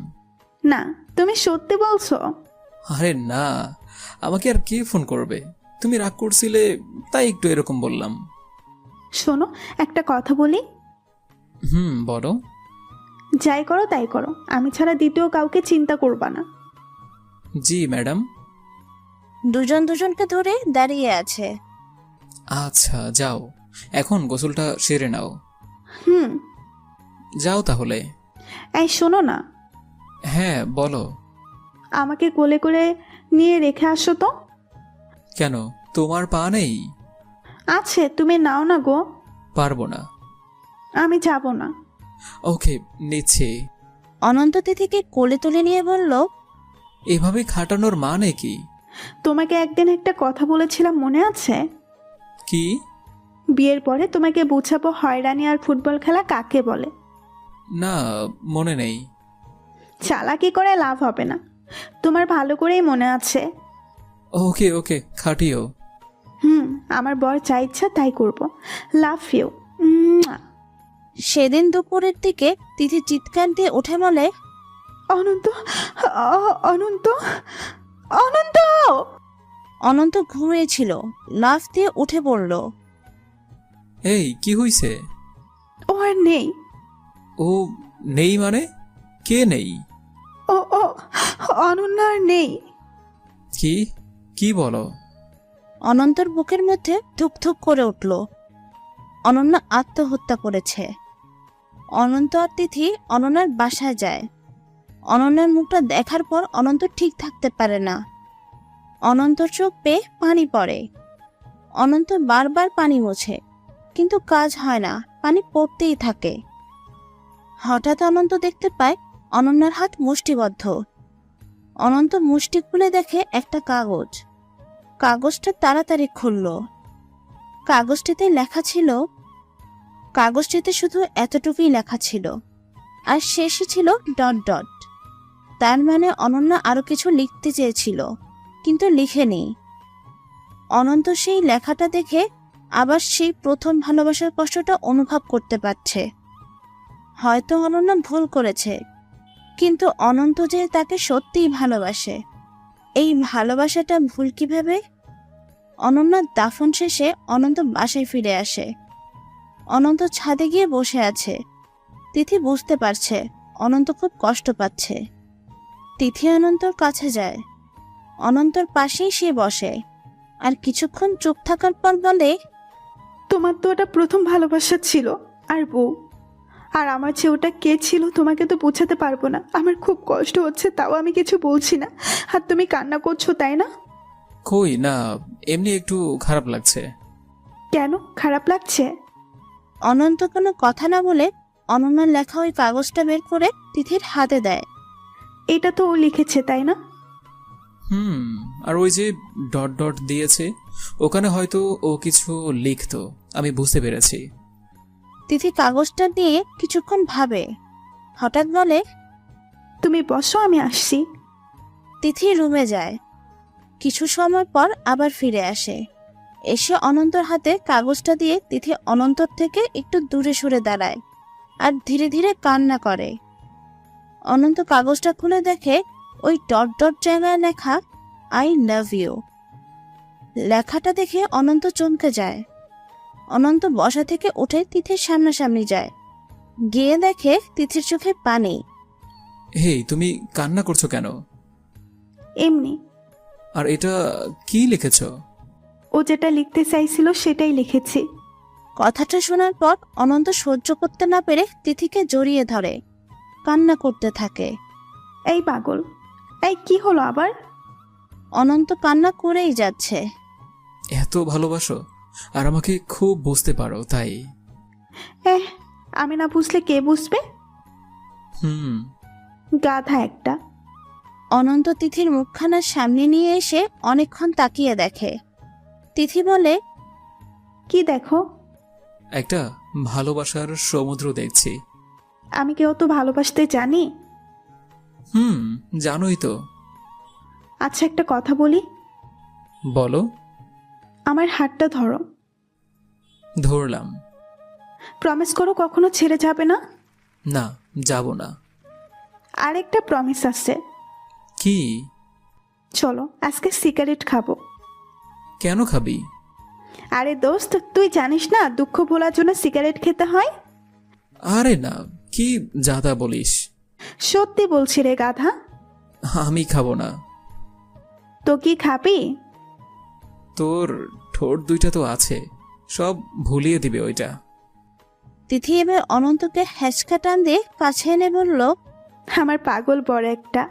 না, তুমি সত্যি বলছো? আরে না, আমাকে আর কে ফোন করবে? তুমি রাগ করছিলে তাই একটু এরকম বললাম। শোনো, একটা কথা বলি। বলো। যাই করো তাই করো, আমি ছাড়া দ্বিতীয় কাউকে চিন্তা করবা না। জি ম্যাডাম। দুজন দুজনকে ধরে দাঁড়িয়ে আছে। আচ্ছা যাও, এখন গোসলটা সেরে নাও। হুম। যাও তাহলে। এই শোনো না, হ্যাঁ বলো। আমাকে কোলে করে নিয়ে রেখে আসো তো। কেন, তোমার পা নেই? আছে, তুমি নাও না গো। পারবো না। আমি যাব না। ওকে, নিচ্ছি। অনন্ত তিথিকে কোলে তুলে নিয়ে বলল, এভাবে খাটানোর মানে কি? তোমাকে একদিন একটা কথা বলেছিলাম, মনে আছে? কি? বিয়ের পরে তোমাকে বুঝাবো হয়রানি আর ফুটবল খেলা কাকে বলে। না, মনে নেই। চালাকি করে লাভ হবে না, তোমার ভালো করেই মনে আছে। ওকে ওকে, খাটিও। আমার বর যা ইচ্ছা তাই করব। Love you. সেদিন দুপুরের দিকে তিথি চিৎকার দিয়ে উঠে বলে, অনন্ত, অনন্ত, অনন্ত। অনন্ত ঘুমিয়েছিল, লাফ দিয়ে উঠে পড়ল। এই কি হইছে? ও আর নেই। ও নেই মানে? কে নেই? ও ও অনন্য আর নেই। কি কি বলো? অনন্তর বুকের মধ্যে ধুকধুক করে উঠল। অনন্য আত্মহত্যা করেছে। অনন্ত আর তিথি অনন্যার বাসায় যায়। অনন্যার মুখটা দেখার পর অনন্ত ঠিক থাকতে পারে না। অনন্তর চোখ পেয়ে পানি পড়ে। অনন্ত বারবার পানি মোছে, কিন্তু কাজ হয় না, পানি পড়তেই থাকে। হঠাৎ অনন্ত দেখতে পায় অনন্যার হাত মুষ্টিবদ্ধ। অনন্ত মুষ্টি খুলে দেখে একটা কাগজ। কাগজটা তাড়াতাড়ি খুলল। কাগজটিতে লেখা ছিল, কাগজটিতে শুধু এতটুকুই লেখা ছিল, আর শেষে ছিল ডট ডট। তার মানে অনন্যা আরো কিছু লিখতে চেয়েছিল, কিন্তু লিখেনি। অনন্ত সেই লেখাটা দেখে আবার সেই প্রথম ভালোবাসার কষ্টটা অনুভব করতে পারছে। হয়তো অনন্যা ভুল করেছে, কিন্তু অনন্ত যে তাকে সত্যিই ভালোবাসে। এই ভালোবাসাটা ভুল কিভাবে? অনন্যার দাফন শেষে অনন্ত বাসায় ফিরে আসে। অনন্ত ছাদে গিয়ে বসে আছে। তিথি বুঝতে পারছে অনন্ত খুব কষ্ট পাচ্ছে। তিথি অনন্তর কাছে যায়, অনন্তর পাশেই সে বসে, আর কিছুক্ষণ চুপ থাকার পর বলে, তোমার তো ওটা প্রথম ভালোবাসা ছিল, আর বউ। আর আমার যে ওটা কে ছিল তোমাকে তো বোঝাতে পারবো না। আমার খুব কষ্ট হচ্ছে, তাও আমি কিছু বলছি না। আর তুমি কান্না করছো, তাই না? কই না, এমনি একটু খারাপ লাগছে। কেন খারাপ লাগছে? অনন্ত কোনো কথা না বলে অনন্যার লেখা ওই কাগজটা বের করে তিথির হাতে দেয়। এটা তো ও লিখেছে, তাই না? আর ওই যে ডট ডট দিয়েছে, ওখানে হয়তো ও কিছু লিখতো, আমি বুঝতে পেরেছি। তিথি কাগজটা নিয়ে কিছুক্ষণ ভাবে, হঠাৎ বলে, তুমি বসো, আমি আসছি। তিথি রুমে যায়। কিছু সময় পর আবার ফিরে আসে। এসে অনন্তর হাতে কাগজটা দিয়ে তিথি অনন্তর থেকে একটু দূরে সরে দাঁড়ায় আর ধীরে ধীরে কান্না করে। অনন্ত কাগজটা খুলে দেখে ওই ডট ডট জায়গায় লেখা আই লাভ ইউ। লেখাটা দেখে অনন্ত চমকে যায়। অনন্ত বসা থেকে উঠে তিথির সামনাসামনি যায়, গিয়ে দেখে তিথির চোখে পানি। হেই, তুমি কান্না করছো কেন? এমনি। আর এটা কি লিখেছ? ও যেটা লিখতে চাইছিল সেটাই লিখেছি। কথাটা শোনার পর অনন্ত সহ্য করতে না পেরে তিথিকে জড়িয়ে ধরে, কান্না করতে থাকে। এই পাগল, এই কি হলো আবার? অনন্ত কান্না করেই যাচ্ছে। এত ভালোবাসো আর আমাকে খুব বুঝতে পারো, তাই। আমি না বুঝলে কে বুঝবে? হুম। গাধা একটা। অনন্ত তিথির মুখখানা সামনে নিয়ে এসে অনেকক্ষণ তাকিয়ে দেখে। তিথি বলে, কি দেখো? একটা ভালোবাসার সমুদ্র দেখছি। আমি কেউ তো ভালোবাসতে জানি। জানোই তো। আচ্ছা, একটা কথা বলি। বলো। আমার হাতটা ধরো। ধরলাম। প্রমিস করো কখনো ছেড়ে যাবে না। না, যাব না। আরেকটা প্রমিস আছে। কি? চলো আজকে সিগারেট খাবো। কেন খাবি? আরে দোস্ত, তুই জানিস না দুঃখ ভোলার জন্য সিগারেট খেতে হয়? আরে না, কি যাতা বলিস। সত্যি বলছি রে গাধা। আমি খাবো না। তো কি খাবি? তোর ঠোঁট দুইটা তো আছে, সব ভুলিয়ে দিবে ওইটা। তিথি এবার অনন্তকে হ্যাচকা টান দিয়ে কাছে এনে বলল, আমার পাগল বড় একটা।